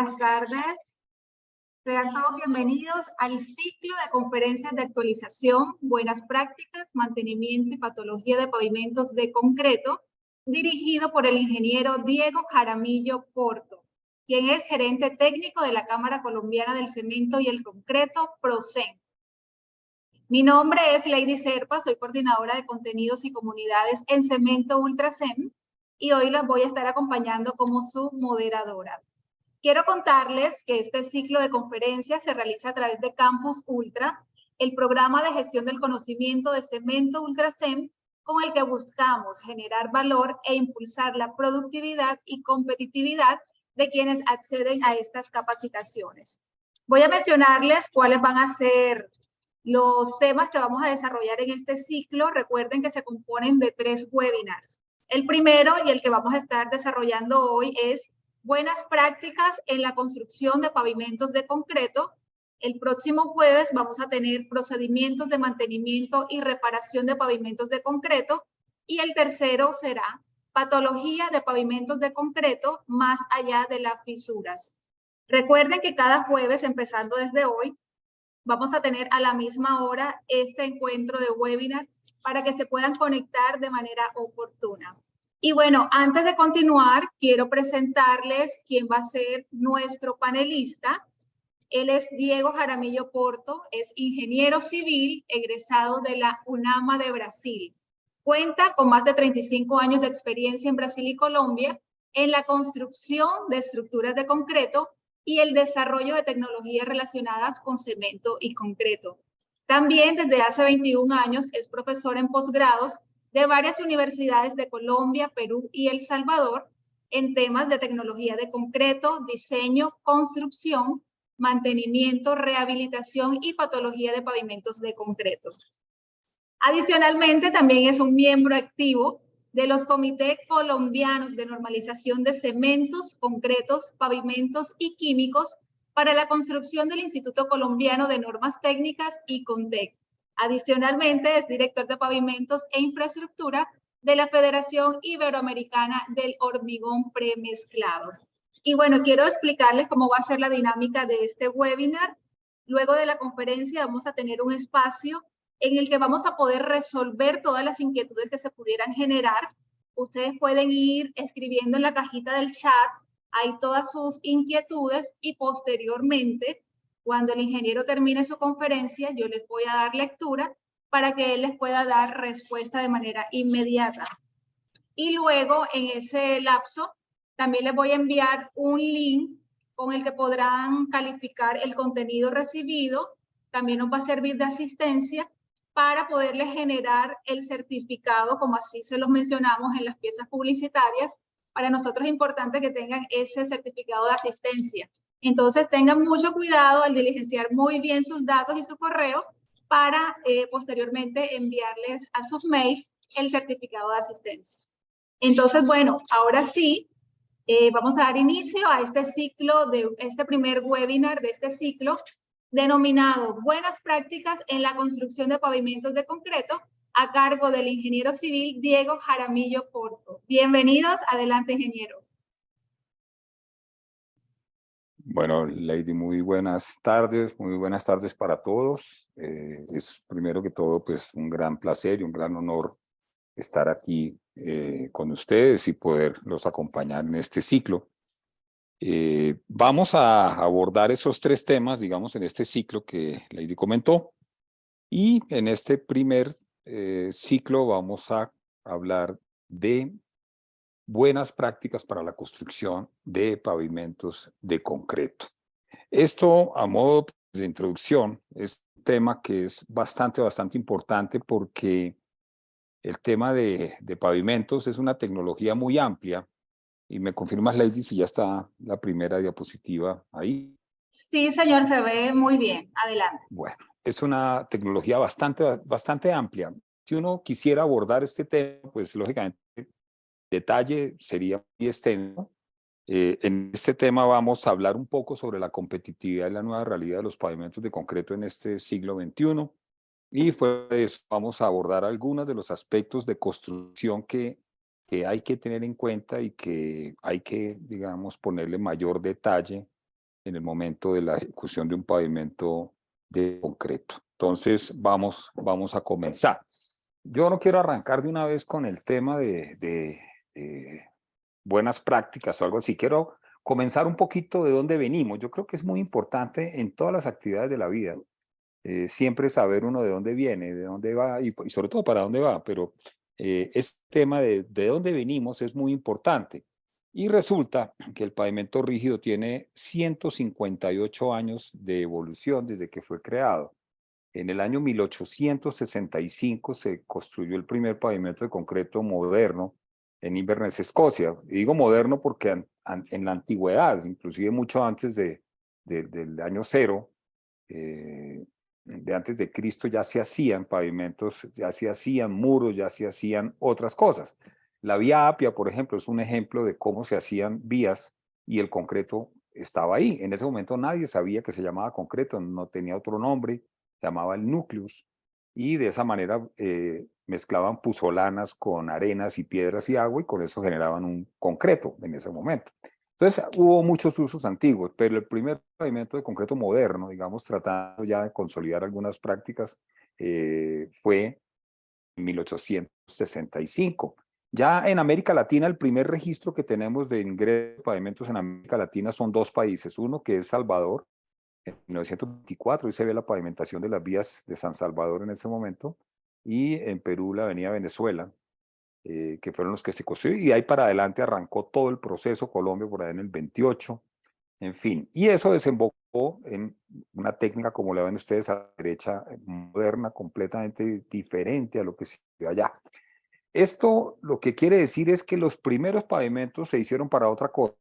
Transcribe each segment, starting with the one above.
Buenas tardes. Sean todos bienvenidos al ciclo de conferencias de actualización, buenas prácticas, mantenimiento y patología de pavimentos de concreto, dirigido por el ingeniero Diego Jaramillo Porto, quien es gerente técnico de la Cámara Colombiana del Cemento y el Concreto, PROCEN. Mi nombre es Lady Serpa, soy coordinadora de contenidos y comunidades en Cemento Ultracem y hoy las voy a estar acompañando como su moderadora. Quiero contarles que este ciclo de conferencias se realiza a través de Campus Ultra, el programa de gestión del conocimiento de Cemento Ultracem, con el que buscamos generar valor e impulsar la productividad y competitividad de quienes acceden a estas capacitaciones. Voy a mencionarles cuáles van a ser los temas que vamos a desarrollar en este ciclo. Recuerden que se componen de 3 webinars. El primero y el que vamos a estar desarrollando hoy es buenas prácticas en la construcción de pavimentos de concreto. El próximo jueves vamos a tener procedimientos de mantenimiento y reparación de pavimentos de concreto. Y el tercero será patología de pavimentos de concreto más allá de las fisuras. Recuerden que cada jueves, empezando desde hoy, vamos a tener a la misma hora este encuentro de webinar para que se puedan conectar de manera oportuna. Y bueno, antes de continuar, quiero presentarles quién va a ser nuestro panelista. Él es Diego Jaramillo Porto, es ingeniero civil egresado de la UNAMA de Brasil. Cuenta con más de 35 años de experiencia en Brasil y Colombia en la construcción de estructuras de concreto y el desarrollo de tecnologías relacionadas con cemento y concreto. También desde hace 21 años es profesor en posgrados de varias universidades de Colombia, Perú y El Salvador en temas de tecnología de concreto, diseño, construcción, mantenimiento, rehabilitación y patología de pavimentos de concreto. Adicionalmente, también es un miembro activo de los comités colombianos de normalización de cementos, concretos, pavimentos y químicos para la construcción del Instituto Colombiano de Normas Técnicas y CONTEC. Adicionalmente, es director de pavimentos e infraestructura de la Federación Iberoamericana del Hormigón Premezclado. Y bueno, quiero explicarles cómo va a ser la dinámica de este webinar. Luego de la conferencia vamos a tener un espacio en el que vamos a poder resolver todas las inquietudes que se pudieran generar. Ustedes pueden ir escribiendo en la cajita del chat ahí todas sus inquietudes y posteriormente, cuando el ingeniero termine su conferencia, yo les voy a dar lectura para que él les pueda dar respuesta de manera inmediata. Y luego, en ese lapso, también les voy a enviar un link con el que podrán calificar el contenido recibido. También nos va a servir de asistencia para poderles generar el certificado, como así se los mencionamos en las piezas publicitarias. Para nosotros es importante que tengan ese certificado de asistencia. Entonces, tengan mucho cuidado al diligenciar muy bien sus datos y su correo para posteriormente enviarles a sus mails el certificado de asistencia. Entonces, bueno, ahora sí, vamos a dar inicio a este ciclo, de este primer webinar de este ciclo, denominado Buenas prácticas en la construcción de pavimentos de concreto, a cargo del ingeniero civil Diego Jaramillo Porto. Bienvenidos, adelante, ingeniero. Bueno, Lady, muy buenas tardes para todos. Es primero que todo, pues, un gran placer y un gran honor estar aquí con ustedes y poderlos acompañar en este ciclo. Vamos a abordar esos 3 temas, digamos, en este ciclo que Lady comentó. Y en este primer ciclo vamos a hablar de buenas prácticas para la construcción de pavimentos de concreto. Esto, a modo de introducción, es un tema que es bastante importante porque el tema de pavimentos es una tecnología muy amplia. Y me confirmas, Lady, si ya está la primera diapositiva ahí. Sí, señor, se ve muy bien. Adelante. Bueno, es una tecnología bastante amplia. Si uno quisiera abordar este tema, pues lógicamente detalle sería muy extenso. En este tema vamos a hablar un poco sobre la competitividad y la nueva realidad de los pavimentos de concreto en este siglo XXI. Y fuera de eso vamos a abordar algunos de los aspectos de construcción que hay que tener en cuenta y que hay que, digamos, ponerle mayor detalle en el momento de la ejecución de un pavimento de concreto. Entonces, vamos a comenzar. Yo no quiero arrancar de una vez con el tema de buenas prácticas o algo así. Quiero comenzar un poquito de dónde venimos. Yo creo que es muy importante en todas las actividades de la vida. Siempre saber uno de dónde viene, de dónde va y sobre todo para dónde va, pero este tema de dónde venimos es muy importante. Y resulta que el pavimento rígido tiene 158 años de evolución desde que fue creado. En el año 1865 se construyó el primer pavimento de concreto moderno en Inverness, Escocia. Y digo moderno porque en la antigüedad, inclusive mucho antes del año cero, de antes de Cristo, ya se hacían pavimentos, ya se hacían muros, ya se hacían otras cosas. La vía Apia, por ejemplo, es un ejemplo de cómo se hacían vías y el concreto estaba ahí. En ese momento nadie sabía que se llamaba concreto, no tenía otro nombre, se llamaba el núcleus, y de esa manera mezclaban puzolanas con arenas y piedras y agua y con eso generaban un concreto en ese momento. Entonces hubo muchos usos antiguos, pero el primer pavimento de concreto moderno, digamos, tratando ya de consolidar algunas prácticas, fue en 1865. Ya en América Latina, el primer registro que tenemos de ingreso de pavimentos en América Latina son dos países. Uno que es Salvador, en 1924, y se ve la pavimentación de las vías de San Salvador en ese momento, y en Perú la avenida Venezuela, que fueron los que se construyeron, y ahí para adelante arrancó todo el proceso, Colombia por ahí en el 28, en fin, y eso desembocó en una técnica, como la ven ustedes a la derecha, moderna, completamente diferente a lo que se vio allá. Esto lo que quiere decir es que los primeros pavimentos se hicieron para otra cosa.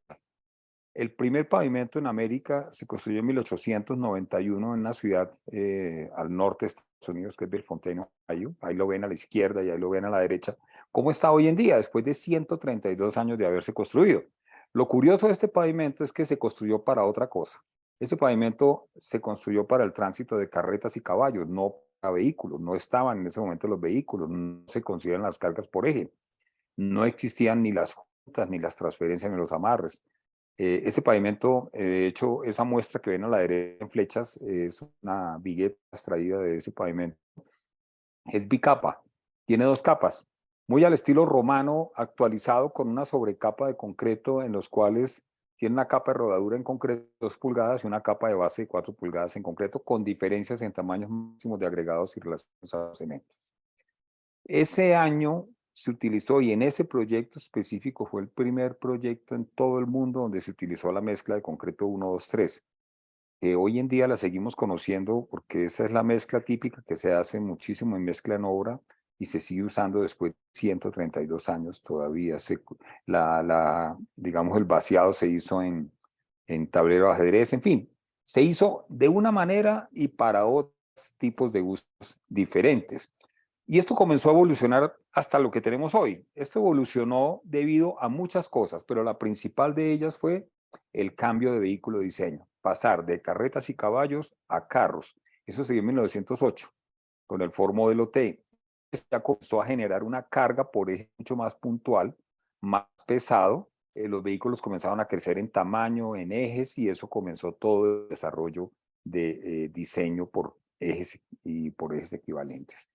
El primer pavimento en América se construyó en 1891 en una ciudad al norte de Estados Unidos, que es Belfontaine, Ohio. Ahí lo ven a la izquierda y ahí lo ven a la derecha. ¿Cómo está hoy en día, después de 132 años de haberse construido? Lo curioso de este pavimento es que se construyó para otra cosa. Ese pavimento se construyó para el tránsito de carretas y caballos, no para vehículos. No estaban en ese momento los vehículos, no se consideran las cargas por eje. No existían ni las juntas, ni las transferencias, ni los amarres. Ese pavimento, de hecho, esa muestra que ven a la derecha en flechas es una vigueta extraída de ese pavimento. Es bicapa, tiene dos capas, muy al estilo romano, actualizado con una sobrecapa de concreto en los cuales tiene una capa de rodadura en concreto de 2 pulgadas y una capa de base de 4 pulgadas en concreto, con diferencias en tamaños máximos de agregados y relaciones a los cementos. Ese año se utilizó, y en ese proyecto específico fue el primer proyecto en todo el mundo donde se utilizó la mezcla de concreto 1, 2, 3. Hoy en día la seguimos conociendo porque esa es la mezcla típica que se hace muchísimo en mezcla en obra y se sigue usando después de 132 años todavía. Digamos, el vaciado se hizo en tablero de ajedrez, en fin, se hizo de una manera y para otros tipos de gustos diferentes. Y esto comenzó a evolucionar hasta lo que tenemos hoy. Esto evolucionó debido a muchas cosas, pero la principal de ellas fue el cambio de vehículo de diseño, pasar de carretas y caballos a carros. Eso se dio en 1908 con el Ford Modelo T. Ya comenzó a generar una carga por eje mucho más puntual, más pesado. Los vehículos comenzaron a crecer en tamaño, en ejes, y eso comenzó todo el desarrollo de diseño por ejes y por ejes equivalentes.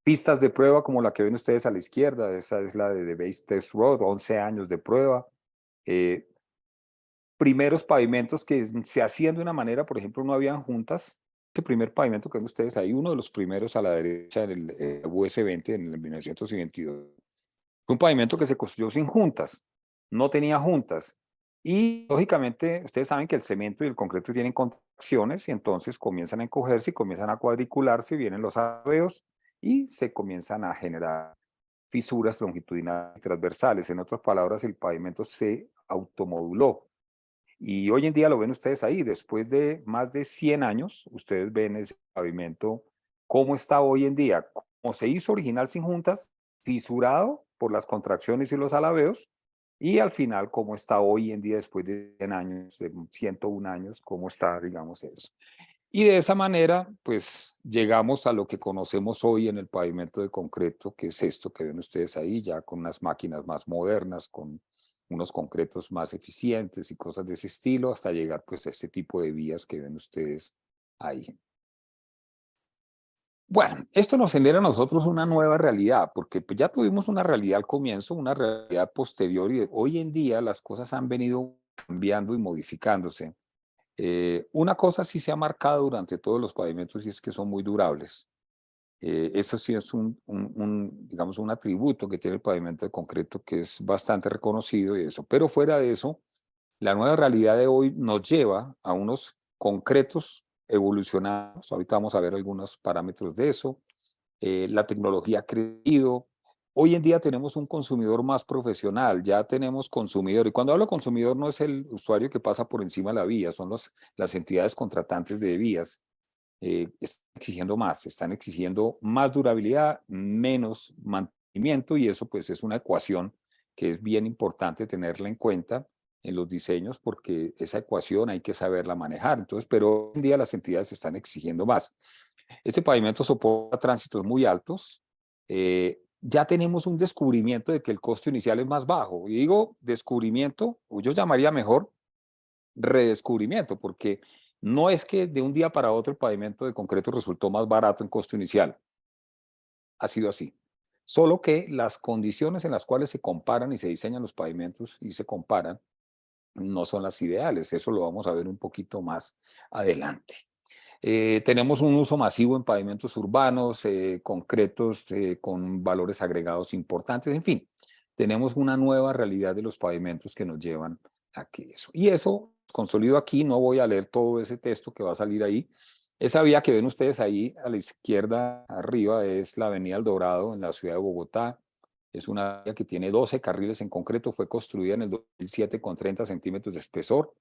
Pistas de prueba como la que ven ustedes a la izquierda, esa es la de The Base Test Road, 11 años de prueba. Primeros pavimentos que se hacían de una manera, por ejemplo, no habían juntas. Este primer pavimento que ven ustedes ahí, uno de los primeros a la derecha en el US-20 en el 1922, fue un pavimento que se construyó sin juntas, no tenía juntas. Y lógicamente, ustedes saben que el cemento y el concreto tienen contracciones y entonces comienzan a encogerse y comienzan a cuadricularse, vienen los abeos y se comienzan a generar fisuras longitudinales y transversales. En otras palabras, el pavimento se automoduló. Y hoy en día lo ven ustedes ahí, después de más de 100 años, ustedes ven ese pavimento, cómo está hoy en día, como se hizo original sin juntas, fisurado por las contracciones y los alabeos, y al final cómo está hoy en día después de 100 años, de 101 años, cómo está, digamos, eso. Y de esa manera, pues llegamos a lo que conocemos hoy en el pavimento de concreto, que es esto que ven ustedes ahí, ya con unas máquinas más modernas, con unos concretos más eficientes y cosas de ese estilo, hasta llegar pues a este tipo de vías que ven ustedes ahí. Bueno, esto nos genera a nosotros una nueva realidad, porque pues, ya tuvimos una realidad al comienzo, una realidad posterior, y hoy en día las cosas han venido cambiando y modificándose. Una cosa sí se ha marcado durante todos los pavimentos y es que son muy durables. Eso sí es digamos, un atributo que tiene el pavimento de concreto que es bastante reconocido y eso. Pero fuera de eso, la nueva realidad de hoy nos lleva a unos concretos evolucionados. Ahorita vamos a ver algunos parámetros de eso. La tecnología ha crecido. Hoy en día tenemos un consumidor más profesional, ya tenemos consumidor. Y cuando hablo consumidor no es el usuario que pasa por encima de la vía, son las entidades contratantes de vías. Están exigiendo más durabilidad, menos mantenimiento y eso pues es una ecuación que es bien importante tenerla en cuenta en los diseños porque esa ecuación hay que saberla manejar. Entonces, pero hoy en día las entidades están exigiendo más. Este pavimento soporta tránsitos muy altos. Ya tenemos un descubrimiento de que el costo inicial es más bajo. Y digo descubrimiento, o yo llamaría mejor redescubrimiento, porque no es que de un día para otro el pavimento de concreto resultó más barato en costo inicial. Ha sido así. Solo que las condiciones en las cuales se comparan y se diseñan los pavimentos y se comparan no son las ideales. Eso lo vamos a ver un poquito más adelante. Tenemos un uso masivo en pavimentos urbanos, concretos, con valores agregados importantes, en fin, tenemos una nueva realidad de los pavimentos que nos llevan a que eso. Y eso, consolido aquí, no voy a leer todo ese texto que va a salir ahí. Esa vía que ven ustedes ahí a la izquierda arriba es la Avenida El Dorado en la ciudad de Bogotá. Es una vía que tiene 12 carriles en concreto, fue construida en el 2007 con 30 centímetros de espesor.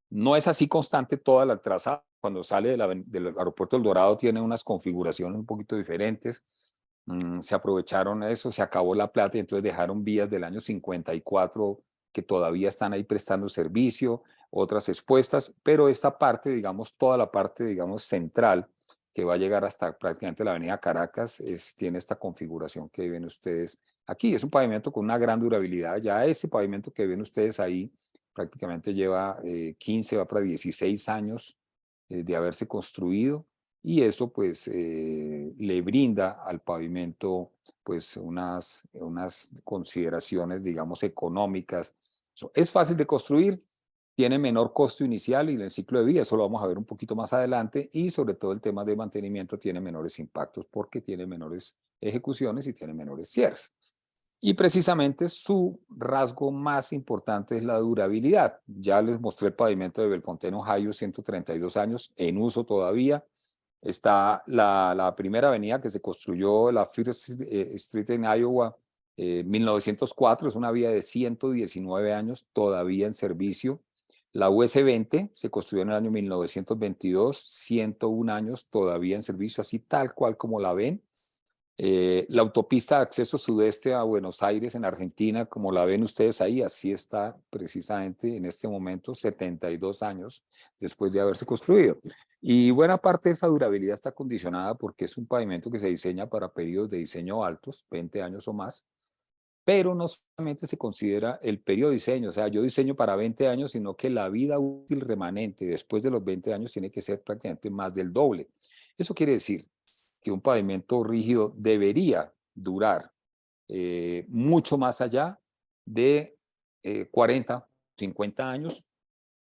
No es así constante toda la trazada. Cuando sale del aeropuerto El Dorado tiene unas configuraciones un poquito diferentes. Se aprovecharon eso, se acabó la plata y entonces dejaron vías del año 54 que todavía están ahí prestando servicio, otras expuestas, pero esta parte, digamos, toda la parte, digamos, central, que va a llegar hasta prácticamente la avenida Caracas, tiene esta configuración que ven ustedes aquí. Es un pavimento con una gran durabilidad. Ya ese pavimento que ven ustedes ahí prácticamente lleva 15, va para 16 años de haberse construido y eso pues le brinda al pavimento pues unas consideraciones digamos económicas. Es fácil de construir, tiene menor costo inicial y en el ciclo de vida, eso lo vamos a ver un poquito más adelante y sobre todo el tema de mantenimiento tiene menores impactos porque tiene menores ejecuciones y tiene menores cierres. Y precisamente su rasgo más importante es la durabilidad. Ya les mostré el pavimento de Belfontaine, Ohio, 132 años, en uso todavía. Está la primera avenida que se construyó, la First Street en Iowa, 1904, es una vía de 119 años todavía en servicio. La US 20 se construyó en el año 1922, 101 años todavía en servicio, así tal cual como la ven. La autopista de acceso sudeste a Buenos Aires en Argentina, como la ven ustedes ahí, así está precisamente en este momento, 72 años después de haberse construido. Y buena parte de esa durabilidad está condicionada porque es un pavimento que se diseña para periodos de diseño altos, 20 años o más, pero no solamente se considera el periodo de diseño, o sea, yo diseño para 20 años, sino que la vida útil remanente después de los 20 años tiene que ser prácticamente más del doble. Eso quiere decir que un pavimento rígido debería durar mucho más allá de 40, 50 años,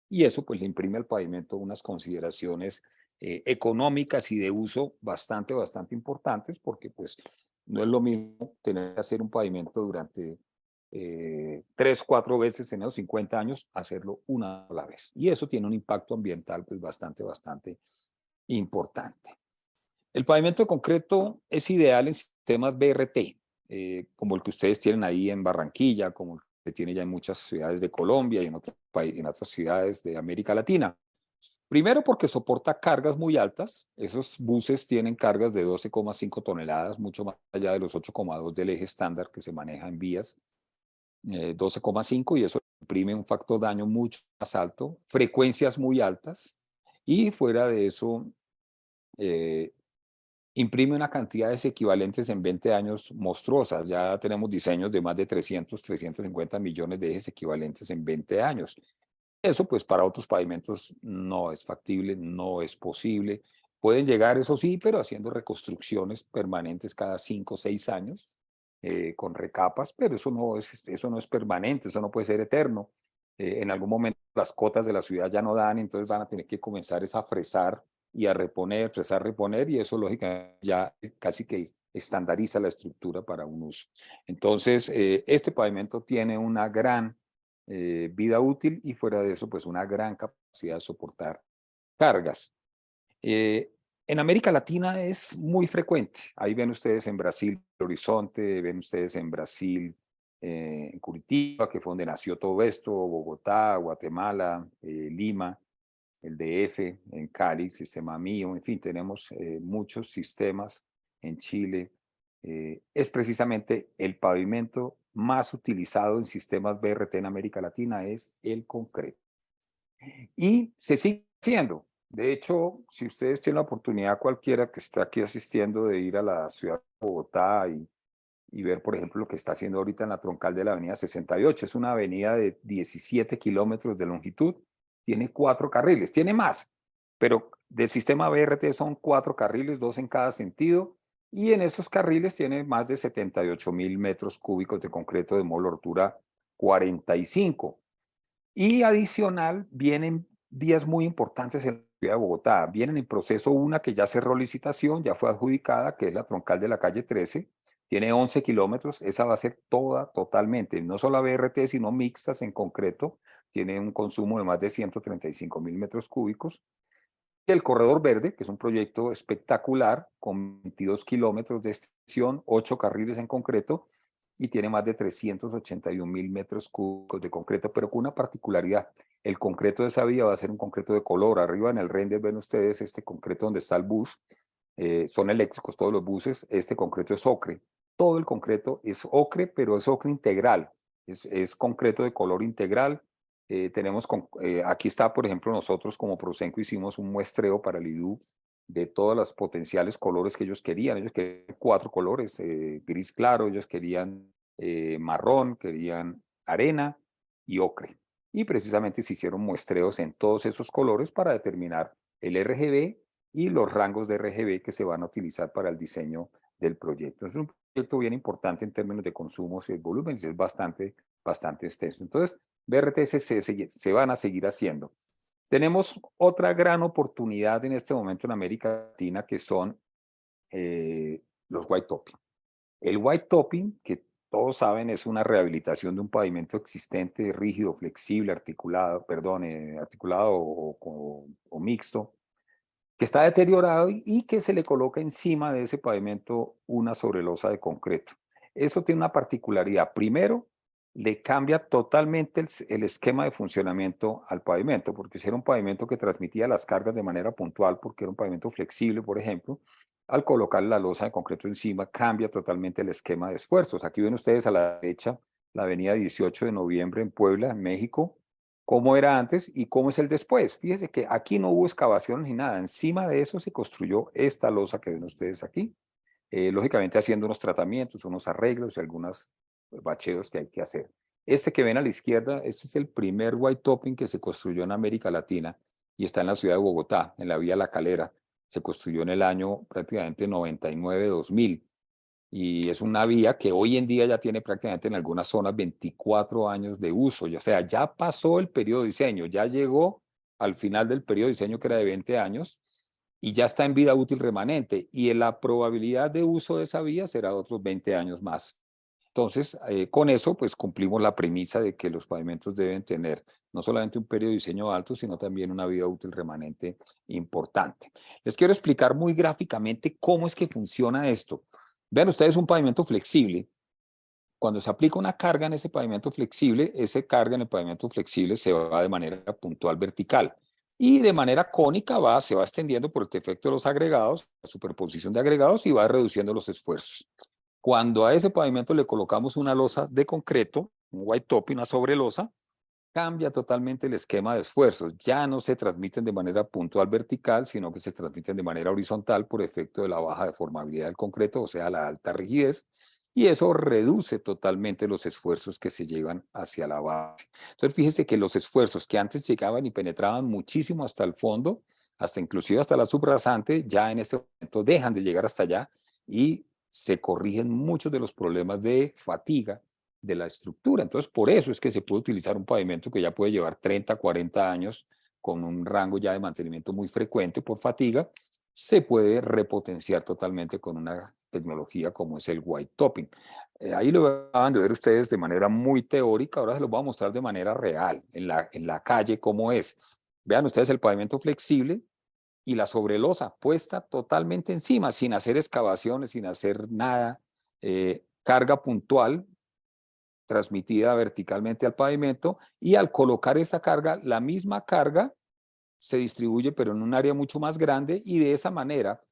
y eso pues le imprime al pavimento unas consideraciones económicas y de uso bastante importantes, porque pues no es lo mismo tener que hacer un pavimento durante 3, 4 veces en esos 50 años, hacerlo una sola vez. Y eso tiene un impacto ambiental pues bastante importante. El pavimento de concreto es ideal en sistemas BRT, como el que ustedes tienen ahí en Barranquilla, como el que tiene ya en muchas ciudades de Colombia y en otras ciudades de América Latina. Primero porque soporta cargas muy altas. Esos buses tienen cargas de 12,5 toneladas, mucho más allá de los 8,2 del eje estándar que se maneja en vías. 12,5 y eso imprime un factor de daño mucho más alto, frecuencias muy altas y fuera de eso imprime una cantidad de equivalentes en 20 años monstruosas. Ya tenemos diseños de más de 350 millones de ejes equivalentes en 20 años. Eso pues para otros pavimentos no es factible, no es posible. Pueden llegar, eso sí, pero haciendo reconstrucciones permanentes cada 5 o 6 años con recapas, pero eso no es permanente, eso no puede ser eterno. En algún momento las cotas de la ciudad ya no dan, entonces van a tener que comenzar a fresar y a reponer, fresar, reponer, y eso lógicamente ya casi que estandariza la estructura para un uso. Entonces, este pavimento tiene una gran vida útil y fuera de eso, pues una gran capacidad de soportar cargas. En América Latina es muy frecuente. Ahí ven ustedes en Brasil, Horizonte, ven ustedes en Brasil, en Curitiba, que fue donde nació todo esto, Bogotá, Guatemala, Lima, el DF, en Cali, Sistema Mío, en fin, tenemos muchos sistemas en Chile. Es precisamente el pavimento más utilizado en sistemas BRT en América Latina, es el concreto. Y se sigue haciendo. De hecho, si ustedes tienen la oportunidad, cualquiera que esté aquí asistiendo, de ir a la ciudad de Bogotá y ver, por ejemplo, lo que está haciendo ahorita en la troncal de la avenida 68, es una avenida de 17 kilómetros de longitud, tiene 4 carriles, tiene más, pero del sistema BRT son 4 carriles, 2 en cada sentido, y en esos carriles tiene más de 78.000 metros cúbicos de concreto de módulo altura 45. Y adicional, vienen vías muy importantes en la ciudad de Bogotá. Vienen en proceso una que ya cerró licitación, ya fue adjudicada, que es la troncal de la calle 13. Tiene 11 kilómetros. Esa va a ser toda, totalmente, no solo BRT, sino mixtas en concreto. Tiene un consumo de más de 135.000 metros cúbicos. Y el Corredor Verde, que es un proyecto espectacular, con 22 kilómetros de extensión, 8 carriles en concreto, y tiene más de 381.000 metros cúbicos de concreto, pero con una particularidad. El concreto de esa vía va a ser un concreto de color. Arriba en el render ven ustedes este concreto donde está el bus. Son eléctricos todos los buses. Este concreto es ocre. Todo el concreto es ocre, pero es ocre integral. Es concreto de color integral. Aquí está, por ejemplo, nosotros como Prosenco hicimos un muestreo para el IDU de todos los potenciales colores que ellos querían. Ellos querían 4 colores, gris claro, ellos querían marrón, querían arena y ocre. Y precisamente se hicieron muestreos en todos esos colores para determinar el RGB y los rangos de RGB que se van a utilizar para el diseño del proyecto. Es un proyecto bien importante en términos de consumos y el volumen, es bastante extenso. Entonces, BRTs se van a seguir haciendo. Tenemos otra gran oportunidad en este momento en América Latina, que son los white topping. El white topping, que todos saben, es una rehabilitación de un pavimento existente, rígido, flexible, articulado o mixto, que está deteriorado y que se le coloca encima de ese pavimento una sobrelosa de concreto. Eso tiene una particularidad. Primero, le cambia totalmente el esquema de funcionamiento al pavimento, porque si era un pavimento que transmitía las cargas de manera puntual, porque era un pavimento flexible, por ejemplo, al colocar la losa de concreto encima, cambia totalmente el esquema de esfuerzos. Aquí ven ustedes a la derecha la avenida 18 de noviembre en Puebla, en México, cómo era antes y cómo es el después. Fíjense que aquí no hubo excavaciones ni nada. Encima de eso se construyó esta losa que ven ustedes aquí, lógicamente haciendo unos tratamientos, unos arreglos y algunos bacheos que hay que hacer. Este que ven a la izquierda, este es el primer white topping que se construyó en América Latina y está en la ciudad de Bogotá, en la vía La Calera. Se construyó en el año prácticamente 99-2000. Y es una vía que hoy en día ya tiene prácticamente en algunas zonas 24 años de uso. O sea, ya pasó el periodo de diseño, ya llegó al final del periodo de diseño, que era de 20 años, y ya está en vida útil remanente. Y la probabilidad de uso de esa vía será de otros 20 años más. Entonces, con eso, pues cumplimos la premisa de que los pavimentos deben tener no solamente un periodo de diseño alto, sino también una vida útil remanente importante. Les quiero explicar muy gráficamente cómo es que funciona esto. Vean ustedes un pavimento flexible. Cuando se aplica una carga en ese pavimento flexible, esa carga en el pavimento flexible se va de manera puntual vertical y de manera cónica se va extendiendo por el efecto de los agregados, la superposición de agregados, y va reduciendo los esfuerzos. Cuando a ese pavimento le colocamos una losa de concreto, un white top y una sobrelosa, cambia totalmente el esquema de esfuerzos. Ya no se transmiten de manera puntual vertical, sino que se transmiten de manera horizontal por efecto de la baja deformabilidad del concreto, o sea, la alta rigidez, y eso reduce totalmente los esfuerzos que se llevan hacia la base. Entonces, fíjese que los esfuerzos que antes llegaban y penetraban muchísimo hasta el fondo, hasta inclusive hasta la subrasante, ya en este momento dejan de llegar hasta allá y se corrigen muchos de los problemas de fatiga de la estructura. Entonces, por eso es que se puede utilizar un pavimento que ya puede llevar 30, 40 años con un rango ya de mantenimiento muy frecuente por fatiga, se puede repotenciar totalmente con una tecnología como es el white topping. Ahí lo acaban de ver ustedes de manera muy teórica, ahora se los voy a mostrar de manera real, en la calle cómo es. Vean ustedes el pavimento flexible y la sobrelosa puesta totalmente encima, sin hacer excavaciones, sin hacer nada, carga puntual, transmitida verticalmente al pavimento, y al colocar esta carga, la misma carga se distribuye pero en un área mucho más grande, y de esa manera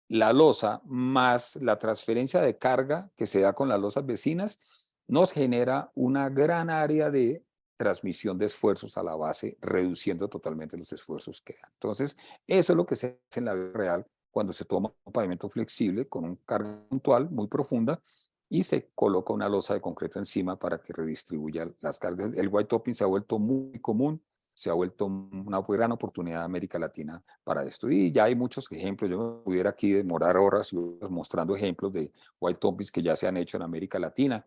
la losa más la transferencia de carga que se da con las losas vecinas nos genera una gran área de transmisión de esfuerzos a la base, reduciendo totalmente los esfuerzos que dan. Entonces, eso es lo que se hace en la vida real cuando se toma un pavimento flexible con una carga puntual muy profunda y se coloca una losa de concreto encima para que redistribuya las cargas. El white topping se ha vuelto muy común, se ha vuelto una gran oportunidad de América Latina para esto. Y ya hay muchos ejemplos. Yo me pudiera aquí demorar horas y horas mostrando ejemplos de white toppings que ya se han hecho en América Latina.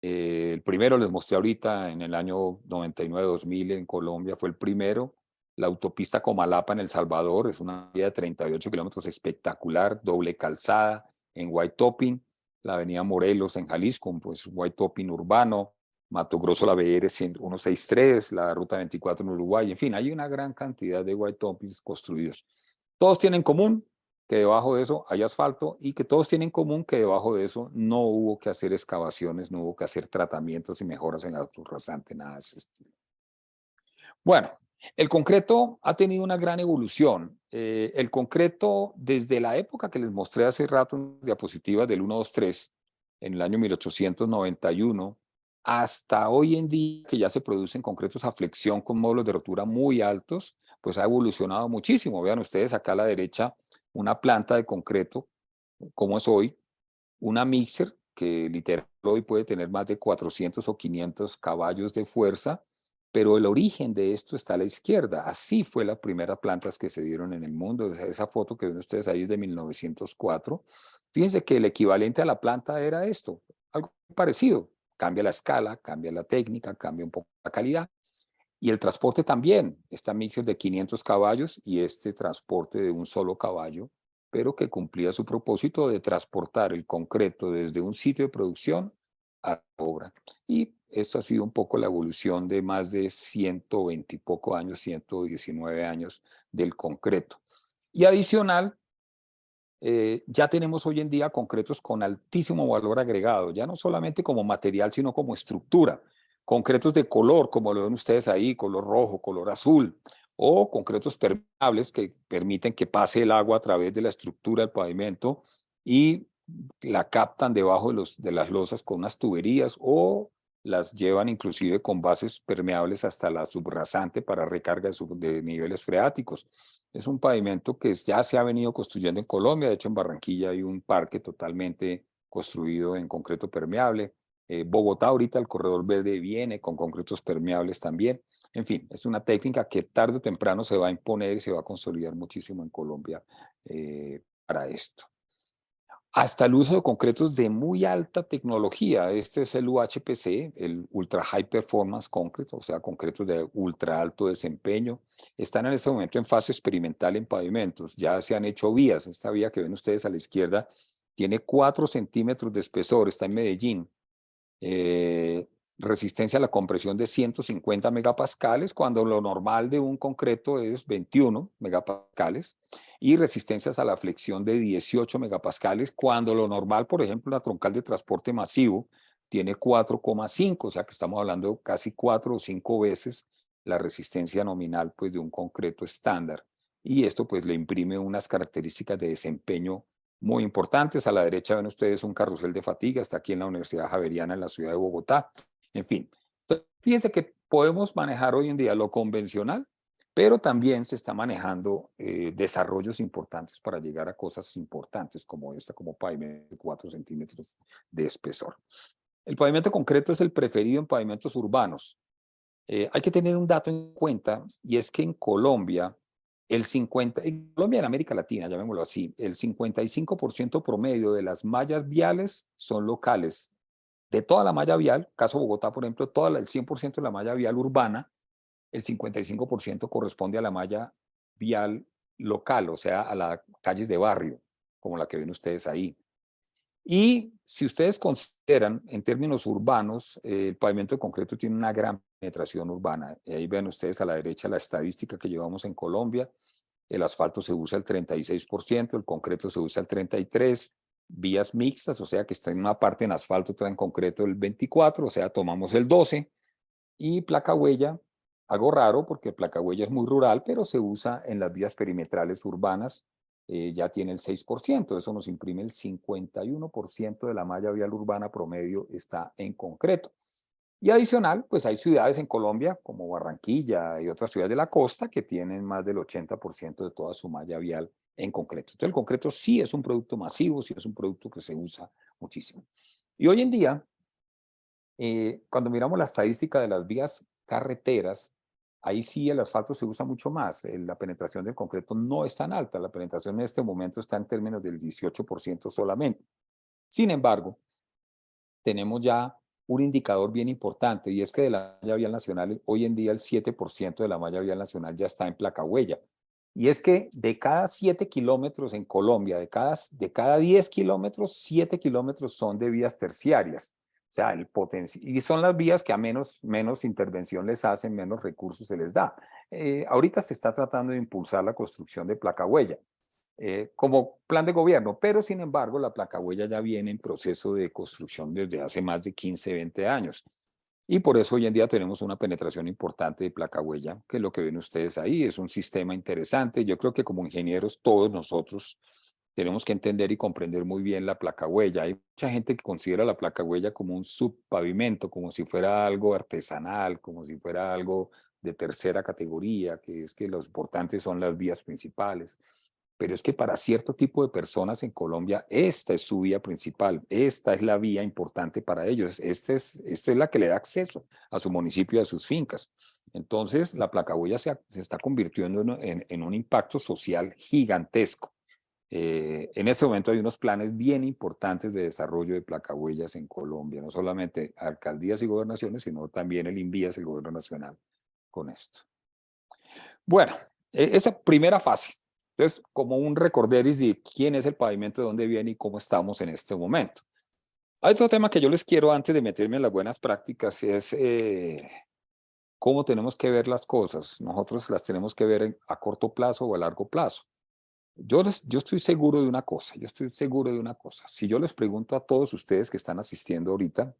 El primero les mostré ahorita en el año 99-2000 en Colombia, fue el primero. La autopista Comalapa en El Salvador es una vía de 38 kilómetros espectacular, doble calzada en white topping. La avenida Morelos en Jalisco, pues white topping urbano. Mato Grosso, la BR 163, la Ruta 24 en Uruguay. En fin, hay una gran cantidad de white toppings construidos. Todos tienen en común que debajo de eso hay asfalto y que todos tienen en común que debajo de eso no hubo que hacer excavaciones, no hubo que hacer tratamientos y mejoras en la rasante, nada de ese estilo. Bueno, el concreto ha tenido una gran evolución. El concreto, desde la época que les mostré hace rato en diapositivas del 1, 2, 3, en el año 1891, hasta hoy en día que ya se producen concretos a flexión con módulos de rotura muy altos, pues ha evolucionado muchísimo. Vean ustedes acá a la derecha una planta de concreto, como es hoy, una mixer que literal hoy puede tener más de 400 o 500 caballos de fuerza, pero el origen de esto está a la izquierda. Así fue la primera plantas que se dieron en el mundo. Esa foto que ven ustedes ahí es de 1904. Fíjense que el equivalente a la planta era esto, algo parecido. Cambia la escala, cambia la técnica, cambia un poco la calidad. Y el transporte también. Esta mixer de 500 caballos y este transporte de un solo caballo, pero que cumplía su propósito de transportar el concreto desde un sitio de producción a la obra. Y esto ha sido un poco la evolución de más de 120 y poco años, 119 años del concreto. Y adicional, ya tenemos hoy en día concretos con altísimo valor agregado, ya no solamente como material, sino como estructura. Concretos de color, como lo ven ustedes ahí, color rojo, color azul, o concretos permeables que permiten que pase el agua a través de la estructura del pavimento y la captan debajo de las losas con unas tuberías o las llevan inclusive con bases permeables hasta la subrasante para recarga de niveles freáticos. Es un pavimento que ya se ha venido construyendo en Colombia. De hecho, en Barranquilla hay un parque totalmente construido en concreto permeable. Bogotá ahorita el corredor verde viene con concretos permeables también. En fin, es una técnica que tarde o temprano se va a imponer y se va a consolidar muchísimo en Colombia para esto. Hasta el uso de concretos de muy alta tecnología. Este es el UHPC, el Ultra High Performance Concrete, o sea, concretos de ultra alto desempeño. Están en este momento en fase experimental en pavimentos. Ya se han hecho vías. Esta vía que ven ustedes a la izquierda tiene 4 centímetros de espesor, está en Medellín. Resistencia a la compresión de 150 megapascales, cuando lo normal de un concreto es 21 megapascales, y resistencias a la flexión de 18 megapascales, cuando lo normal, por ejemplo, la troncal de transporte masivo tiene 4,5, o sea que estamos hablando casi 4 o 5 veces la resistencia nominal pues, de un concreto estándar. Y esto pues le imprime unas características de desempeño muy importantes. A la derecha ven ustedes un carrusel de fatiga, está aquí en la Universidad Javeriana en la ciudad de Bogotá. En fin, entonces, fíjense que podemos manejar hoy en día lo convencional, pero también se está manejando desarrollos importantes para llegar a cosas importantes como esta, como pavimento de 4 centímetros de espesor. El pavimento concreto es el preferido en pavimentos urbanos. Hay que tener un dato en cuenta, y es que en Colombia, en Colombia y en América Latina, llamémoslo así, el 55% promedio de las mallas viales son locales. De toda la malla vial, caso Bogotá, por ejemplo, el 100% de la malla vial urbana, el 55% corresponde a la malla vial local, o sea, a las calles de barrio, como la que ven ustedes ahí. Y si ustedes consideran en términos urbanos, el pavimento de concreto tiene una gran penetración urbana. Y ahí ven ustedes a la derecha la estadística que llevamos en Colombia. El asfalto se usa el 36%, el concreto se usa el 33%, vías mixtas, o sea que está en una parte en asfalto, otra en concreto el 24%, o sea, tomamos el 12%, y placa huella, algo raro porque placa huella es muy rural, pero se usa en las vías perimetrales urbanas, ya tiene el 6%, eso nos imprime el 51% de la malla vial urbana promedio está en concreto. Y adicional, pues hay ciudades en Colombia, como Barranquilla y otras ciudades de la costa, que tienen más del 80% de toda su malla vial en concreto. Entonces, el concreto sí es un producto masivo, sí es un producto que se usa muchísimo. Y hoy en día, cuando miramos la estadística de las vías carreteras, ahí sí el asfalto se usa mucho más. La penetración del concreto no es tan alta. La penetración en este momento está en términos del 18% solamente. Sin embargo, tenemos ya un indicador bien importante, y es que de la malla vial nacional, hoy en día el 7% de la malla vial nacional ya está en placa huella. Y es que de cada 7 kilómetros en Colombia, de cada 10 kilómetros, 7 kilómetros son de vías terciarias. O sea, y son las vías que a menos intervención les hacen, menos recursos se les da. Ahorita se está tratando de impulsar la construcción de placa huella como plan de gobierno, pero sin embargo la placa huella ya viene en proceso de construcción desde hace más de 15, 20 años. Y por eso hoy en día tenemos una penetración importante de placa huella, que es lo que ven ustedes ahí. Es un sistema interesante. Yo creo que como ingenieros todos nosotros tenemos que entender y comprender muy bien la placa huella. Hay mucha gente que considera la placa huella como un subpavimento, como si fuera algo artesanal, como si fuera algo de tercera categoría, que es que lo importante son las vías principales. Pero es que para cierto tipo de personas en Colombia, esta es su vía principal, esta es la vía importante para ellos, esta es la que le da acceso a su municipio y a sus fincas. Entonces, la placa huella se está convirtiendo en un impacto social gigantesco. En este momento hay unos planes bien importantes de desarrollo de placahuellas en Colombia, no solamente alcaldías y gobernaciones, sino también el INVIAS, el gobierno nacional, con esto. Bueno, esa primera fase. Entonces, como un recorderis de quién es el pavimento, de dónde viene y cómo estamos en este momento. Hay otro tema que yo les quiero, antes de meterme en las buenas prácticas, es cómo tenemos que ver las cosas. Nosotros las tenemos que ver a corto plazo o a largo plazo. Yo estoy seguro de una cosa, Si yo les pregunto a todos ustedes que están asistiendo ahorita,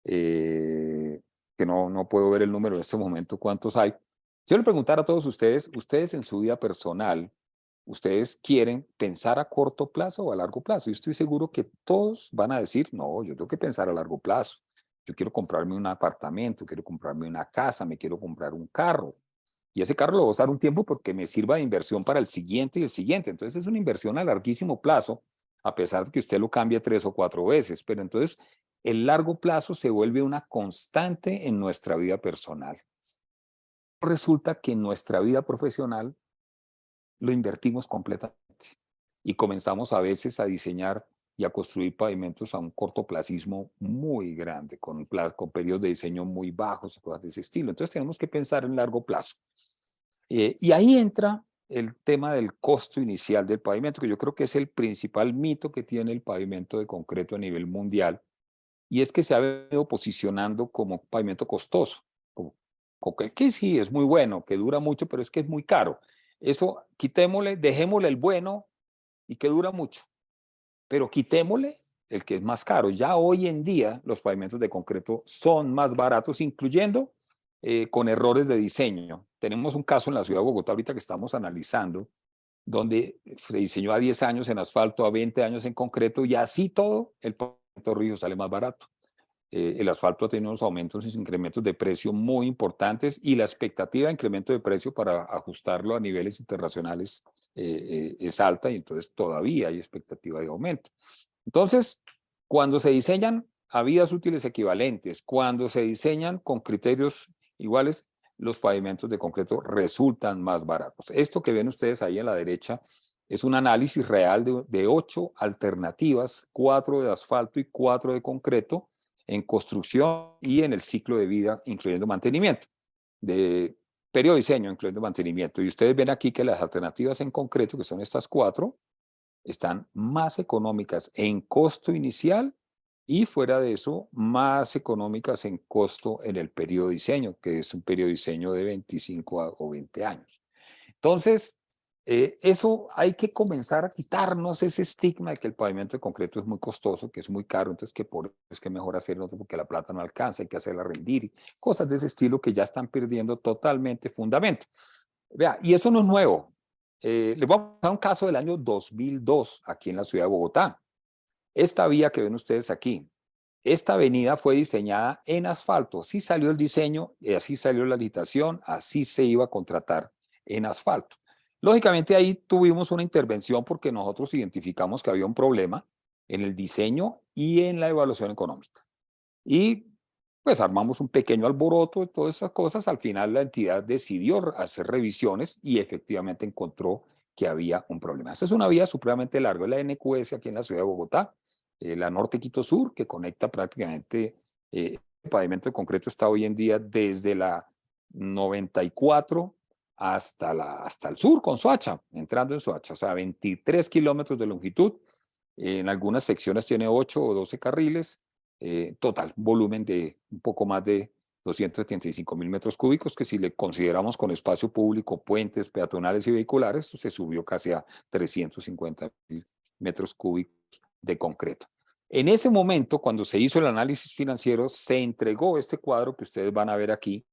que no puedo ver el número en este momento, ¿cuántos hay? Si yo le preguntara a todos ustedes en su vida personal, ¿ustedes quieren pensar a corto plazo o a largo plazo? Yo estoy seguro que todos van a decir, no, yo tengo que pensar a largo plazo. Yo quiero comprarme un apartamento, quiero comprarme una casa, me quiero comprar un carro. Y ese carro lo voy a usar un tiempo porque me sirva de inversión para el siguiente y el siguiente. Entonces es una inversión a larguísimo plazo, a pesar de que usted lo cambie 3 o 4 veces. Pero entonces el largo plazo se vuelve una constante en nuestra vida personal. Resulta que en nuestra vida profesional lo invertimos completamente y comenzamos a veces a diseñar y a construir pavimentos a un cortoplacismo muy grande, con periodos de diseño muy bajos y cosas de ese estilo. Entonces tenemos que pensar en largo plazo. Y ahí entra el tema del costo inicial del pavimento, que yo creo que es el principal mito que tiene el pavimento de concreto a nivel mundial, y es que se ha venido posicionando como pavimento costoso, como que sí, es muy bueno, que dura mucho, pero es que es muy caro. Eso quitémosle, dejémosle el bueno y que dura mucho, pero quitémosle el que es más caro. Ya hoy en día los pavimentos de concreto son más baratos, incluyendo con errores de diseño. Tenemos un caso en la ciudad de Bogotá ahorita que estamos analizando, donde se diseñó a 10 años en asfalto, a 20 años en concreto, y así todo el pavimento río sale más barato. el asfalto ha tenido unos aumentos y incrementos de precio muy importantes y la expectativa de incremento de precio para ajustarlo a niveles internacionales es alta y entonces todavía hay expectativa de aumento. Entonces, cuando se diseñan a vidas útiles equivalentes, cuando se diseñan con criterios iguales, los pavimentos de concreto resultan más baratos. Esto que ven ustedes ahí en la derecha es un análisis real de 8 alternativas, 4 de asfalto y 4 de concreto, en construcción y en el ciclo de vida, incluyendo mantenimiento, de periodo de diseño, incluyendo mantenimiento. Y ustedes ven aquí que las alternativas en concreto, que son estas 4, están más económicas en costo inicial y fuera de eso, más económicas en costo en el periodo de diseño, que es un periodo de diseño de 25 o 20 años. Entonces, eso hay que comenzar a quitarnos ese estigma de que el pavimento de concreto es muy costoso, que es muy caro, entonces que por eso es que mejor hacerlo porque la plata no alcanza, hay que hacerla rendir, cosas de ese estilo que ya están perdiendo totalmente fundamento. Vea, y eso no es nuevo. Les voy a dar un caso del año 2002 aquí en la ciudad de Bogotá. Esta vía que ven ustedes aquí, esta avenida fue diseñada en asfalto. Así salió el diseño, así salió la licitación, así se iba a contratar en asfalto. Lógicamente ahí tuvimos una intervención porque nosotros identificamos que había un problema en el diseño y en la evaluación económica. Y pues armamos un pequeño alboroto de todas esas cosas. Al final la entidad decidió hacer revisiones y efectivamente encontró que había un problema. Esta es una vía supremamente larga, es la NQS aquí en la ciudad de Bogotá, la Norte Quito Sur, que conecta prácticamente, el pavimento de concreto está hoy en día desde la 94 hasta el sur con Soacha, entrando en Soacha, o sea, 23 kilómetros de longitud. En algunas secciones tiene 8 o 12 carriles, total volumen de un poco más de 275.000 metros cúbicos, que si le consideramos con espacio público, puentes, peatonales y vehiculares, se subió casi a 350.000 metros cúbicos de concreto. En ese momento, cuando se hizo el análisis financiero, se entregó este cuadro que ustedes van a ver aquí,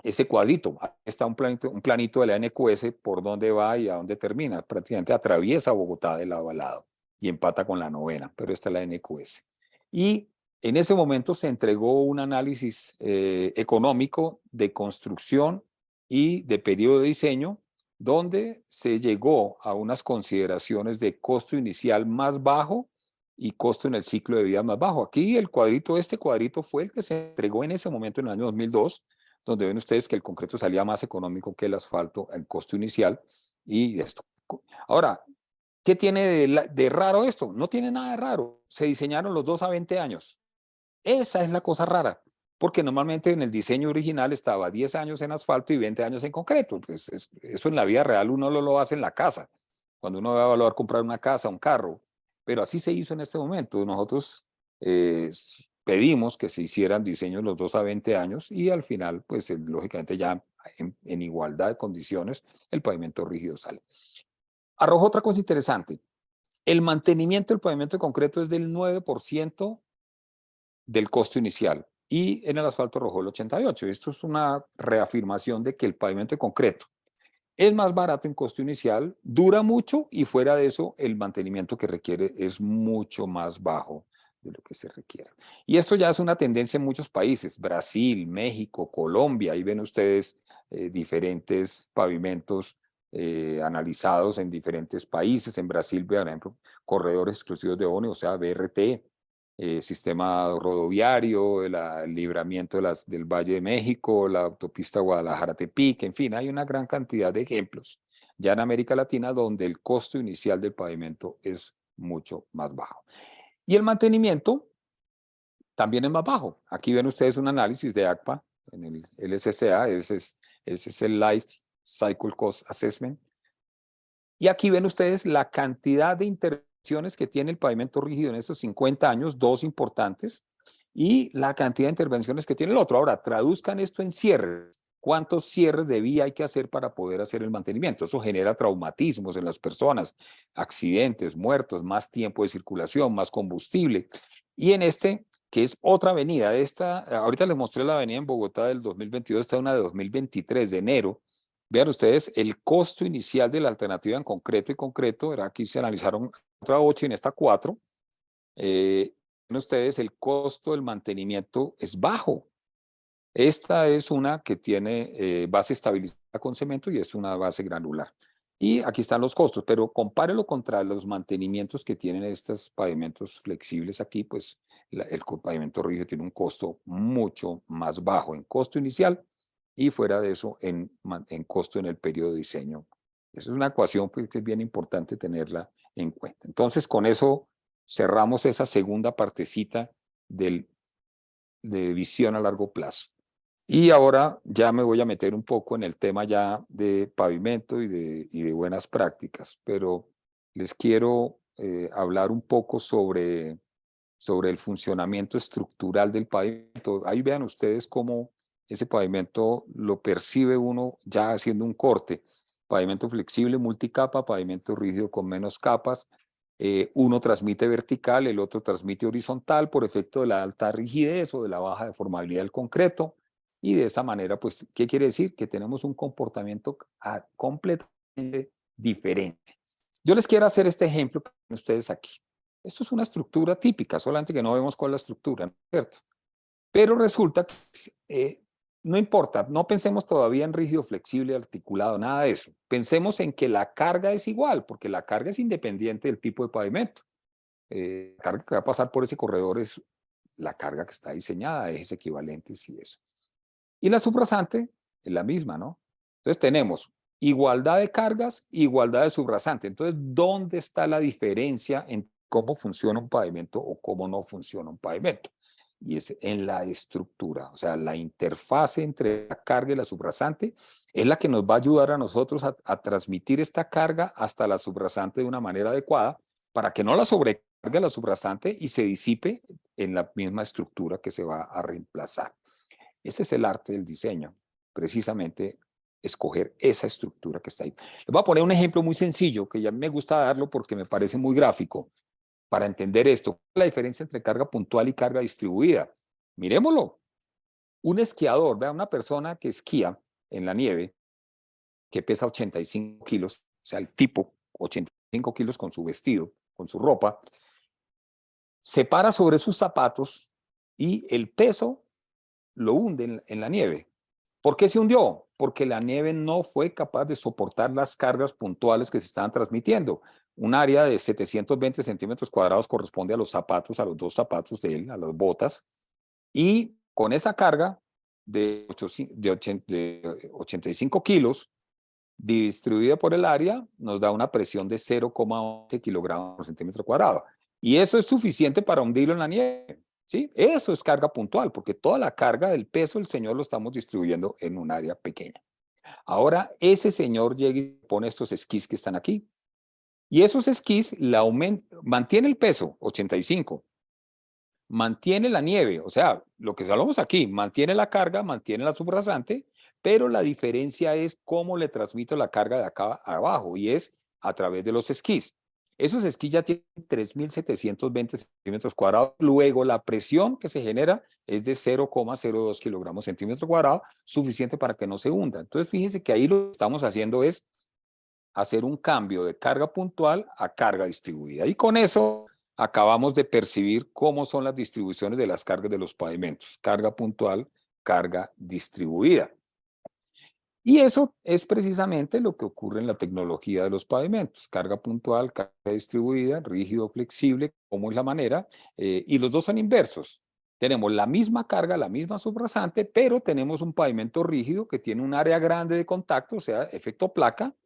ese cuadrito. Está un planito de la NQS por dónde va y a dónde termina. Prácticamente atraviesa Bogotá de lado a lado y empata con la novena, pero esta es la NQS. Y en ese momento se entregó un análisis económico de construcción y de periodo de diseño, donde se llegó a unas consideraciones de costo inicial más bajo y costo en el ciclo de vida más bajo. Aquí este cuadrito fue el que se entregó en ese momento en el año 2002, donde ven ustedes que el concreto salía más económico que el asfalto, el costo inicial y esto. Ahora, ¿qué tiene de raro esto? No tiene nada de raro. Se diseñaron los dos a 20 años. Esa es la cosa rara, porque normalmente en el diseño original estaba 10 años en asfalto y 20 años en concreto. Pues eso en la vida real uno lo hace en la casa, cuando uno va a evaluar comprar una casa, un carro. Pero así se hizo en este momento. Nosotros pedimos que se hicieran diseños los dos a 20 años y al final, pues lógicamente ya en igualdad de condiciones, el pavimento rígido sale. Arrojo otra cosa interesante. El mantenimiento del pavimento de concreto es del 9% del costo inicial y en el asfalto arrojó el 88%. Esto es una reafirmación de que el pavimento de concreto es más barato en costo inicial, dura mucho y fuera de eso el mantenimiento que requiere es mucho más bajo de lo que se requiere. Y esto ya es una tendencia en muchos países, Brasil, México, Colombia, ahí ven ustedes diferentes pavimentos analizados en diferentes países. En Brasil, por ejemplo, corredores exclusivos de ONE, o sea, BRT, sistema rodoviario, el libramiento del Valle de México, la autopista Guadalajara-Tepic, en fin, hay una gran cantidad de ejemplos ya en América Latina donde el costo inicial del pavimento es mucho más bajo. Y el mantenimiento también es más bajo. Aquí ven ustedes un análisis de ACPA en el LSCA, ese es el Life Cycle Cost Assessment. Y aquí ven ustedes la cantidad de intervenciones que tiene el pavimento rígido en estos 50 años, dos importantes, y la cantidad de intervenciones que tiene el otro. Ahora, traduzcan esto en cierres. ¿Cuántos cierres de vía hay que hacer para poder hacer el mantenimiento? Eso genera traumatismos en las personas, accidentes, muertos, más tiempo de circulación, más combustible. Y en este, que es otra avenida, ahorita les mostré la avenida en Bogotá del 2022, esta es una de 2023, de enero. Vean ustedes, el costo inicial de la alternativa en concreto y concreto, aquí se analizaron otra 8 y en esta 4. ustedes, el costo del mantenimiento es bajo. Esta es una que tiene base estabilizada con cemento y es una base granular. Y aquí están los costos, pero compárelo contra los mantenimientos que tienen estos pavimentos flexibles aquí, pues el pavimento rígido tiene un costo mucho más bajo en costo inicial y fuera de eso en costo en el periodo de diseño. Esa es una ecuación pues, que es bien importante tenerla en cuenta. Entonces, con eso cerramos esa segunda partecita de visión a largo plazo. Y ahora ya me voy a meter un poco en el tema ya de pavimento y de buenas prácticas, pero les quiero hablar un poco sobre el funcionamiento estructural del pavimento. Ahí vean ustedes cómo ese pavimento lo percibe uno ya haciendo un corte. Pavimento flexible, multicapa, pavimento rígido con menos capas. Uno transmite vertical, el otro transmite horizontal por efecto de la alta rigidez o de la baja deformabilidad del concreto. Y de esa manera, pues, ¿qué quiere decir? Que tenemos un comportamiento completamente diferente. Yo les quiero hacer este ejemplo con ustedes aquí. Esto es una estructura típica, solamente que no vemos cuál es la estructura, ¿no es cierto? Pero resulta que no importa, no pensemos todavía en rígido, flexible, articulado, nada de eso. Pensemos en que la carga es igual, porque la carga es independiente del tipo de pavimento. La carga que va a pasar por ese corredor es la carga que está diseñada, ejes equivalentes y eso. Y la subrasante es la misma, ¿no? Entonces tenemos igualdad de cargas, igualdad de subrasante. Entonces, ¿dónde está la diferencia en cómo funciona un pavimento o cómo no funciona un pavimento? Y es en la estructura, o sea, la interfase entre la carga y la subrasante es la que nos va a ayudar a nosotros a transmitir esta carga hasta la subrasante de una manera adecuada para que no la sobrecargue la subrasante y se disipe en la misma estructura que se va a reemplazar. Ese es el arte del diseño, precisamente escoger esa estructura que está ahí. Les voy a poner un ejemplo muy sencillo, que ya me gusta darlo porque me parece muy gráfico, para entender esto. La diferencia entre carga puntual y carga distribuida. Miremoslo. Un esquiador, vea, una persona que esquía en la nieve, que pesa 85 kilos, o sea, el tipo 85 kilos con su vestido, con su ropa, se para sobre sus zapatos y el peso lo hunde en la nieve. ¿Por qué se hundió? Porque la nieve no fue capaz de soportar las cargas puntuales que se estaban transmitiendo. Un área de 720 centímetros cuadrados corresponde a los zapatos, a los dos zapatos de él, a las botas. Y con esa carga de 85 kilos distribuida por el área, nos da una presión de 0,11 kilogramos por centímetro cuadrado. Y eso es suficiente para hundirlo en la nieve. ¿Sí? Eso es carga puntual, porque toda la carga del peso del señor lo estamos distribuyendo en un área pequeña. Ahora, ese señor llega y pone estos esquís que están aquí. Y esos esquís mantiene el peso, 85. Mantiene la nieve, o sea, lo que hablamos aquí, mantiene la carga, mantiene la subrasante, pero la diferencia es cómo le transmito la carga de acá a abajo, y es a través de los esquís. Esos esquís ya tienen 3.720 centímetros cuadrados. Luego, la presión que se genera es de 0,02 kilogramos centímetro cuadrado, suficiente para que no se hunda. Entonces, fíjense que ahí lo que estamos haciendo es hacer un cambio de carga puntual a carga distribuida. Y con eso acabamos de percibir cómo son las distribuciones de las cargas de los pavimentos. Carga puntual, carga distribuida. Y eso es precisamente lo que ocurre en la tecnología de los pavimentos. Carga puntual, carga distribuida, rígido, flexible, cómo es la manera. Y los dos son inversos. Tenemos la misma carga, la misma subrasante, pero tenemos un pavimento rígido que tiene un área grande de contacto, o sea, efecto placa,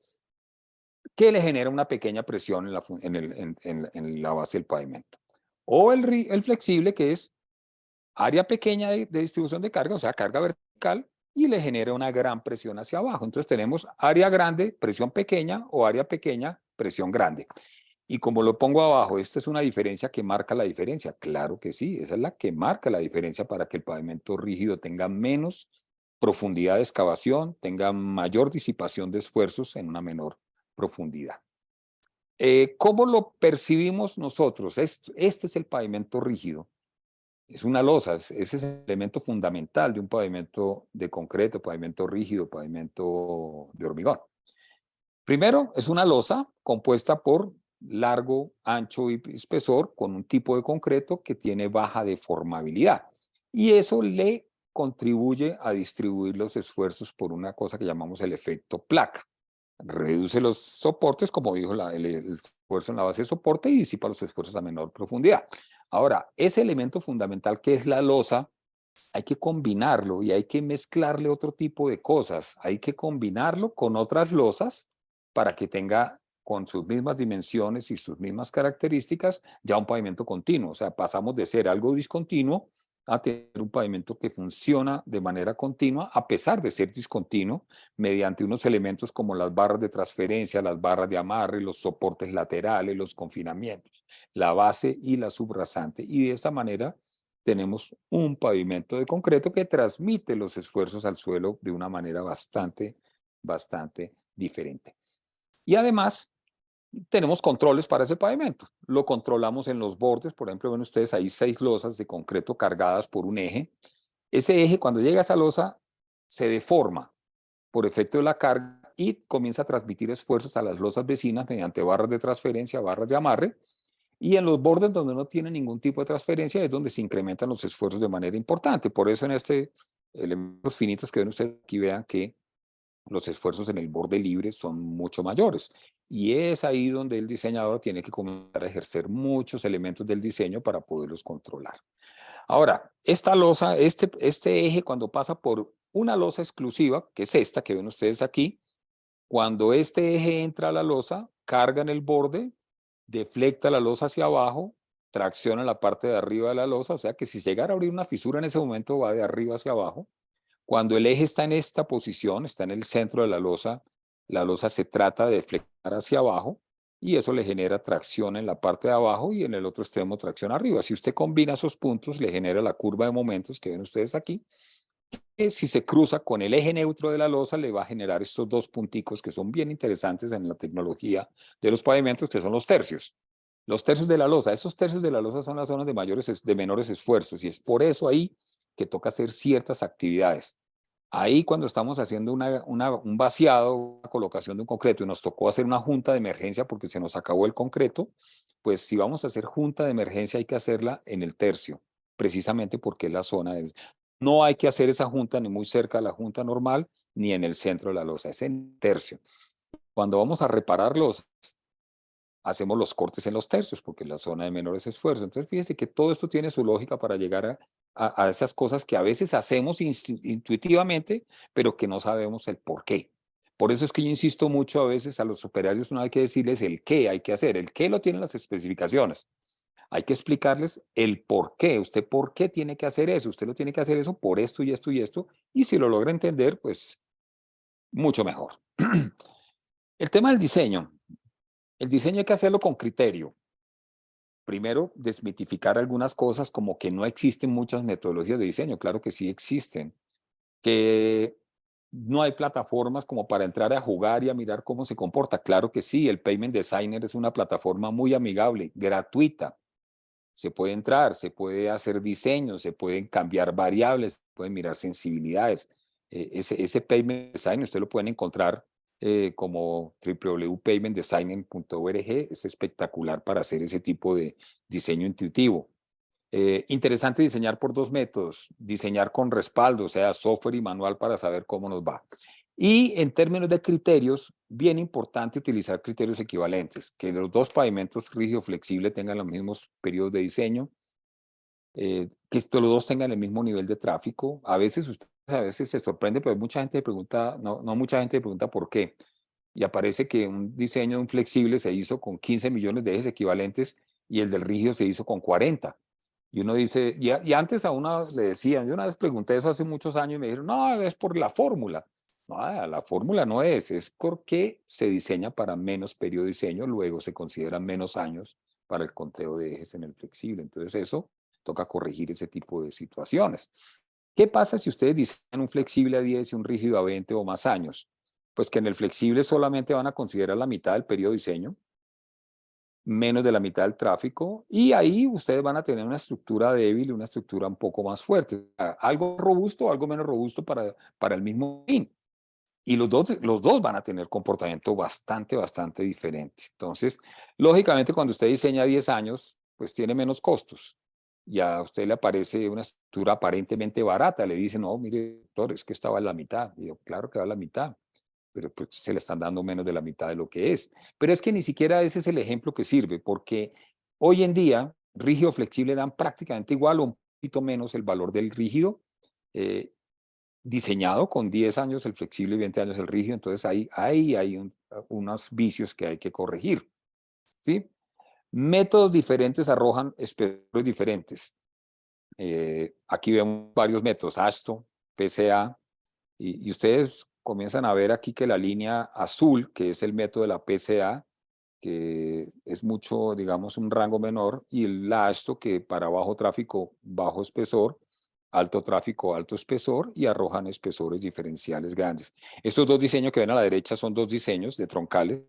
que le genera una pequeña presión en la base del pavimento. O el flexible, que es área pequeña de distribución de carga, o sea, carga vertical, y le genera una gran presión hacia abajo. Entonces tenemos área grande, presión pequeña, o área pequeña, presión grande. Y como lo pongo abajo, esta es una diferencia que marca la diferencia. Claro que sí, esa es la que marca la diferencia para que el pavimento rígido tenga menos profundidad de excavación, tenga mayor disipación de esfuerzos en una menor profundidad. ¿Cómo lo percibimos nosotros? Este es el pavimento rígido. Es una losa, ese es el elemento fundamental de un pavimento de concreto, pavimento rígido, pavimento de hormigón. Primero, es una losa compuesta por largo, ancho y espesor con un tipo de concreto que tiene baja deformabilidad. Y eso le contribuye a distribuir los esfuerzos por una cosa que llamamos el efecto placa. Reduce los soportes, como dijo el esfuerzo en la base de soporte, y disipa los esfuerzos a menor profundidad. Ahora, ese elemento fundamental que es la losa, hay que combinarlo y hay que mezclarle otro tipo de cosas. Hay que combinarlo con otras losas para que tenga con sus mismas dimensiones y sus mismas características ya un pavimento continuo. O sea, pasamos de ser algo discontinuo a tener un pavimento que funciona de manera continua, a pesar de ser discontinuo, mediante unos elementos como las barras de transferencia, las barras de amarre, los soportes laterales, los confinamientos, la base y la subrasante. Y de esa manera tenemos un pavimento de concreto que transmite los esfuerzos al suelo de una manera bastante diferente. Y además, tenemos controles para ese pavimento. Lo controlamos en los bordes, por ejemplo, ven ustedes ahí 6 losas de concreto cargadas por un eje. Ese eje, cuando llega a esa losa, se deforma por efecto de la carga y comienza a transmitir esfuerzos a las losas vecinas mediante barras de transferencia, barras de amarre. Y en los bordes donde no tiene ningún tipo de transferencia es donde se incrementan los esfuerzos de manera importante. Por eso en este elementos finitos que ven ustedes aquí, vean que los esfuerzos en el borde libre son mucho mayores. Y es ahí donde el diseñador tiene que comenzar a ejercer muchos elementos del diseño para poderlos controlar. Ahora, esta losa, este eje cuando pasa por una losa exclusiva, que es esta que ven ustedes aquí, cuando este eje entra a la losa, carga en el borde, deflecta la losa hacia abajo, tracciona la parte de arriba de la losa, o sea que si llegara a abrir una fisura en ese momento va de arriba hacia abajo. Cuando el eje está en esta posición, está en el centro de la losa se trata de deflectar hacia abajo y eso le genera tracción en la parte de abajo y en el otro extremo tracción arriba. Si usted combina esos puntos, le genera la curva de momentos que ven ustedes aquí. Si se cruza con el eje neutro de la losa, le va a generar estos dos punticos que son bien interesantes en la tecnología de los pavimentos, que son los tercios. Los tercios de la losa, esos tercios de la losa son las zonas de menores esfuerzos y es por eso ahí que toca hacer ciertas actividades. Ahí cuando estamos haciendo un vaciado, una colocación de un concreto y nos tocó hacer una junta de emergencia porque se nos acabó el concreto, pues si vamos a hacer junta de emergencia hay que hacerla en el tercio, precisamente porque es la zona de... No hay que hacer esa junta ni muy cerca de la junta normal, ni en el centro de la losa, es en el tercio. Cuando vamos a reparar losas, hacemos los cortes en los tercios, porque es la zona de menores esfuerzos. Entonces, fíjese que todo esto tiene su lógica para llegar a esas cosas que a veces hacemos intuitivamente, pero que no sabemos el por qué. Por eso es que yo insisto mucho a veces a los operarios, no hay que decirles el qué hay que hacer. El qué lo tienen las especificaciones. Hay que explicarles el por qué. Usted por qué tiene que hacer eso. Usted lo tiene que hacer eso por esto y esto y esto. Y si lo logra entender, pues mucho mejor. El tema del diseño. El diseño hay que hacerlo con criterio. Primero, desmitificar algunas cosas como que no existen muchas metodologías de diseño. Claro que sí existen. Que no hay plataformas como para entrar a jugar y a mirar cómo se comporta. Claro que sí, el Pavement Designer es una plataforma muy amigable, gratuita. Se puede entrar, se puede hacer diseños, se pueden cambiar variables, se pueden mirar sensibilidades. Ese Pavement Designer usted lo pueden encontrar como www.pavementdesigner.org. Es espectacular para hacer ese tipo de diseño intuitivo. Interesante diseñar por dos métodos, diseñar con respaldo, o sea, software y manual para saber cómo nos va. Y en términos de criterios, bien importante utilizar criterios equivalentes, que los dos pavimentos rígido flexible tengan los mismos periodos de diseño, que los dos tengan el mismo nivel de tráfico. A veces se sorprende, pero mucha gente pregunta, no mucha gente pregunta por qué. Y aparece que un diseño de un flexible se hizo con 15 millones de ejes equivalentes y el del rígido se hizo con 40. Y uno dice, y antes a uno le decían, yo una vez pregunté eso hace muchos años y me dijeron, no, es por la fórmula. No, la fórmula no es porque se diseña para menos periodo de diseño, luego se consideran menos años para el conteo de ejes en el flexible. Entonces eso toca corregir ese tipo de situaciones. ¿Qué pasa si ustedes diseñan un flexible a 10 y un rígido a 20 o más años? Pues que en el flexible solamente van a considerar la mitad del periodo de diseño, menos de la mitad del tráfico, y ahí ustedes van a tener una estructura débil y una estructura un poco más fuerte, algo robusto o algo menos robusto para el mismo fin. Y los dos van a tener comportamiento bastante diferente. Entonces, lógicamente, cuando usted diseña 10 años, pues tiene menos costos. Y a usted le aparece una estructura aparentemente barata. Le dice, no, mire, doctor, es que esta vale la mitad. Y yo, claro que vale la mitad, pero pues se le están dando menos de la mitad de lo que es. Pero es que ni siquiera ese es el ejemplo que sirve, porque hoy en día, rígido flexible dan prácticamente igual o un poquito menos el valor del rígido. Diseñado con 10 años el flexible y 20 años el rígido, entonces ahí hay unos vicios que hay que corregir, ¿sí? Métodos diferentes arrojan espesores diferentes. Aquí vemos varios métodos, ASTO, PCA, y ustedes comienzan a ver aquí que la línea azul, que es el método de la PCA, que es mucho, digamos, un rango menor, y el ASTO, que para bajo tráfico, bajo espesor, alto tráfico, alto espesor, y arrojan espesores diferenciales grandes. Estos dos diseños que ven a la derecha son dos diseños de troncales,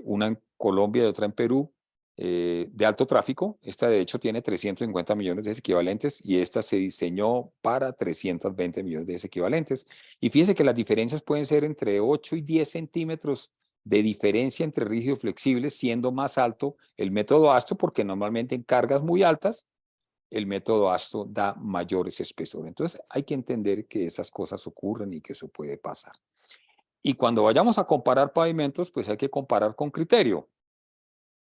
una en Colombia y otra en Perú, de alto tráfico. Esta de hecho tiene 350 millones de equivalentes y esta se diseñó para 320 millones de equivalentes. Y fíjense que las diferencias pueden ser entre 8 y 10 centímetros de diferencia entre rígido y flexible, siendo más alto el método ASTO, porque normalmente en cargas muy altas el método ASTO da mayores espesores. Entonces hay que entender que esas cosas ocurren y que eso puede pasar. Y cuando vayamos a comparar pavimentos, pues hay que comparar con criterio.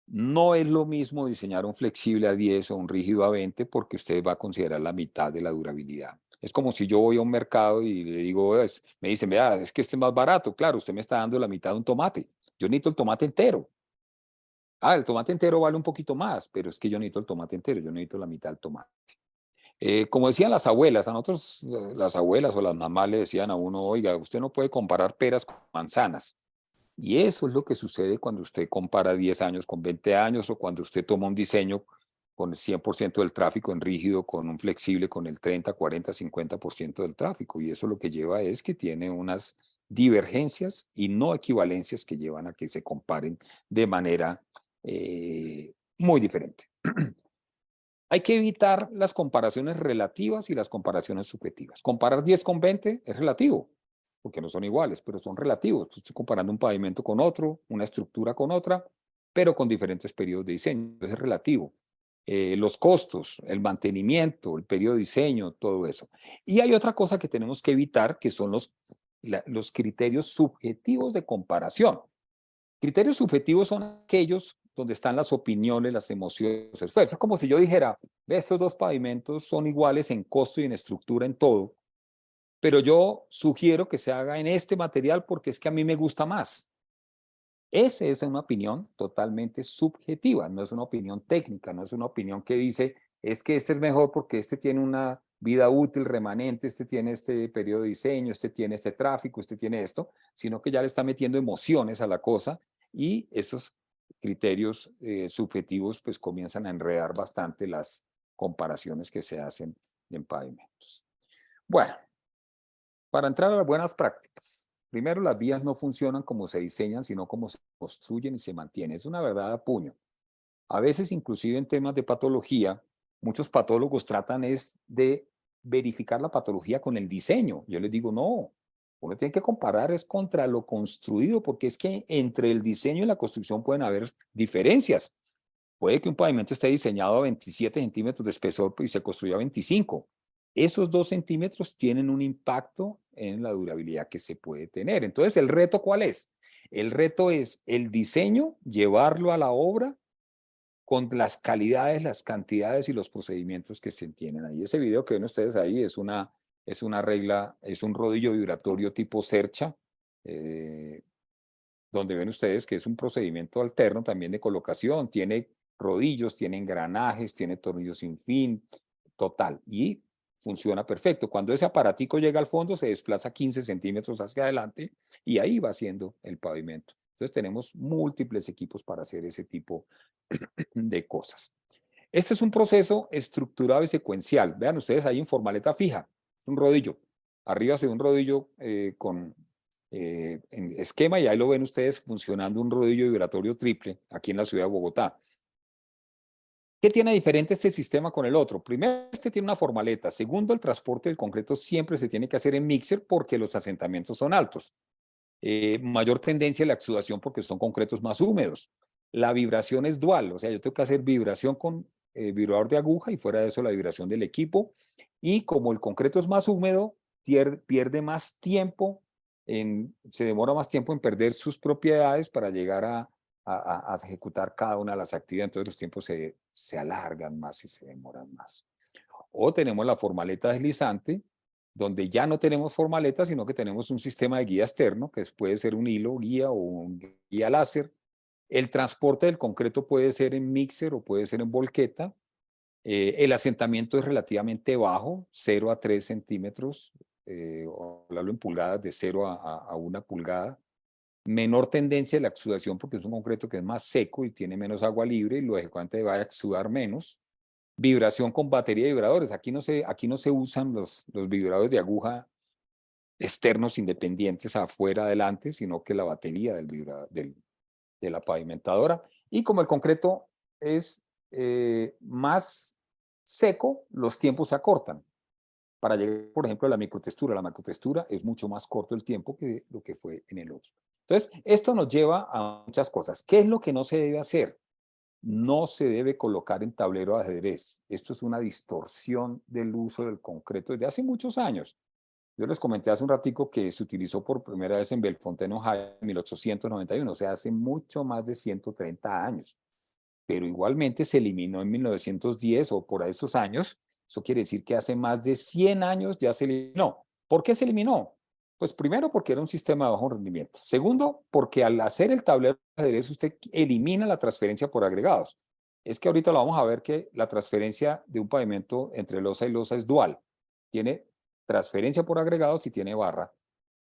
No es lo mismo diseñar un flexible a 10 o un rígido a 20 porque usted va a considerar la mitad de la durabilidad. Es como si yo voy a un mercado y le digo, me dicen, vea, es que este es más barato. Claro, usted me está dando la mitad de un tomate. Yo necesito el tomate entero. Ah, el tomate entero vale un poquito más, pero es que yo necesito el tomate entero, yo necesito la mitad del tomate. Como decían las abuelas, a nosotros las abuelas o las mamás le decían a uno, oiga, usted no puede comparar peras con manzanas. Y eso es lo que sucede cuando usted compara 10 años con 20 años o cuando usted toma un diseño con el 100% del tráfico en rígido, con un flexible con el 30, 40, 50% del tráfico. Y eso lo que lleva es que tiene unas divergencias y no equivalencias que llevan a que se comparen de manera muy diferente. Hay que evitar las comparaciones relativas y las comparaciones subjetivas. Comparar 10 con 20 es relativo, porque no son iguales, pero son relativos. Estoy comparando un pavimento con otro, una estructura con otra, pero con diferentes periodos de diseño. Es relativo. Los costos, el mantenimiento, el periodo de diseño, todo eso. Y hay otra cosa que tenemos que evitar, que son los criterios subjetivos de comparación. Criterios subjetivos son aquellos donde están las opiniones, las emociones, los esfuerzos. Es como si yo dijera, estos dos pavimentos son iguales en costo y en estructura, en todo, pero yo sugiero que se haga en este material porque es que a mí me gusta más. Esa es una opinión totalmente subjetiva, no es una opinión técnica, no es una opinión que dice, es que este es mejor porque este tiene una vida útil remanente, este tiene este periodo de diseño, este tiene este tráfico, este tiene esto, sino que ya le está metiendo emociones a la cosa y esos criterios subjetivos pues comienzan a enredar bastante las comparaciones que se hacen en pavimentos. Bueno, para entrar a las buenas prácticas, primero las vías no funcionan como se diseñan, sino como se construyen y se mantienen. Es una verdad a puño. A veces, inclusive en temas de patología, muchos patólogos tratan es de verificar la patología con el diseño. Yo les digo, no, uno tiene que comparar es contra lo construido, porque es que entre el diseño y la construcción pueden haber diferencias. Puede que un pavimento esté diseñado a 27 centímetros de espesor y se construyó a 25. Esos 2 centímetros tienen un impacto en la durabilidad que se puede tener. Entonces, ¿el reto cuál es? El reto es el diseño, llevarlo a la obra con las calidades, las cantidades y los procedimientos que se tienen ahí. Ese video que ven ustedes ahí es una regla, es un rodillo vibratorio tipo Sercha, donde ven ustedes que es un procedimiento alterno también de colocación, tiene rodillos, tiene engranajes, tiene tornillos sin fin, total, y funciona perfecto. Cuando ese aparatico llega al fondo, se desplaza 15 centímetros hacia adelante y ahí va haciendo el pavimento. Entonces tenemos múltiples equipos para hacer ese tipo de cosas. Este es un proceso estructurado y secuencial. Vean ustedes ahí en formaleta fija, un rodillo. Arriba se ve un rodillo en esquema y ahí lo ven ustedes funcionando un rodillo vibratorio triple aquí en la ciudad de Bogotá. ¿Qué tiene diferente este sistema con el otro? Primero, este tiene una formaleta. Segundo, el transporte del concreto siempre se tiene que hacer en mixer porque los asentamientos son altos. Mayor tendencia a la exudación porque son concretos más húmedos. La vibración es dual, o sea, yo tengo que hacer vibración con vibrador de aguja y fuera de eso la vibración del equipo. Y como el concreto es más húmedo, pierde más tiempo, se demora más tiempo en perder sus propiedades para llegar a ejecutar cada una de las actividades. Entonces los tiempos se alargan más y se demoran más. O tenemos la formaleta deslizante, donde ya no tenemos formaleta, sino que tenemos un sistema de guía externo, que puede ser un hilo guía o un guía láser. El transporte del concreto puede ser en mixer o puede ser en volqueta. El asentamiento es relativamente bajo, 0 a 3 centímetros, o hablarlo en pulgadas, de 0 a 1 pulgada. Menor tendencia de la exudación porque es un concreto que es más seco y tiene menos agua libre y lo ejecutante va a exudar menos. Vibración con batería de vibradores. Aquí no se usan los vibradores de aguja externos independientes afuera adelante, sino que la batería de la pavimentadora. Y como el concreto es más seco, los tiempos se acortan. Para llegar, por ejemplo, a la macrotextura es mucho más corto el tiempo que lo que fue en el otro. Entonces, esto nos lleva a muchas cosas. ¿Qué es lo que no se debe hacer? No se debe colocar en tablero de ajedrez. Esto es una distorsión del uso del concreto desde hace muchos años. Yo les comenté hace un ratico que se utilizó por primera vez en Bellefontaine, Ohio, en 1891, o sea, hace mucho más de 130 años. Pero igualmente se eliminó en 1910 o por esos años. Eso quiere decir que hace más de 100 años ya se eliminó. ¿Por qué se eliminó? Pues primero porque era un sistema de bajo rendimiento. Segundo, porque al hacer el tablero de ajedrez usted elimina la transferencia por agregados. Es que ahorita lo vamos a ver que la transferencia de un pavimento entre losa y losa es dual. Tiene transferencia por agregados y tiene barra.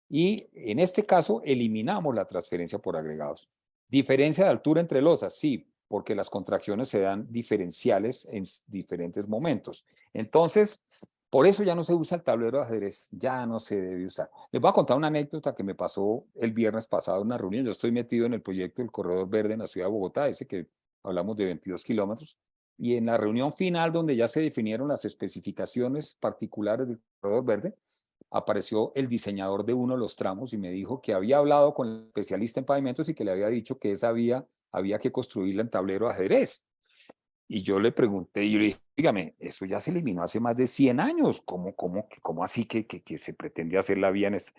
Y en este caso eliminamos la transferencia por agregados. Diferencia de altura entre losas, sí, porque las contracciones se dan diferenciales en diferentes momentos. Entonces, por eso ya no se usa el tablero de ajedrez, ya no se debe usar. Les voy a contar una anécdota que me pasó el viernes pasado en una reunión. Yo estoy metido en el proyecto del Corredor Verde en la ciudad de Bogotá, ese que hablamos de 22 kilómetros. Y en la reunión final, donde ya se definieron las especificaciones particulares del Corredor Verde, apareció el diseñador de uno de los tramos y me dijo que había hablado con el especialista en pavimentos y que le había dicho que esa vía había que construirla en tablero de ajedrez. Y yo le pregunté, y yo le dije, dígame, eso ya se eliminó hace más de 100 años, ¿cómo así que se pretende hacer la vía en esta?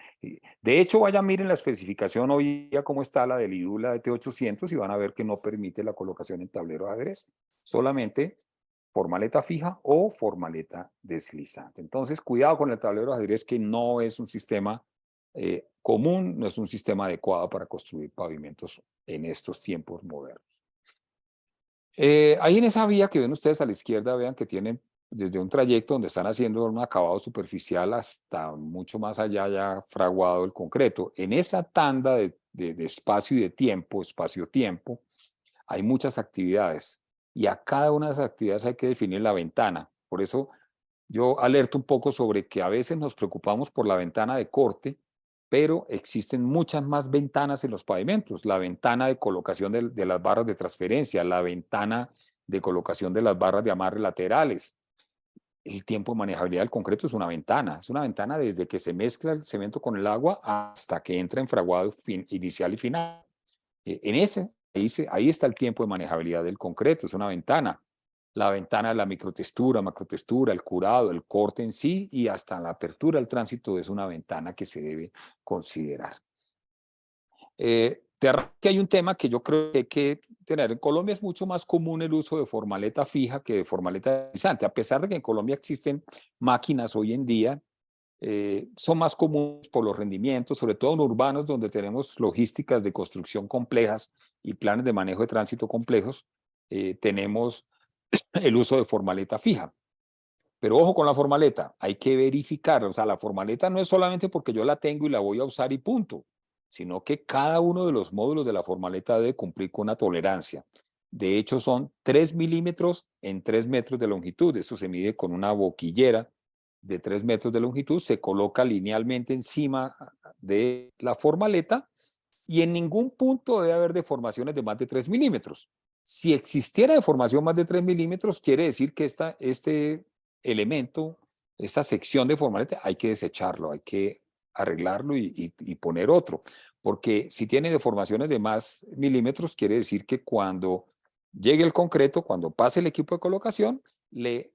De hecho, vaya, miren la especificación hoy día cómo está la del IDULA de T800 y van a ver que no permite la colocación en tablero de ajedrez, solamente formaleta fija o formaleta deslizante. Entonces, cuidado con el tablero de ajedrez, que no es un sistema común, no es un sistema adecuado para construir pavimentos en estos tiempos modernos. Ahí en esa vía que ven ustedes a la izquierda, vean que tienen desde un trayecto donde están haciendo un acabado superficial hasta mucho más allá ya fraguado el concreto. En esa tanda de espacio y de tiempo, espacio-tiempo, hay muchas actividades y a cada una de esas actividades hay que definir la ventana. Por eso yo alerto un poco sobre que a veces nos preocupamos por la ventana de corte, pero existen muchas más ventanas en los pavimentos. La ventana de colocación de las barras de transferencia, la ventana de colocación de las barras de amarre laterales. El tiempo de manejabilidad del concreto es una ventana desde que se mezcla el cemento con el agua hasta que entra en fraguado inicial y final. Ahí está el tiempo de manejabilidad del concreto, es una ventana. La ventana de la microtextura, macrotextura, el curado, el corte en sí y hasta la apertura al tránsito es una ventana que se debe considerar. Que hay un tema que yo creo que hay que tener. En Colombia es mucho más común el uso de formaleta fija que de formaleta deslizante. A pesar de que en Colombia existen máquinas hoy en día, son más comunes por los rendimientos, sobre todo en urbanos donde tenemos logísticas de construcción complejas y planes de manejo de tránsito complejos, tenemos el uso de formaleta fija. Pero ojo con la formaleta, hay que verificar, o sea, la formaleta no es solamente porque yo la tengo y la voy a usar y punto, sino que cada uno de los módulos de la formaleta debe cumplir con una tolerancia. De hecho, son 3 milímetros en 3 metros de longitud. Eso se mide con una boquillera de 3 metros de longitud, se coloca linealmente encima de la formaleta y en ningún punto debe haber deformaciones de más de 3 milímetros. Si existiera deformación más de 3 milímetros, quiere decir que este elemento, esta sección de formalete, hay que desecharlo, hay que arreglarlo y poner otro. Porque si tiene deformaciones de más milímetros, quiere decir que cuando llegue el concreto, cuando pase el equipo de colocación, le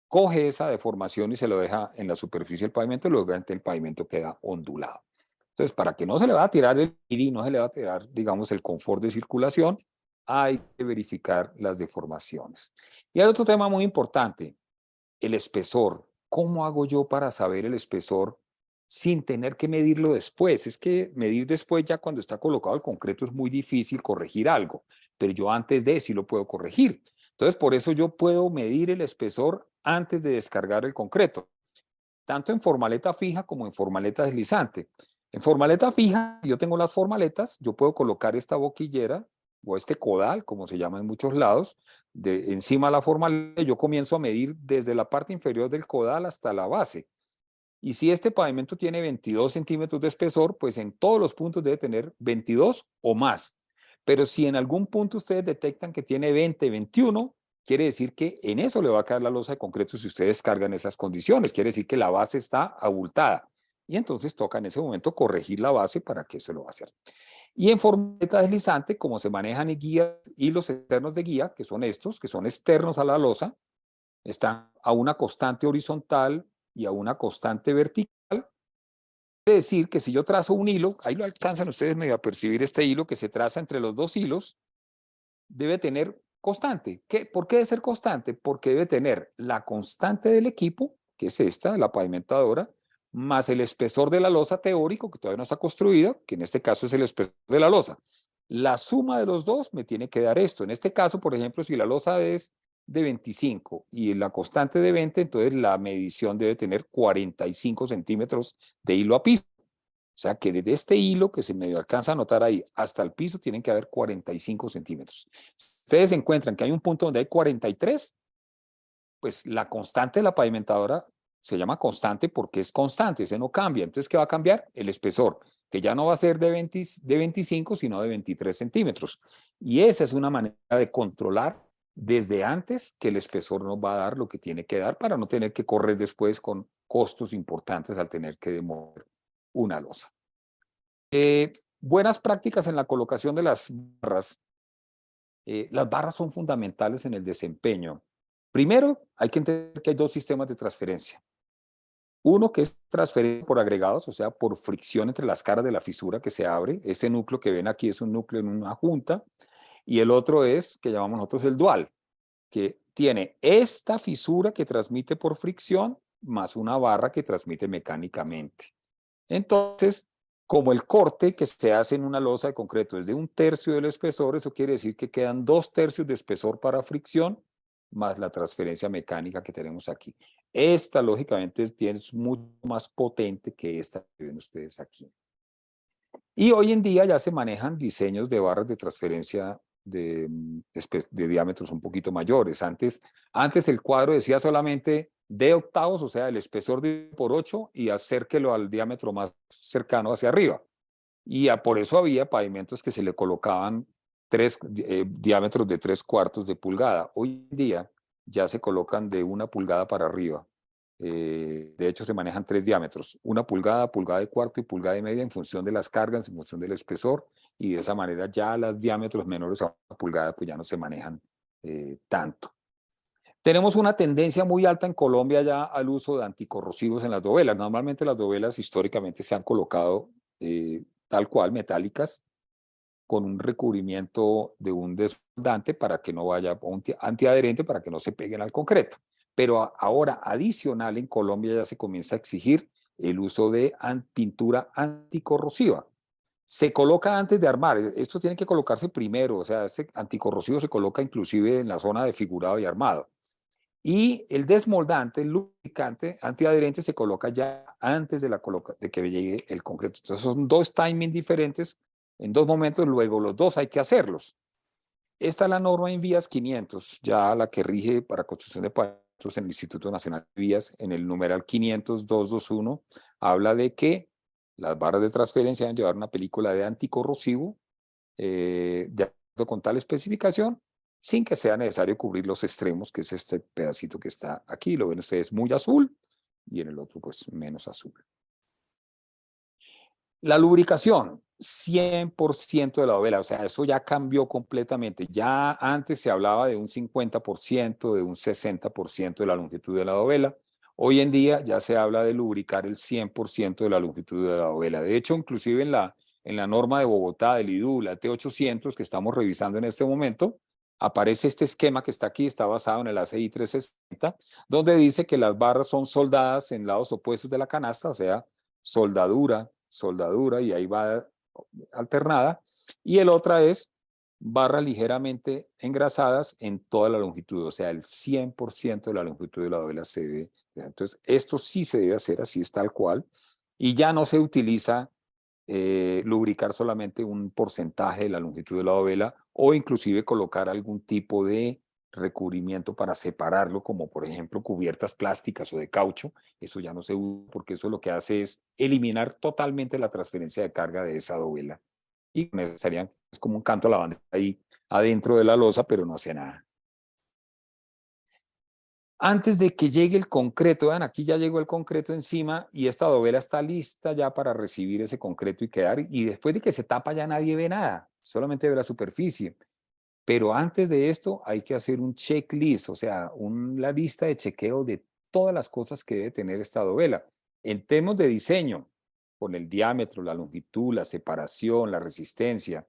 coge esa deformación y se lo deja en la superficie del pavimento, y luego el pavimento queda ondulado. Entonces, para que no se le va a tirar el y no se le va a tirar, digamos, el confort de circulación, hay que verificar las deformaciones. Y hay otro tema muy importante, el espesor. ¿Cómo hago yo para saber el espesor sin tener que medirlo después? Es que medir después, ya cuando está colocado el concreto, es muy difícil corregir algo, pero yo antes de sí lo puedo corregir. Entonces, por eso yo puedo medir el espesor antes de descargar el concreto, tanto en formaleta fija como en formaleta deslizante. En formaleta fija, yo tengo las formaletas, yo puedo colocar esta boquillera o este codal, como se llama en muchos lados, encima de la formaleta. Yo comienzo a medir desde la parte inferior del codal hasta la base. Y si este pavimento tiene 22 centímetros de espesor, pues en todos los puntos debe tener 22 o más. Pero si en algún punto ustedes detectan que tiene 20, 21, quiere decir que en eso le va a caer la losa de concreto si ustedes cargan esas condiciones. Quiere decir que la base está abultada. Y entonces toca en ese momento corregir la base para que se lo va a hacer. Y en formaleta deslizante, como se manejan guías y los externos de guía, que son estos, que son externos a la losa, están a una constante horizontal y a una constante vertical. Quiere decir que si yo trazo un hilo, ahí lo alcanzan ustedes medio a percibir, este hilo que se traza entre los dos hilos, debe tener constante. ¿Por qué debe ser constante? Porque debe tener la constante del equipo, que es esta, la pavimentadora, más el espesor de la losa teórico, que todavía no está construido, que en este caso es el espesor de la losa. La suma de los dos me tiene que dar esto. En este caso, por ejemplo, si la losa es de 25 y la constante de 20, entonces la medición debe tener 45 centímetros de hilo a piso. O sea que desde este hilo que se medio alcanza a notar ahí hasta el piso tienen que haber 45 centímetros. Si ustedes encuentran que hay un punto donde hay 43, pues la constante de la pavimentadora se llama constante porque es constante, ese no cambia. Entonces, ¿qué va a cambiar? El espesor, que ya no va a ser de 25, sino de 23 centímetros. Y esa es una manera de controlar desde antes que el espesor nos va a dar lo que tiene que dar para no tener que correr después con costos importantes al tener que demoler una losa. Buenas prácticas en la colocación de las barras. Las barras son fundamentales en el desempeño. Primero, hay que entender que hay dos sistemas de transferencia. Uno que es transferencia por agregados, o sea, por fricción entre las caras de la fisura que se abre. Ese núcleo que ven aquí es un núcleo en una junta. Y el otro es, que llamamos nosotros el dual, que tiene esta fisura que transmite por fricción más una barra que transmite mecánicamente. Entonces, como el corte que se hace en una losa de concreto es de 1/3 del espesor, eso quiere decir que quedan 2/3 de espesor para fricción más la transferencia mecánica que tenemos aquí. Esta, lógicamente, es mucho más potente que esta que ven ustedes aquí. Y hoy en día ya se manejan diseños de barras de transferencia de diámetros un poquito mayores. Antes el cuadro decía solamente D octavos, o sea, el espesor de por 8 y acérquelo al diámetro más cercano hacia arriba. Y por eso había pavimentos que se le colocaban diámetros de 3/4 de pulgada. Hoy en día ya se colocan de 1 pulgada para arriba. De hecho, se manejan 3 diámetros, 1 pulgada, pulgada y cuarto y pulgada y media en función de las cargas, en función del espesor, y de esa manera ya los diámetros menores a 1 pulgada pues ya no se manejan tanto. Tenemos una tendencia muy alta en Colombia ya al uso de anticorrosivos en las dovelas. Normalmente las dovelas históricamente se han colocado tal cual, metálicas, con un recubrimiento de un desmoldante para que no vaya, un antiadherente para que no se peguen al concreto. Pero ahora, adicional, en Colombia ya se comienza a exigir el uso de pintura anticorrosiva. Se coloca antes de armar, esto tiene que colocarse primero, o sea, este anticorrosivo se coloca inclusive en la zona de figurado y armado. Y el desmoldante, el lubricante antiadherente se coloca ya antes de que llegue el concreto. Entonces son dos timings diferentes en dos momentos, luego los dos hay que hacerlos. Esta es la norma en vías 500, ya la que rige para construcción de pavimentos en el Instituto Nacional de Vías, en el numeral 500.221, habla de que las barras de transferencia deben llevar una película de anticorrosivo de acuerdo con tal especificación sin que sea necesario cubrir los extremos, que es este pedacito que está aquí. Lo ven ustedes muy azul y en el otro pues menos azul. La lubricación, 100% de la dovela, o sea, eso ya cambió completamente. Ya antes se hablaba de un 50%, de un 60% de la longitud de la dovela. Hoy en día ya se habla de lubricar el 100% de la longitud de la dovela. De hecho, inclusive en la norma de Bogotá, del IDU, la T800, que estamos revisando en este momento, aparece este esquema que está aquí, está basado en el ACI 360, donde dice que las barras son soldadas en lados opuestos de la canasta, o sea, soldadura, y ahí va alternada, y el otra es barras ligeramente engrasadas en toda la longitud, o sea, el 100% de la longitud de la dovela se debe. Entonces, esto sí se debe hacer, así es tal cual, y ya no se utiliza lubricar solamente un porcentaje de la longitud de la dovela o inclusive colocar algún tipo de recubrimiento para separarlo, como por ejemplo cubiertas plásticas o de caucho. Eso ya no se usa porque eso lo que hace es eliminar totalmente la transferencia de carga de esa dovela. Y con eso estarían, es como un canto a la bandera ahí adentro de la losa, pero no hace nada. Antes de que llegue el concreto, vean, aquí ya llegó el concreto encima y esta dovela está lista ya para recibir ese concreto y quedar, y después de que se tapa ya nadie ve nada, solamente ve la superficie. Pero antes de esto hay que hacer un checklist, o sea, la lista de chequeo de todas las cosas que debe tener esta dovela. En temas de diseño, con el diámetro, la longitud, la separación, la resistencia,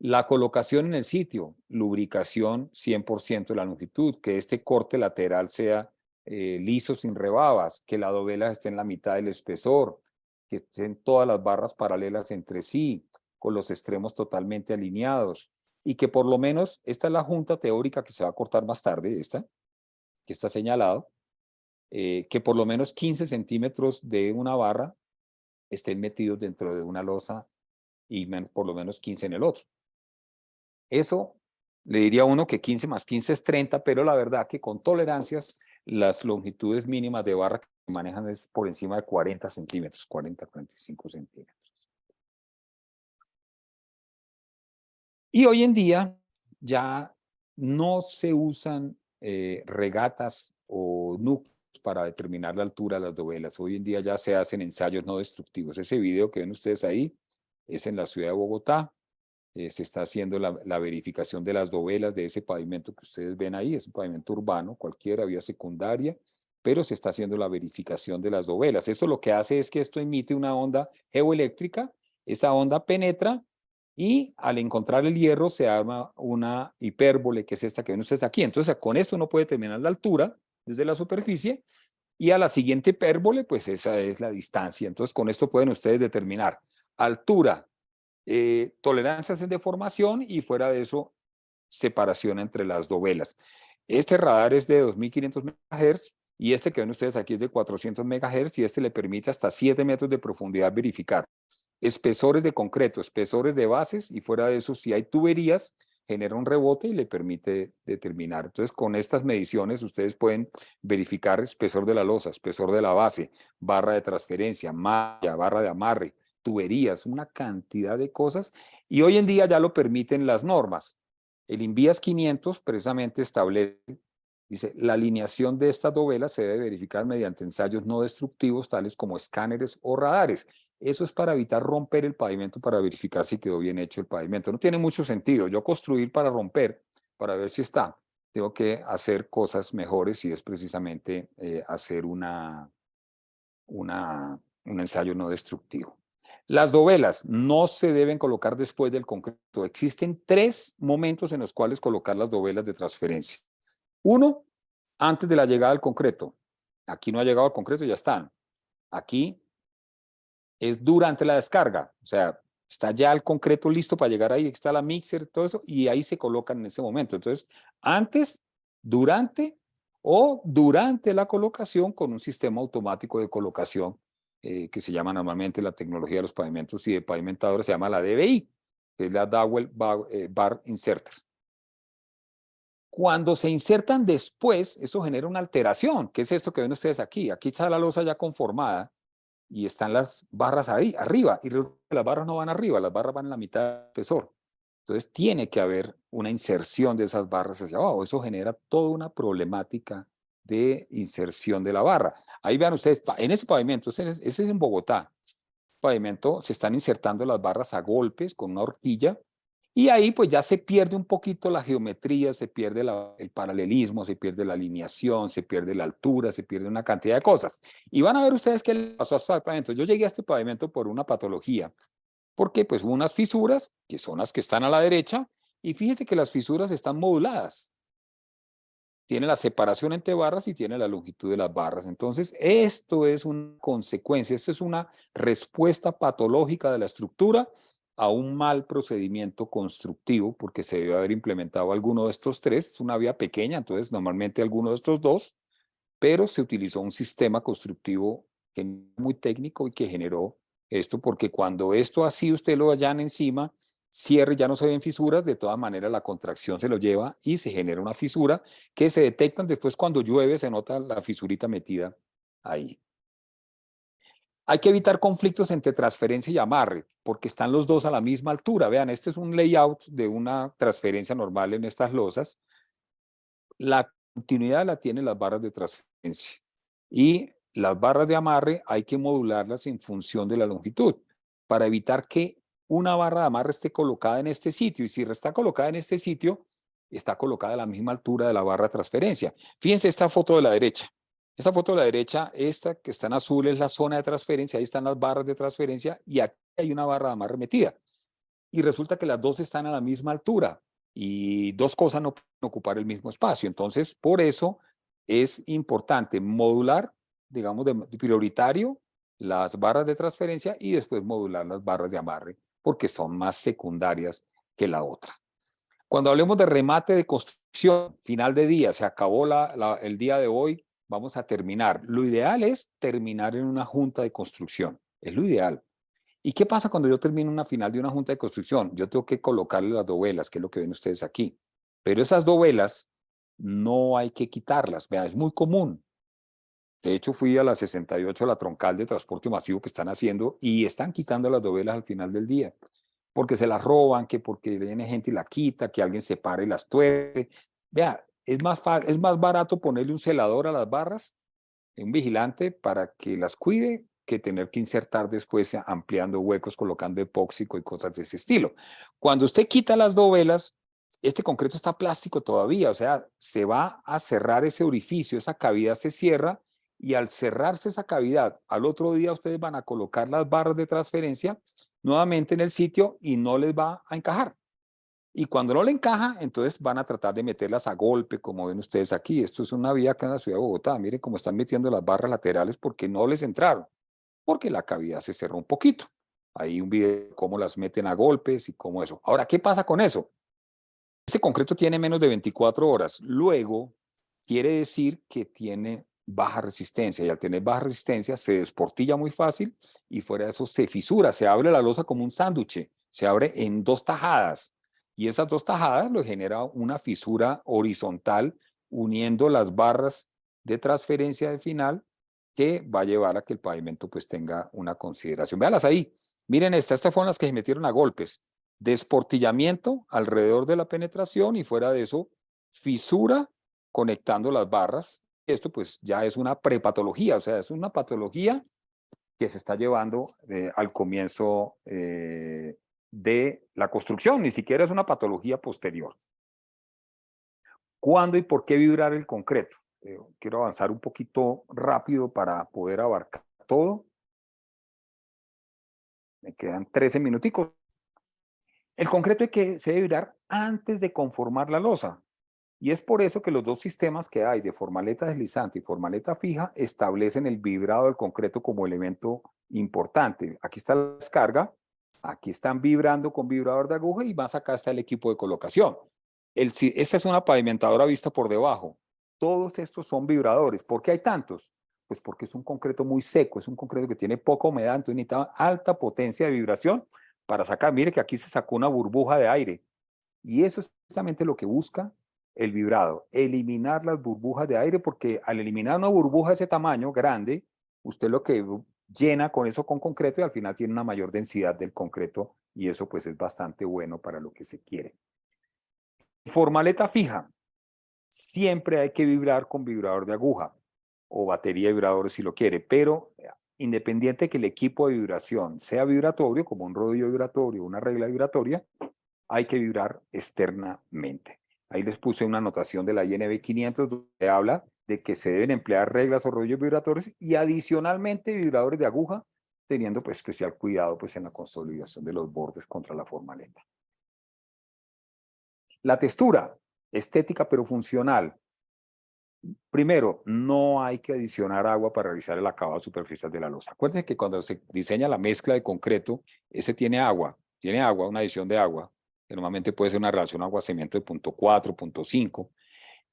la colocación en el sitio, lubricación 100% de la longitud, que este corte lateral sea liso sin rebabas, que la dovela esté en la mitad del espesor, que estén todas las barras paralelas entre sí, con los extremos totalmente alineados, y que por lo menos, esta es la junta teórica que se va a cortar más tarde, esta, que está señalado, que por lo menos 15 centímetros de una barra estén metidos dentro de una losa y por lo menos 15 en el otro. Eso le diría a uno que 15 más 15 es 30, pero la verdad que con tolerancias las longitudes mínimas de barra que manejan es por encima de 40 centímetros, 40, 45 centímetros. Y hoy en día ya no se usan regatas o núcleos para determinar la altura de las dovelas. Hoy en día ya se hacen ensayos no destructivos. Ese video que ven ustedes ahí es en la ciudad de Bogotá. Se está haciendo la verificación de las dovelas de ese pavimento que ustedes ven ahí. Es un pavimento urbano, cualquiera, vía secundaria, pero se está haciendo la verificación de las dovelas. Eso lo que hace es que esto emite una onda geoeléctrica. Esa onda penetra y al encontrar el hierro se arma una hipérbole, que es esta que ven ustedes aquí. Entonces, con esto uno puede determinar la altura desde la superficie y a la siguiente hipérbole, pues esa es la distancia. Entonces, con esto pueden ustedes determinar altura, tolerancias en deformación y fuera de eso, separación entre las dovelas. Este radar es de 2500 MHz y este que ven ustedes aquí es de 400 MHz y este le permite hasta 7 metros de profundidad verificar. Espesores de concreto, espesores de bases y fuera de eso, si hay tuberías, genera un rebote y le permite determinar. Entonces, con estas mediciones ustedes pueden verificar espesor de la losa, espesor de la base, barra de transferencia, malla, barra de amarre, tuberías, una cantidad de cosas. Y hoy en día ya lo permiten las normas. El INVIAS 500 precisamente establece, dice, la alineación de estas dovelas se debe verificar mediante ensayos no destructivos, tales como escáneres o radares. Eso es para evitar romper el pavimento, para verificar si quedó bien hecho el pavimento. No tiene mucho sentido yo construir para romper, para ver si está. Tengo que hacer cosas mejores y es precisamente hacer un ensayo no destructivo. Las dovelas no se deben colocar después del concreto. Existen 3 momentos en los cuales colocar las dovelas de transferencia. Uno, antes de la llegada del concreto. Aquí no ha llegado el concreto, ya están. Aquí es durante la descarga, o sea, está ya el concreto listo para llegar ahí, está la mixer, todo eso, y ahí se colocan en ese momento. Entonces, antes, durante o durante la colocación con un sistema automático de colocación que se llama normalmente la tecnología de los pavimentos y de pavimentadores, se llama la DBI, que es la Dowel Bar Inserter. Cuando se insertan después, eso genera una alteración. ¿Qué es esto que ven ustedes aquí? Aquí está la losa ya conformada y están las barras ahí, arriba, y las barras no van arriba, las barras van en la mitad del espesor. Entonces tiene que haber una inserción de esas barras hacia abajo. Eso genera toda una problemática de inserción de la barra. Ahí vean ustedes, en ese pavimento, ese es en Bogotá, pavimento se están insertando las barras a golpes con una horquilla y ahí pues ya se pierde un poquito la geometría, se pierde el paralelismo, se pierde la alineación, se pierde la altura, se pierde una cantidad de cosas. Y van a ver ustedes qué le pasó a este pavimento. Yo llegué a este pavimento por una patología, porque pues hubo unas fisuras, que son las que están a la derecha, y fíjate que las fisuras están moduladas. Tiene la separación entre barras y tiene la longitud de las barras. Entonces, esto es una consecuencia, esto es una respuesta patológica de la estructura a un mal procedimiento constructivo, porque se debe haber implementado alguno de estos tres. Es una vía pequeña, entonces normalmente alguno de estos dos, pero se utilizó un sistema constructivo que es muy técnico y que generó esto, porque cuando esto así usted lo allana encima, cierre, ya no se ven fisuras, de todas maneras la contracción se lo lleva y se genera una fisura que se detectan después cuando llueve, se nota la fisurita metida ahí. Hay que evitar conflictos entre transferencia y amarre, porque están los dos a la misma altura. Vean, este es un layout de una transferencia normal en estas losas. La continuidad la tienen las barras de transferencia y las barras de amarre hay que modularlas en función de la longitud para evitar que una barra de amarre esté colocada en este sitio, y si está colocada en este sitio, está colocada a la misma altura de la barra de transferencia. Fíjense esta foto de la derecha. Esta foto de la derecha, esta que está en azul es la zona de transferencia, ahí están las barras de transferencia y aquí hay una barra de amarre metida. Y resulta que las dos están a la misma altura y dos cosas no pueden ocupar el mismo espacio. Entonces, por eso es importante modular, digamos, de prioritario las barras de transferencia y después modular las barras de amarre, porque son más secundarias que la otra. Cuando hablemos de remate de construcción, final de día, se acabó el día de hoy, vamos a terminar. Lo ideal es terminar en una junta de construcción, es lo ideal. ¿Y qué pasa cuando yo termino una final de una junta de construcción? Yo tengo que colocarle las dovelas, que es lo que ven ustedes aquí. Pero esas dovelas no hay que quitarlas. Vean, es muy común. De hecho, fui a la 68, a la troncal de transporte masivo que están haciendo y están quitando las dovelas al final del día. Porque se las roban, que porque viene gente y la quita, que alguien se para y las tuerce. Vea, es más barato ponerle un celador a las barras, un vigilante para que las cuide, que tener que insertar después ampliando huecos, colocando epóxico y cosas de ese estilo. Cuando usted quita las dovelas, este concreto está plástico todavía, o sea, se va a cerrar ese orificio, esa cavidad se cierra y al cerrarse esa cavidad, al otro día ustedes van a colocar las barras de transferencia nuevamente en el sitio y no les va a encajar. Y cuando no le encaja, entonces van a tratar de meterlas a golpe, como ven ustedes aquí. Esto es una vía acá en la ciudad de Bogotá. Miren cómo están metiendo las barras laterales porque no les entraron, porque la cavidad se cerró un poquito. Hay un video de cómo las meten a golpes y cómo eso. Ahora, ¿qué pasa con eso? Ese concreto tiene menos de 24 horas. Luego, quiere decir que tiene baja resistencia y al tener baja resistencia se desportilla muy fácil y fuera de eso se fisura, se abre la losa como un sándwich, se abre en dos tajadas y esas dos tajadas lo genera una fisura horizontal uniendo las barras de transferencia de final que va a llevar a que el pavimento pues tenga una consideración. Véanlas ahí, miren estas fueron las que se metieron a golpes. Desportillamiento alrededor de la penetración y fuera de eso, fisura conectando las barras. Esto pues ya es una prepatología, o sea, es una patología que se está llevando al comienzo de la construcción, ni siquiera es una patología posterior. ¿Cuándo y por qué vibrar el concreto? Quiero avanzar un poquito rápido para poder abarcar todo. Me quedan 13 minuticos. El concreto hay que se debe vibrar antes de conformar la losa. Y es por eso que los dos sistemas que hay de formaleta deslizante y formaleta fija establecen el vibrado del concreto como elemento importante. Aquí está la descarga, aquí están vibrando con vibrador de aguja y más acá está el equipo de colocación. Esta es una pavimentadora vista por debajo. Todos estos son vibradores. ¿Por qué hay tantos? Pues porque es un concreto muy seco, es un concreto que tiene poca humedad, entonces necesita alta potencia de vibración para sacar. Mire que aquí se sacó una burbuja de aire y eso es precisamente lo que busca el vibrado, eliminar las burbujas de aire, porque al eliminar una burbuja de ese tamaño grande, usted lo que llena con eso con concreto y al final tiene una mayor densidad del concreto y eso pues es bastante bueno para lo que se quiere. Formaleta fija. Siempre hay que vibrar con vibrador de aguja o batería de vibradores si lo quiere, pero independiente de que el equipo de vibración sea vibratorio, como un rodillo vibratorio o una regla vibratoria, hay que vibrar externamente. Ahí les puse una anotación de la INB 500 donde habla de que se deben emplear reglas o rodillos vibratorios y adicionalmente vibradores de aguja, teniendo pues especial cuidado pues en la consolidación de los bordes contra la formaleta. La textura, estética pero funcional. Primero, no hay que adicionar agua para realizar el acabado superficial de la losa. Acuérdense que cuando se diseña la mezcla de concreto, ese tiene agua, una adición de agua, que normalmente puede ser una relación agua-cemento de 0.4, 0.5,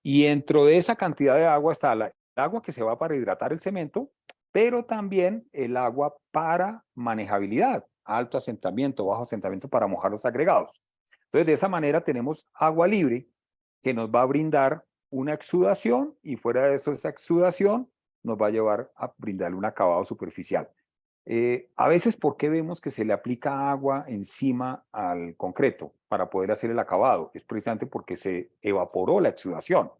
y dentro de esa cantidad de agua está el agua que se va para hidratar el cemento, pero también el agua para manejabilidad, alto asentamiento, bajo asentamiento para mojar los agregados. Entonces, de esa manera tenemos agua libre que nos va a brindar una exudación y fuera de eso, esa exudación nos va a llevar a brindarle un acabado superficial. A veces, ¿por qué vemos que se le aplica agua encima al concreto para poder hacer el acabado? Es precisamente porque se evaporó la exudación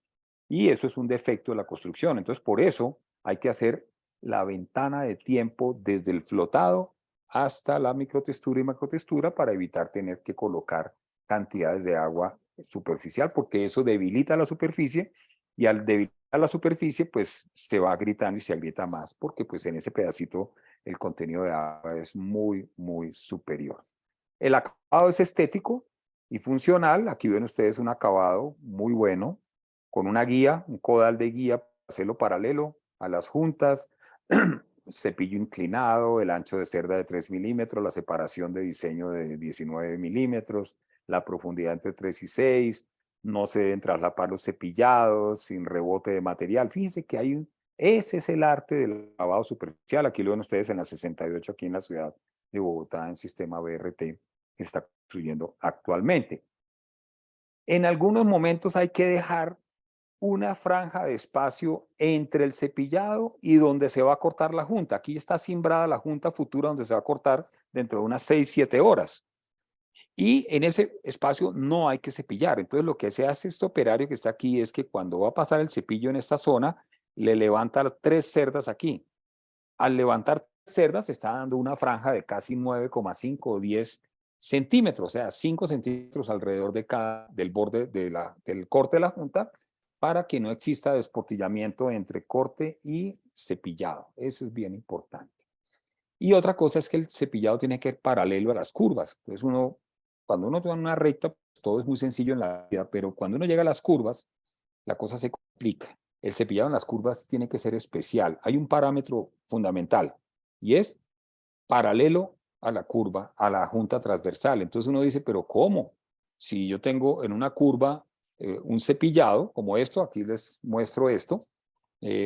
y eso es un defecto de la construcción. Entonces, por eso hay que hacer la ventana de tiempo desde el flotado hasta la microtextura y macrotextura para evitar tener que colocar cantidades de agua superficial, porque eso debilita la superficie y al debilitar la superficie, pues se va agrietando y se agrieta más, porque pues en ese pedacito el contenido de agua es muy, muy superior. El acabado es estético y funcional. Aquí ven ustedes un acabado muy bueno, con una guía, un codal de guía para hacerlo paralelo a las juntas, cepillo inclinado, el ancho de cerda de 3 milímetros, la separación de diseño de 19 milímetros, la profundidad entre 3 y 6, no se deben traslapar los cepillados sin rebote de material. Fíjense que hay ese es el arte del acabado superficial. Aquí lo ven ustedes en la 68, aquí en la ciudad de Bogotá, en sistema BRT, que se está construyendo actualmente. En algunos momentos hay que dejar una franja de espacio entre el cepillado y donde se va a cortar la junta. Aquí está cimbrada la junta futura donde se va a cortar dentro de unas 6, 7 horas. Y en ese espacio no hay que cepillar. Entonces lo que se hace este operario que está aquí es que cuando va a pasar el cepillo en esta zona, le levanta 3 cerdas aquí. Al levantar cerdas está dando una franja de casi 9,5 o 10 centímetros, o sea, 5 centímetros alrededor del borde del corte de la junta para que no exista desportillamiento entre corte y cepillado. Eso es bien importante. Y otra cosa es que el cepillado tiene que ir paralelo a las curvas. Entonces cuando uno toma una recta, pues todo es muy sencillo en la vida, pero cuando uno llega a las curvas, la cosa se complica. El cepillado en las curvas tiene que ser especial. Hay un parámetro fundamental y es paralelo a la curva, a la junta transversal. Entonces uno dice, pero ¿cómo? Si yo tengo en una curva un cepillado como esto, aquí les muestro esto.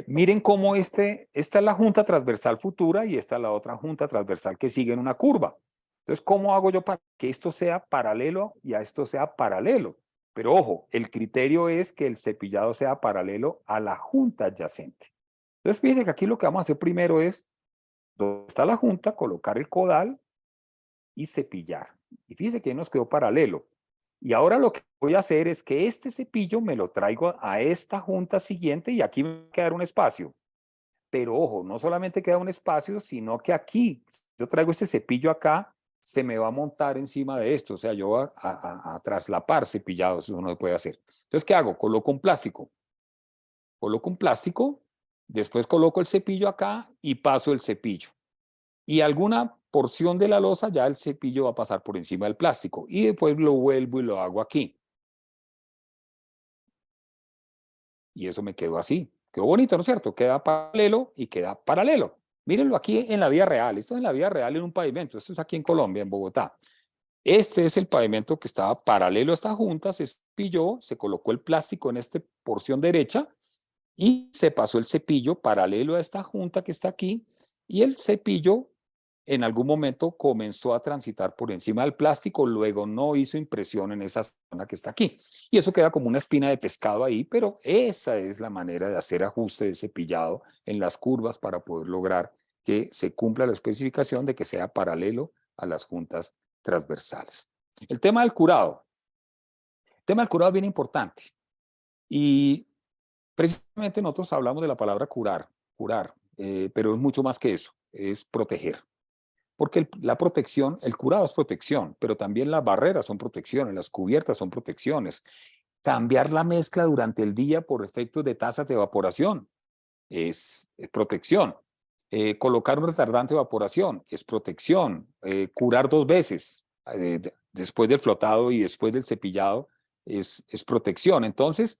Miren cómo esta es la junta transversal futura y esta es la otra junta transversal que sigue en una curva. Entonces, ¿cómo hago yo para que esto sea paralelo y a esto sea paralelo? Pero ojo, el criterio es que el cepillado sea paralelo a la junta adyacente. Entonces, fíjense que aquí lo que vamos a hacer primero es, donde está la junta, colocar el codal y cepillar. Y fíjense que nos quedó paralelo. Y ahora lo que voy a hacer es que este cepillo me lo traigo a esta junta siguiente y aquí me va a quedar un espacio. Pero ojo, no solamente queda un espacio, sino que aquí, si yo traigo este cepillo acá, se me va a montar encima de esto. O sea, yo voy a traslapar cepillados, eso no se puede hacer. Entonces, ¿qué hago? Coloco un plástico. Coloco un plástico, después coloco el cepillo acá y paso el cepillo. Y alguna porción de la losa ya el cepillo va a pasar por encima del plástico y después lo vuelvo y lo hago aquí. Y eso me quedó así. Quedó bonito, ¿no es cierto? Queda paralelo y queda paralelo. Mírenlo aquí en la vida real. Esto es en la vida real en un pavimento. Esto es aquí en Colombia, en Bogotá. Este es el pavimento que estaba paralelo a esta junta. Se cepilló, se colocó el plástico en esta porción derecha y se pasó el cepillo paralelo a esta junta que está aquí y el cepillo en algún momento comenzó a transitar por encima del plástico, luego no hizo impresión en esa zona que está aquí. Y eso queda como una espina de pescado ahí, pero esa es la manera de hacer ajuste de cepillado en las curvas para poder lograr que se cumpla la especificación de que sea paralelo a las juntas transversales. El tema del curado. El tema del curado es bien importante. Y precisamente nosotros hablamos de la palabra curar, pero es mucho más que eso, es proteger. Porque la protección, el curado es protección, pero también las barreras son protecciones, las cubiertas son protecciones. Cambiar la mezcla durante el día por efectos de tasas de evaporación es protección. Colocar un retardante de evaporación es protección. Curar 2 veces, después del flotado y después del cepillado, es protección. Entonces,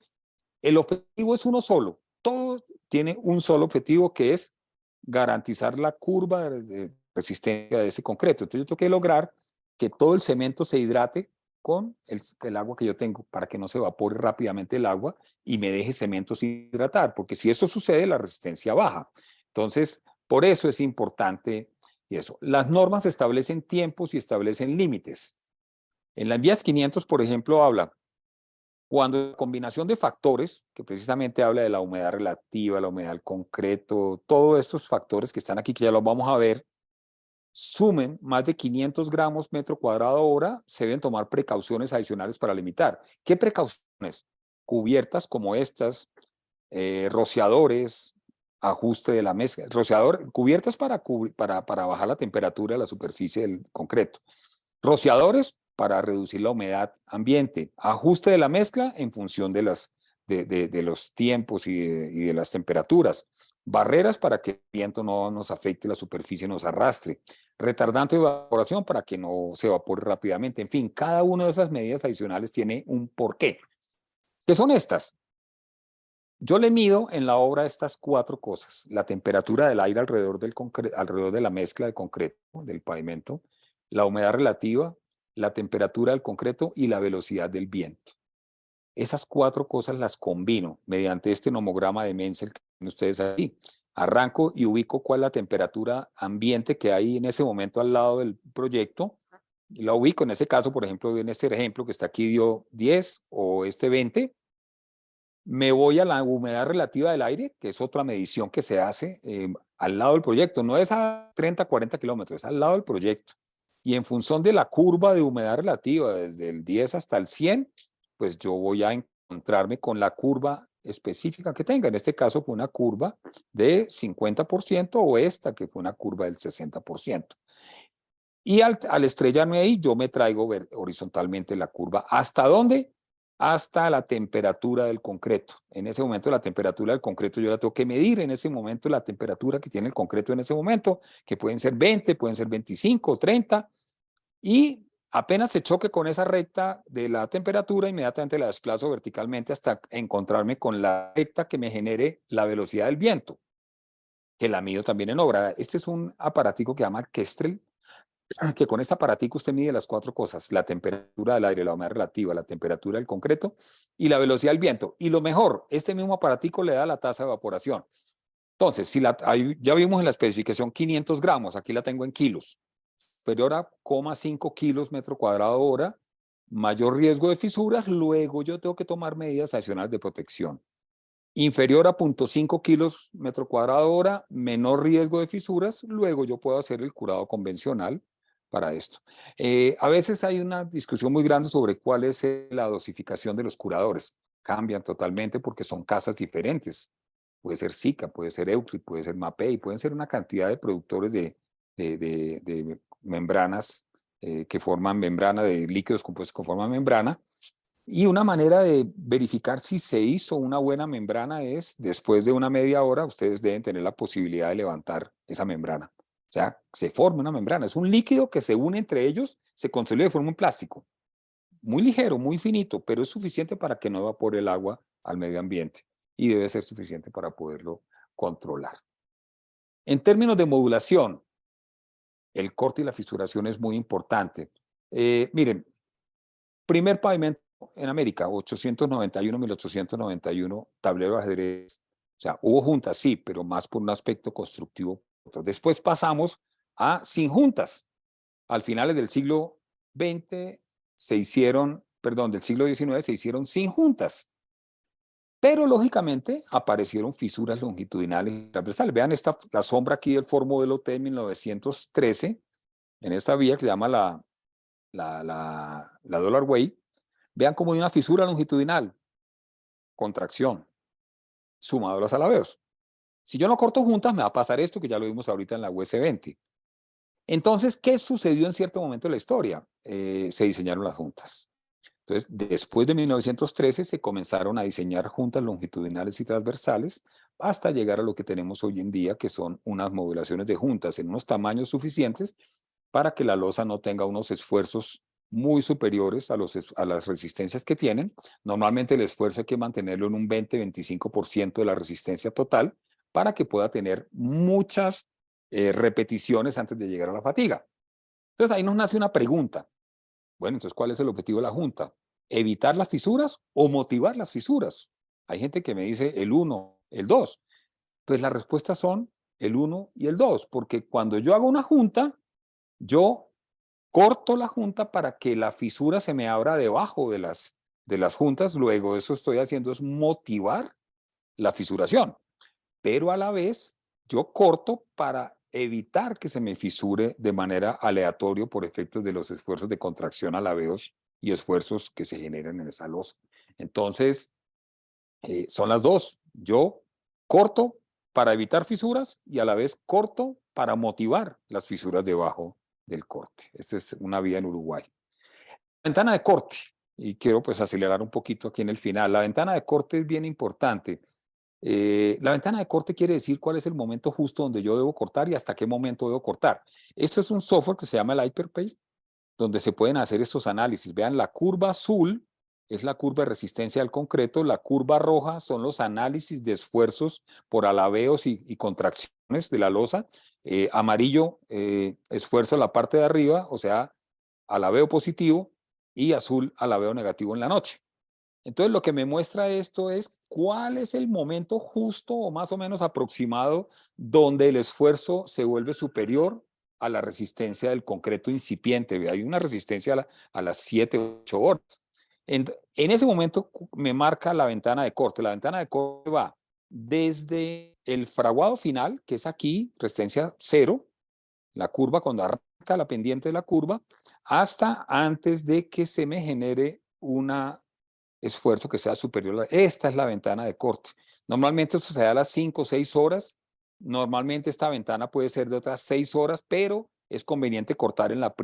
el objetivo es uno solo. Todo tiene un solo objetivo, que es garantizar la curva de resistencia de ese concreto. Entonces yo tengo que lograr que todo el cemento se hidrate con el agua que yo tengo, para que no se evapore rápidamente el agua y me deje cemento sin hidratar, porque si eso sucede, la resistencia baja. Entonces, por eso es importante eso. Las normas establecen tiempos y establecen límites. En las vías 500, por ejemplo, habla cuando la combinación de factores, que precisamente habla de la humedad relativa, la humedad del concreto, todos estos factores que están aquí, que ya los vamos a ver, sumen más de 500 gramos metro cuadrado hora, se deben tomar precauciones adicionales para limitar. ¿Qué precauciones? Cubiertas como estas, rociadores, ajuste de la mezcla, cubiertas para bajar la temperatura de la superficie del concreto. Rociadores para reducir la humedad ambiente. Ajuste de la mezcla en función de los tiempos y de las temperaturas. Barreras para que el viento no nos afecte la superficie, nos arrastre. Retardante de evaporación para que no se evapore rápidamente. En fin, cada una de esas medidas adicionales tiene un porqué. ¿Qué son estas? Yo le mido en la obra estas 4 cosas: la temperatura del aire alrededor de la mezcla de concreto, del pavimento, la humedad relativa, la temperatura del concreto y la velocidad del viento. Esas 4 cosas las combino mediante este nomograma de Menzel que tienen ustedes aquí. Arranco y ubico cuál es la temperatura ambiente que hay en ese momento al lado del proyecto. Y la ubico, en ese caso, por ejemplo, en este ejemplo que está aquí dio 10 o este 20. Me voy a la humedad relativa del aire, que es otra medición que se hace al lado del proyecto. No es a 30, 40 kilómetros, es al lado del proyecto. Y en función de la curva de humedad relativa, desde el 10 hasta el 100, pues yo voy a encontrarme con la curva específica que tenga. En este caso fue una curva de 50%, o esta que fue una curva del 60%. Y al estrellarme ahí, yo me traigo horizontalmente la curva. ¿Hasta dónde? Hasta la temperatura del concreto. En ese momento la temperatura del concreto yo la tengo que medir en ese momento, la temperatura que tiene el concreto en ese momento, que pueden ser 20, pueden ser 25 o 30, y apenas se choque con esa recta de la temperatura, inmediatamente la desplazo verticalmente hasta encontrarme con la recta que me genere la velocidad del viento, que la mido también en obra. Este es un aparatico que se llama Kestrel, que con este aparatico usted mide las 4 cosas: la temperatura del aire, la humedad relativa, la temperatura del concreto y la velocidad del viento. Y lo mejor, este mismo aparatico le da la tasa de evaporación. Entonces, si ya vimos en la especificación 500 gramos, aquí la tengo en kilos, superior a 0,5 kilos metro cuadrado hora, mayor riesgo de fisuras, luego yo tengo que tomar medidas adicionales de protección. Inferior a 0,5 kilos metro cuadrado hora, menor riesgo de fisuras, luego yo puedo hacer el curado convencional para esto. A veces hay una discusión muy grande sobre cuál es la dosificación de los curadores. Cambian totalmente porque son casas diferentes. Puede ser Sika, puede ser Euclid, puede ser Mapei, pueden ser una cantidad de productores de membranas que forman membrana, de líquidos compuestos que forman membrana. Y una manera de verificar si se hizo una buena membrana es, después de una media hora, ustedes deben tener la posibilidad de levantar esa membrana. O sea, se forma una membrana. Es un líquido que se une entre ellos, se consolida y forma un plástico. Muy ligero, muy finito, pero es suficiente para que no evapore el agua al medio ambiente. Y debe ser suficiente para poderlo controlar. En términos de modulación, el corte y la fisuración es muy importante. Miren, primer pavimento en América, 891, tablero de ajedrez. O sea, hubo juntas, sí, pero más por un aspecto constructivo. Después pasamos a sin juntas. Al finales del siglo XX del siglo XIX se hicieron sin juntas. Pero lógicamente aparecieron fisuras longitudinales y transversales. Vean la sombra aquí del Ford Modelo T 1913, en esta vía que se llama la Dollar Way. Vean cómo hay una fisura longitudinal, contracción, sumado a los alabeos. Si yo no corto juntas, me va a pasar esto que ya lo vimos ahorita en la US 20. Entonces, ¿qué sucedió en cierto momento de la historia? Se diseñaron las juntas. Entonces, después de 1913 se comenzaron a diseñar juntas longitudinales y transversales hasta llegar a lo que tenemos hoy en día, que son unas modulaciones de juntas en unos tamaños suficientes para que la losa no tenga unos esfuerzos muy superiores a las resistencias que tienen. Normalmente el esfuerzo hay que mantenerlo en un 20-25% de la resistencia total para que pueda tener muchas repeticiones antes de llegar a la fatiga. Entonces ahí nos nace una pregunta. Bueno, entonces, ¿cuál es el objetivo de la Junta? ¿Evitar las fisuras o motivar las fisuras? Hay gente que me dice el 1, el 2. Pues las respuestas son el 1 y el 2, porque cuando yo hago una junta, yo corto la junta para que la fisura se me abra debajo de las juntas. Luego eso estoy haciendo es motivar la fisuración, pero a la vez yo corto para evitar que se me fisure de manera aleatoria por efectos de los esfuerzos de contracción alabeos y esfuerzos que se generan en esa losa. Entonces, son las dos. Yo corto para evitar fisuras y a la vez corto para motivar las fisuras debajo del corte. Esta es una vía en Uruguay. Ventana de corte, y quiero pues acelerar un poquito aquí en el final. La ventana de corte es bien importante. La ventana de corte quiere decir cuál es el momento justo donde yo debo cortar y hasta qué momento debo cortar. Esto es un software que se llama el Hyperpay, donde se pueden hacer estos análisis. Vean, la curva azul es la curva de resistencia al concreto, la curva roja son los análisis de esfuerzos por alabeos y contracciones de la losa, amarillo, esfuerzo en la parte de arriba, o sea, alabeo positivo, y azul, alabeo negativo en la noche. Entonces, lo que me muestra esto es cuál es el momento justo o más o menos aproximado donde el esfuerzo se vuelve superior a la resistencia del concreto incipiente. Hay una resistencia a las 7, 8 horas. En ese momento me marca la ventana de corte. La ventana de corte va desde el fraguado final, que es aquí, resistencia 0, la curva cuando arranca la pendiente de la curva, hasta antes de que se me genere una esfuerzo que sea superior. Esta es la ventana de corte. Normalmente esto se da a las 5 o 6 horas. Normalmente esta ventana puede ser de otras 6 horas, pero es conveniente cortar en la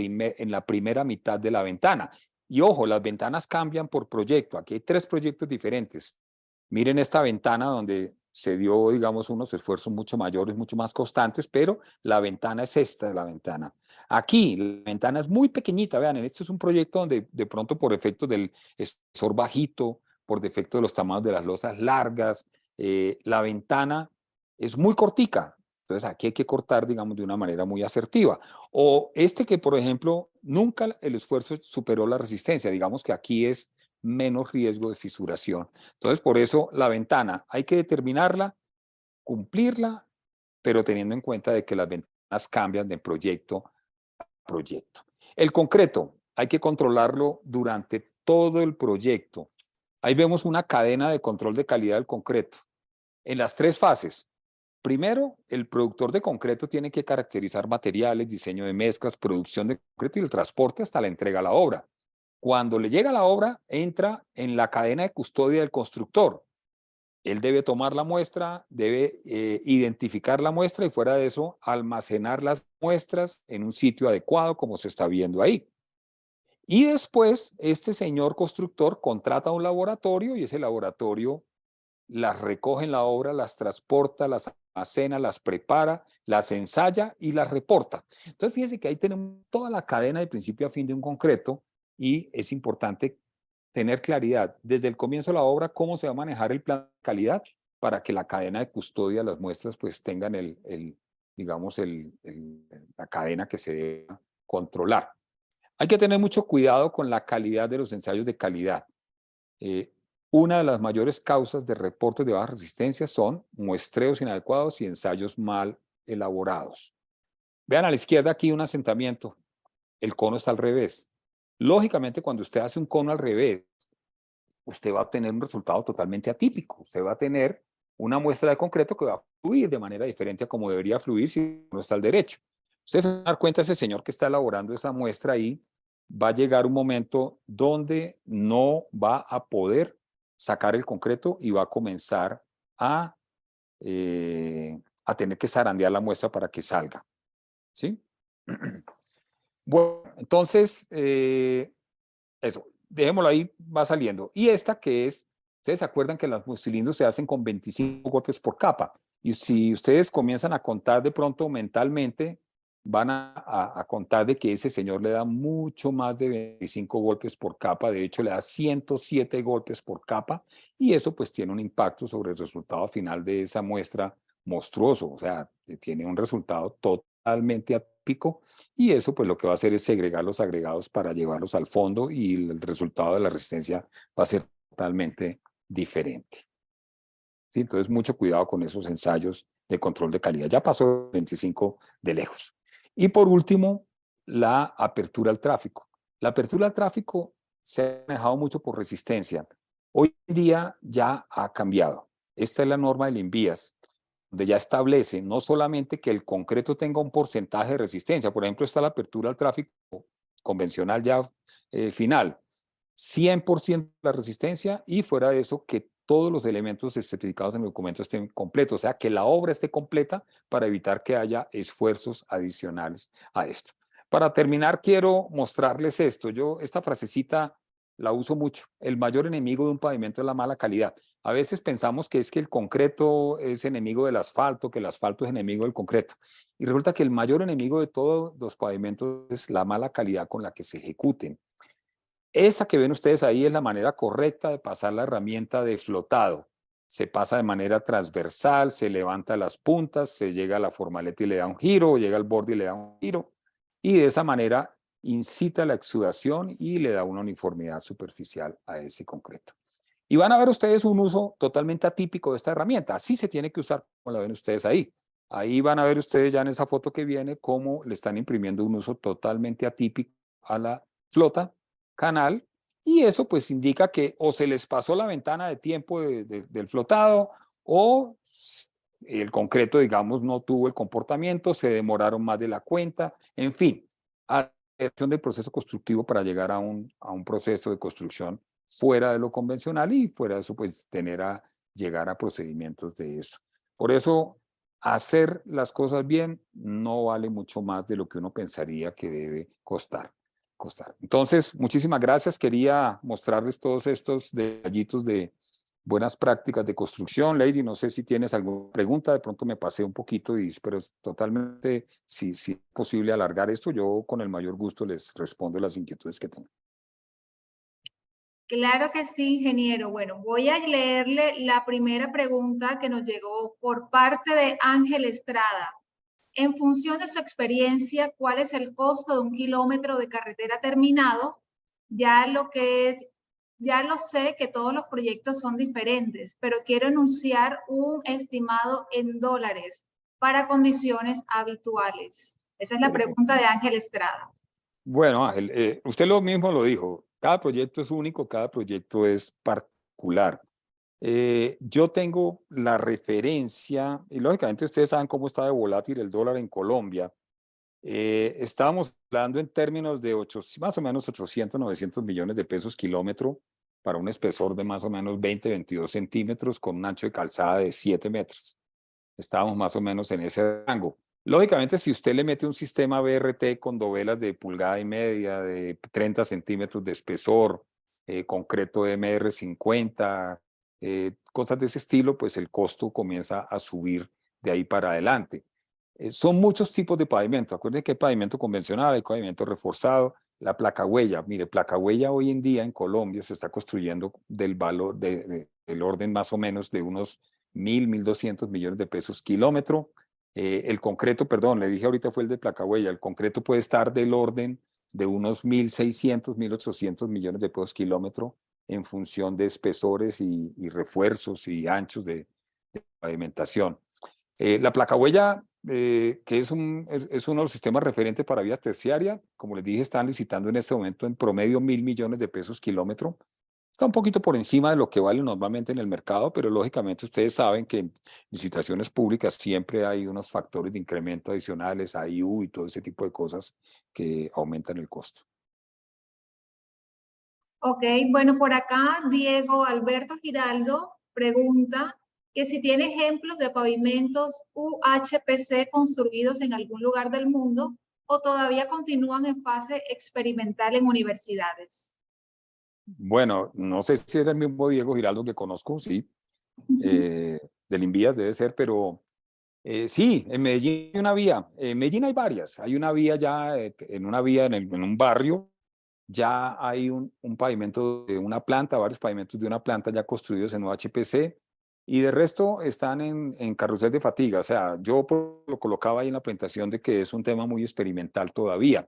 primera mitad de la ventana. Y ojo, las ventanas cambian por proyecto. Aquí hay 3 proyectos diferentes. Miren esta ventana donde se dio, digamos, unos esfuerzos mucho mayores, mucho más constantes, pero la ventana es esta de la ventana. Aquí la ventana es muy pequeñita, vean, este es un proyecto donde de pronto por efecto del espesor bajito, por defecto de los tamaños de las losas largas, la ventana es muy cortica. Entonces aquí hay que cortar, digamos, de una manera muy asertiva. O este que, por ejemplo, nunca el esfuerzo superó la resistencia, digamos que aquí es menos riesgo de fisuración. Entonces, por eso la ventana hay que determinarla, cumplirla, pero teniendo en cuenta de que las ventanas cambian de proyecto a proyecto. El concreto hay que controlarlo durante todo el proyecto. Ahí vemos una cadena de control de calidad del concreto en las 3 fases. Primero, el productor de concreto tiene que caracterizar materiales, diseño de mezclas, producción de concreto y el transporte hasta la entrega a la obra. Cuando le llega la obra, entra en la cadena de custodia del constructor. Él debe tomar la muestra, debe identificar la muestra y fuera de eso, almacenar las muestras en un sitio adecuado, como se está viendo ahí. Y después, este señor constructor contrata un laboratorio y ese laboratorio las recoge en la obra, las transporta, las almacena, las prepara, las ensaya y las reporta. Entonces, fíjense que ahí tenemos toda la cadena de principio a fin de un concreto y es importante tener claridad desde el comienzo de la obra cómo se va a manejar el plan de calidad para que la cadena de custodia de las muestras pues tengan digamos, la cadena que se debe controlar. Hay que tener mucho cuidado con la calidad de los ensayos de calidad. Una de las mayores causas de reportes de baja resistencia son muestreos inadecuados y ensayos mal elaborados. Vean a la izquierda aquí un asentamiento. El cono está al revés. Lógicamente, cuando usted hace un cono al revés, usted va a obtener un resultado totalmente atípico. Usted va a tener una muestra de concreto que va a fluir de manera diferente a como debería fluir si no está al derecho. Ustedes se van a dar cuenta, ese señor que está elaborando esa muestra ahí, va a llegar un momento donde no va a poder sacar el concreto y va a comenzar a tener que zarandear la muestra para que salga. ¿Sí? Bueno, entonces, eso, dejémoslo ahí, va saliendo. Y esta que es, ustedes se acuerdan que los cilindros se hacen con 25 golpes por capa. Y si ustedes comienzan a contar de pronto mentalmente, van a contar de que ese señor le da mucho más de 25 golpes por capa. De hecho, le da 107 golpes por capa. Y eso pues tiene un impacto sobre el resultado final de esa muestra monstruoso. O sea, tiene un resultado totalmente atípico. Y eso pues lo que va a hacer es segregar los agregados para llevarlos al fondo y el resultado de la resistencia va a ser totalmente diferente. ¿Sí? Entonces mucho cuidado con esos ensayos de control de calidad. Ya pasó 25 de lejos. Y por último, la apertura al tráfico. La apertura al tráfico se ha manejado mucho por resistencia. Hoy en día ya ha cambiado. Esta es la norma del INVIAS, donde ya establece no solamente que el concreto tenga un porcentaje de resistencia, por ejemplo, está la apertura al tráfico convencional ya final, 100% la resistencia y fuera de eso que todos los elementos especificados en el documento estén completos, o sea, que la obra esté completa para evitar que haya esfuerzos adicionales a esto. Para terminar, quiero mostrarles esto. Yo esta frasecita la uso mucho. El mayor enemigo de un pavimento es la mala calidad. A veces pensamos que es que el concreto es enemigo del asfalto, que el asfalto es enemigo del concreto. Y resulta que el mayor enemigo de todos los pavimentos es la mala calidad con la que se ejecuten. Esa que ven ustedes ahí es la manera correcta de pasar la herramienta de flotado. Se pasa de manera transversal, se levanta las puntas, se llega a la formaleta y le da un giro, o llega al borde y le da un giro. Y de esa manera incita la exudación y le da una uniformidad superficial a ese concreto. Y van a ver ustedes un uso totalmente atípico de esta herramienta. Así se tiene que usar, como la ven ustedes ahí. Ahí van a ver ustedes ya en esa foto que viene cómo le están imprimiendo un uso totalmente atípico a la flota canal, y eso pues indica que o se les pasó la ventana de tiempo del flotado o el concreto, digamos, no tuvo el comportamiento, se demoraron más de la cuenta, en fin, aceleración del proceso constructivo para llegar a un proceso de construcción fuera de lo convencional y fuera de eso pues llegar a procedimientos de eso. Por eso hacer las cosas bien no vale mucho más de lo que uno pensaría que debe costar. Entonces, muchísimas gracias. Quería mostrarles todos estos detallitos de buenas prácticas de construcción. Lady, no sé si tienes alguna pregunta, de pronto me pasé un poquito, pero totalmente, si es posible alargar esto, yo con el mayor gusto les respondo las inquietudes que tengan. Claro que sí, ingeniero. Bueno, voy a leerle la primera pregunta que nos llegó por parte de Ángel Estrada. En función de su experiencia, ¿cuál es el costo de 1 kilómetro de carretera terminado? Ya lo sé que todos los proyectos son diferentes, pero quiero enunciar un estimado en dólares para condiciones habituales. Esa es la pregunta de Ángel Estrada. Bueno, Ángel, usted lo mismo lo dijo. Cada proyecto es único, cada proyecto es particular. Yo tengo la referencia, y lógicamente ustedes saben cómo está de volátil el dólar en Colombia. Estábamos hablando en términos de más o menos 800, 900 millones de pesos kilómetro para un espesor de más o menos 20, 22 centímetros con un ancho de calzada de 7 metros. Estábamos más o menos en ese rango. Lógicamente, si usted le mete un sistema BRT con dovelas de pulgada y media, de 30 centímetros de espesor, concreto MR50, cosas de ese estilo, pues el costo comienza a subir de ahí para adelante. Son muchos tipos de pavimento. Acuérdense que hay pavimento convencional, hay pavimento reforzado, la placa huella. Mire, placa huella hoy en día en Colombia se está construyendo del valor, del orden más o menos de unos 1.200 millones de pesos kilómetro. El concreto, perdón, le dije ahorita fue el de placa huella. El concreto puede estar del orden de unos 1.600, 1.800 millones de pesos kilómetro en función de espesores y refuerzos y anchos de pavimentación. La placa huella, que es uno de los sistemas referentes para vías terciarias, como les dije, están licitando en este momento en promedio 1.000 millones de pesos kilómetro. Está un poquito por encima de lo que vale normalmente en el mercado, pero lógicamente ustedes saben que en licitaciones públicas siempre hay unos factores de incremento adicionales, AIU y todo ese tipo de cosas que aumentan el costo. Ok, bueno, por acá Diego Alberto Giraldo pregunta que si tiene ejemplos de pavimentos UHPC construidos en algún lugar del mundo o todavía continúan en fase experimental en universidades. Bueno, no sé si es el mismo Diego Giraldo que conozco, sí, del Invías debe ser, pero sí, en Medellín hay una vía. En Medellín hay varias. Hay una vía ya, en una vía en un barrio, ya hay un pavimento de una planta, varios pavimentos de una planta ya construidos en UHPC, y de resto están en carrusel de fatiga. O sea, yo lo colocaba ahí en la presentación de que es un tema muy experimental todavía.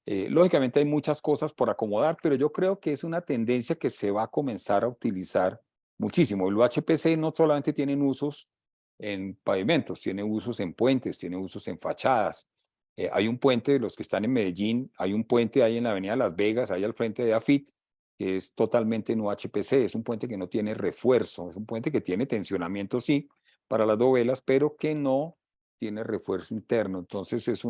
Lógicamente hay muchas cosas por acomodar, pero yo creo que es una tendencia que se va a comenzar a utilizar muchísimo. El UHPC no solamente tiene usos en pavimentos, tiene usos en puentes, tiene usos en fachadas. Hay un puente de los que están en Medellín, hay un puente ahí en la avenida Las Vegas, ahí al frente de AFIT, que es totalmente en UHPC, es un puente que no tiene refuerzo, es un puente que tiene tensionamiento, sí, para las dovelas, pero que no tiene refuerzo interno. Entonces es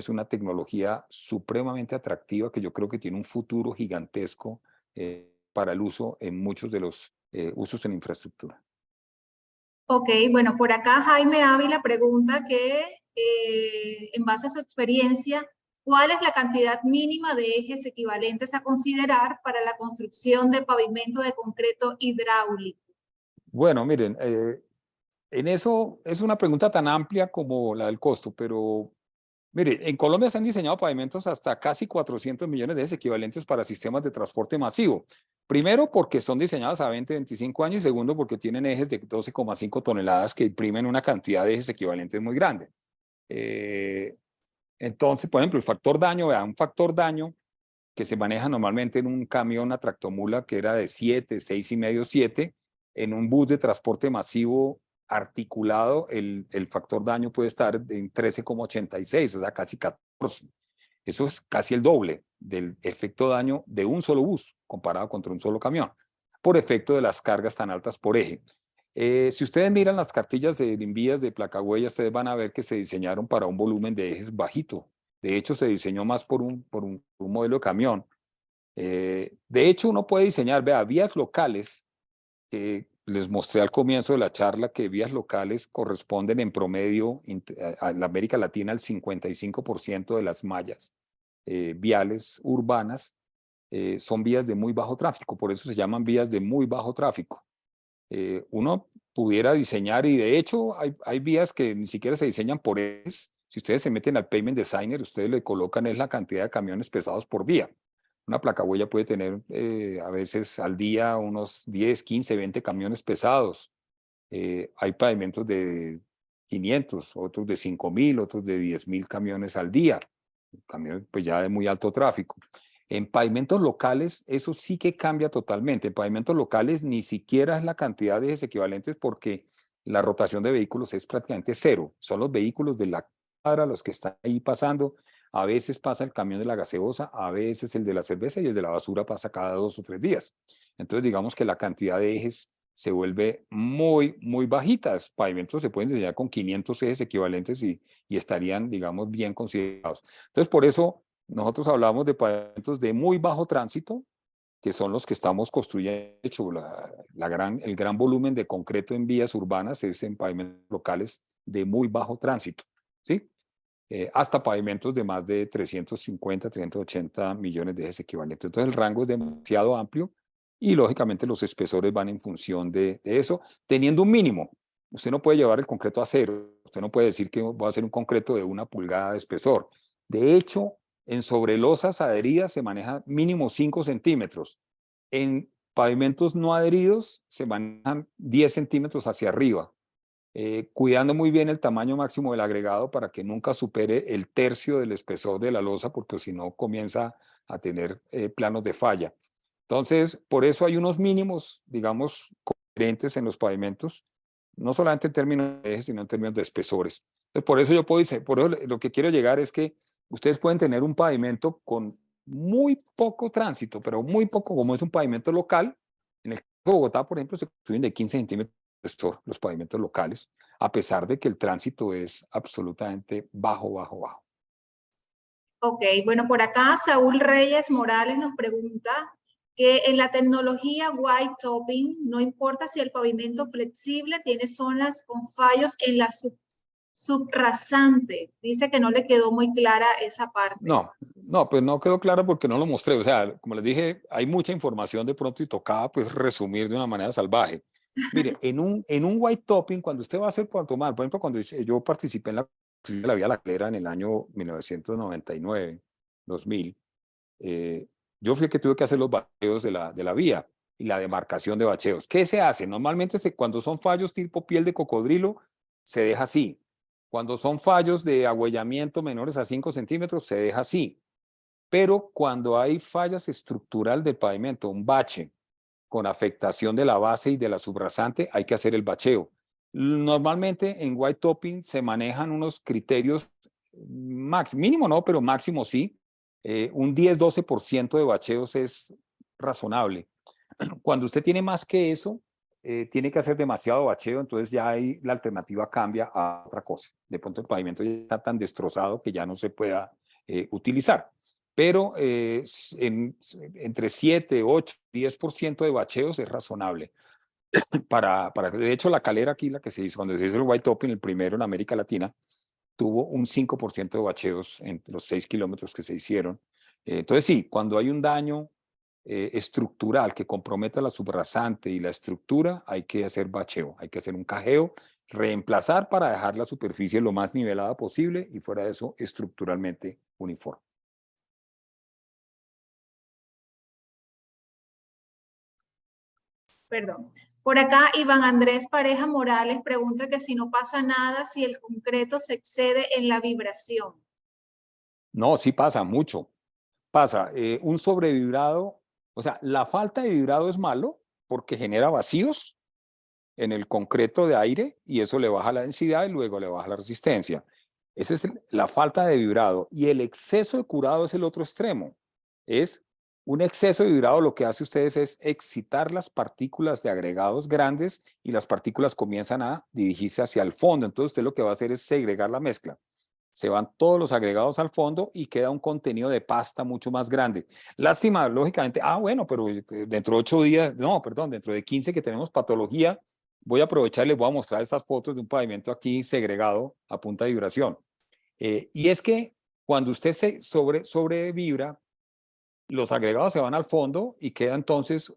una tecnología supremamente atractiva que yo creo que tiene un futuro gigantesco para el uso en muchos de los usos en infraestructura. Ok, bueno, por acá Jaime Ávila pregunta que en base a su experiencia, ¿cuál es la cantidad mínima de ejes equivalentes a considerar para la construcción de pavimento de concreto hidráulico? Bueno, miren, en eso es una pregunta tan amplia como la del costo, pero mire, en Colombia se han diseñado pavimentos hasta casi 400 millones de ejes equivalentes para sistemas de transporte masivo. Primero, porque son diseñados a 20, 25 años, y segundo, porque tienen ejes de 12,5 toneladas que imprimen una cantidad de ejes equivalentes muy grande. Eh, entonces, por ejemplo, el factor daño, vean, un factor daño que se maneja normalmente en un camión a tractomula que era de 7, 6,5, 7, en un bus de transporte masivo articulado, el factor daño puede estar en 13,86, o sea, casi 14. Eso es casi el doble del efecto daño de un solo bus comparado contra un solo camión, por efecto de las cargas tan altas por eje. Si ustedes miran las cartillas de envías de placa huella, ustedes van a ver que se diseñaron para un volumen de ejes bajito. De hecho, se diseñó más por un modelo de camión. De hecho, uno puede diseñar, vea, vías locales, que les mostré al comienzo de la charla que vías locales corresponden en promedio a la América Latina al 55% de las mallas viales urbanas son vías de muy bajo tráfico, por eso se llaman vías de muy bajo tráfico. Uno pudiera diseñar, y de hecho hay vías que ni siquiera se diseñan por ejes. Si ustedes se meten al Pavement Designer, ustedes le colocan es la cantidad de camiones pesados por vía. Una placahuella puede tener a veces al día unos 10, 15, 20 camiones pesados. Hay pavimentos de 500, otros de 5,000, otros de 10,000 camiones al día. Camiones pues ya de muy alto tráfico. En pavimentos locales, eso sí que cambia totalmente. En pavimentos locales ni siquiera es la cantidad de ejes equivalentes porque la rotación de vehículos es prácticamente cero. Son los vehículos de la cuadra los que están ahí pasando. A veces pasa el camión de la gaseosa, a veces el de la cerveza y el de la basura pasa cada 2 o 3 días. Entonces digamos que la cantidad de ejes se vuelve muy, muy bajita. Los pavimentos se pueden diseñar con 500 ejes equivalentes y estarían, digamos, bien considerados. Entonces, por eso nosotros hablamos de pavimentos de muy bajo tránsito, que son los que estamos construyendo. De hecho, el gran volumen de concreto en vías urbanas es en pavimentos locales de muy bajo tránsito, ¿sí? Hasta pavimentos de más de 350, 380 millones de ejes equivalentes. Entonces, el rango es demasiado amplio y, lógicamente, los espesores van en función de eso, teniendo un mínimo. Usted no puede llevar el concreto a cero. Usted no puede decir que va a hacer un concreto de 1 pulgada de espesor. De hecho, en sobrelosas adheridas se maneja mínimo 5 centímetros. En pavimentos no adheridos se manejan 10 centímetros hacia arriba, cuidando muy bien el tamaño máximo del agregado para que nunca supere el tercio del espesor de la losa, porque si no comienza a tener planos de falla. Entonces, por eso hay unos mínimos, digamos, coherentes en los pavimentos, no solamente en términos de ejes, sino en términos de espesores. Entonces, por eso yo puedo decir, por eso lo que quiero llegar es que ustedes pueden tener un pavimento con muy poco tránsito, pero muy poco, como es un pavimento local. En el caso de Bogotá, por ejemplo, se construyen de 15 centímetros los pavimentos locales, a pesar de que el tránsito es absolutamente bajo, bajo, bajo. Ok, bueno, por acá Saúl Reyes Morales nos pregunta que en la tecnología white topping, no importa si el pavimento flexible tiene zonas con fallos en la subrasante. Dice que no le quedó muy clara esa parte. No, pues no quedó claro porque no lo mostré. O sea, como les dije, hay mucha información de pronto y tocaba pues resumir de una manera salvaje. Mire, en un white topping, cuando usted va a hacer por tomar, por ejemplo, cuando yo participé en la Vía La Calera en el año 1999, 2000, yo fui el que tuve que hacer los bacheos de la vía y la demarcación de bacheos. ¿Qué se hace? Normalmente cuando son fallos tipo piel de cocodrilo, se deja así. Cuando son fallos de agüellamiento menores a 5 centímetros, se deja así. Pero cuando hay fallas estructural del pavimento, un bache con afectación de la base y de la subrasante, hay que hacer el bacheo. Normalmente en white topping se manejan unos criterios mínimo no, pero máximo sí. Un 10-12% de bacheos es razonable. Cuando usted tiene más que eso, tiene que hacer demasiado bacheo, entonces ya ahí la alternativa cambia a otra cosa. De pronto el pavimento ya está tan destrozado que ya no se pueda utilizar. Pero entre 7, 8, 10% de bacheos es razonable. De hecho, la calera aquí, la que se hizo, cuando se hizo el White Topping, el primero en América Latina, tuvo un 5% de bacheos en los 6 kilómetros que se hicieron. Entonces sí, cuando hay un daño estructural que comprometa la subrasante y la estructura, hay que hacer bacheo, hay que hacer un cajeo, reemplazar para dejar la superficie lo más nivelada posible y fuera de eso estructuralmente uniforme. Perdón. Por acá, Iván Andrés Pareja Morales pregunta que si no pasa nada si el concreto se excede en la vibración. No, sí pasa mucho. Pasa, un sobrevibrado, o sea, la falta de vibrado es malo porque genera vacíos en el concreto de aire y eso le baja la densidad y luego le baja la resistencia. Esa es la falta de vibrado. Y el exceso de curado es el otro extremo. Es un exceso de vibrado, lo que hace ustedes es excitar las partículas de agregados grandes y las partículas comienzan a dirigirse hacia el fondo. Entonces usted lo que va a hacer es segregar la mezcla. Se van todos los agregados al fondo y queda un contenido de pasta mucho más grande. Lástima, lógicamente, bueno, pero dentro de 8 días, no, perdón, dentro de 15 que tenemos patología, voy a aprovechar y les voy a mostrar estas fotos de un pavimento aquí segregado a punta de vibración. Y es que cuando usted se sobrevibra, los agregados se van al fondo y queda entonces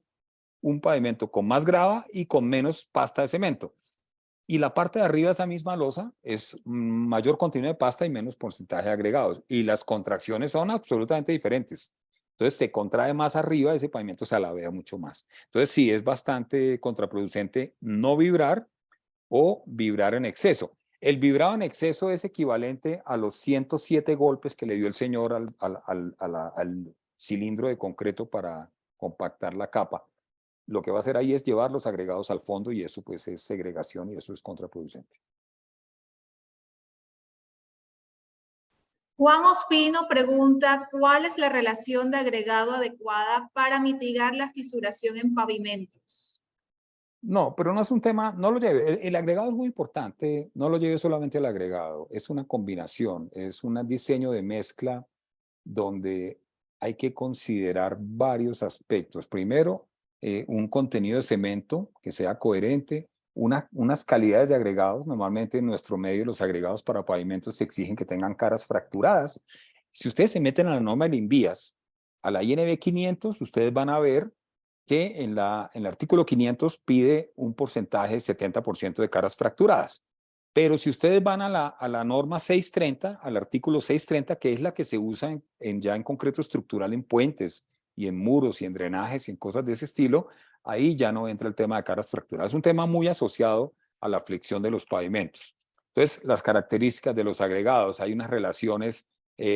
un pavimento con más grava y con menos pasta de cemento. Y la parte de arriba de esa misma losa es mayor contenido de pasta y menos porcentaje de agregados. Y las contracciones son absolutamente diferentes. Entonces se contrae más arriba, ese pavimento se alabea mucho más. Entonces sí, es bastante contraproducente no vibrar o vibrar en exceso. El vibrado en exceso es equivalente a los 107 golpes que le dio el señor al cilindro de concreto para compactar la capa. Lo que va a hacer ahí es llevar los agregados al fondo y eso pues es segregación y eso es contraproducente. Juan Ospino pregunta, ¿cuál es la relación de agregado adecuada para mitigar la fisuración en pavimentos? No, pero no es un tema, no lo lleve. El agregado es muy importante, no lo lleve solamente el agregado, es una combinación, es un diseño de mezcla donde hay que considerar varios aspectos. Primero, un contenido de cemento que sea coherente, unas calidades de agregados. Normalmente en nuestro medio los agregados para pavimentos se exigen que tengan caras fracturadas. Si ustedes se meten a la norma de Invías, a la INB 500, ustedes van a ver que en el artículo 500 pide un porcentaje de 70% de caras fracturadas. Pero si ustedes van a la norma 630, al artículo 630, que es la que se usa ya en concreto estructural en puentes y en muros y en drenajes y en cosas de ese estilo, ahí ya no entra el tema de caras fracturadas. Es un tema muy asociado a la flexión de los pavimentos. Entonces, las características de los agregados, hay unas relaciones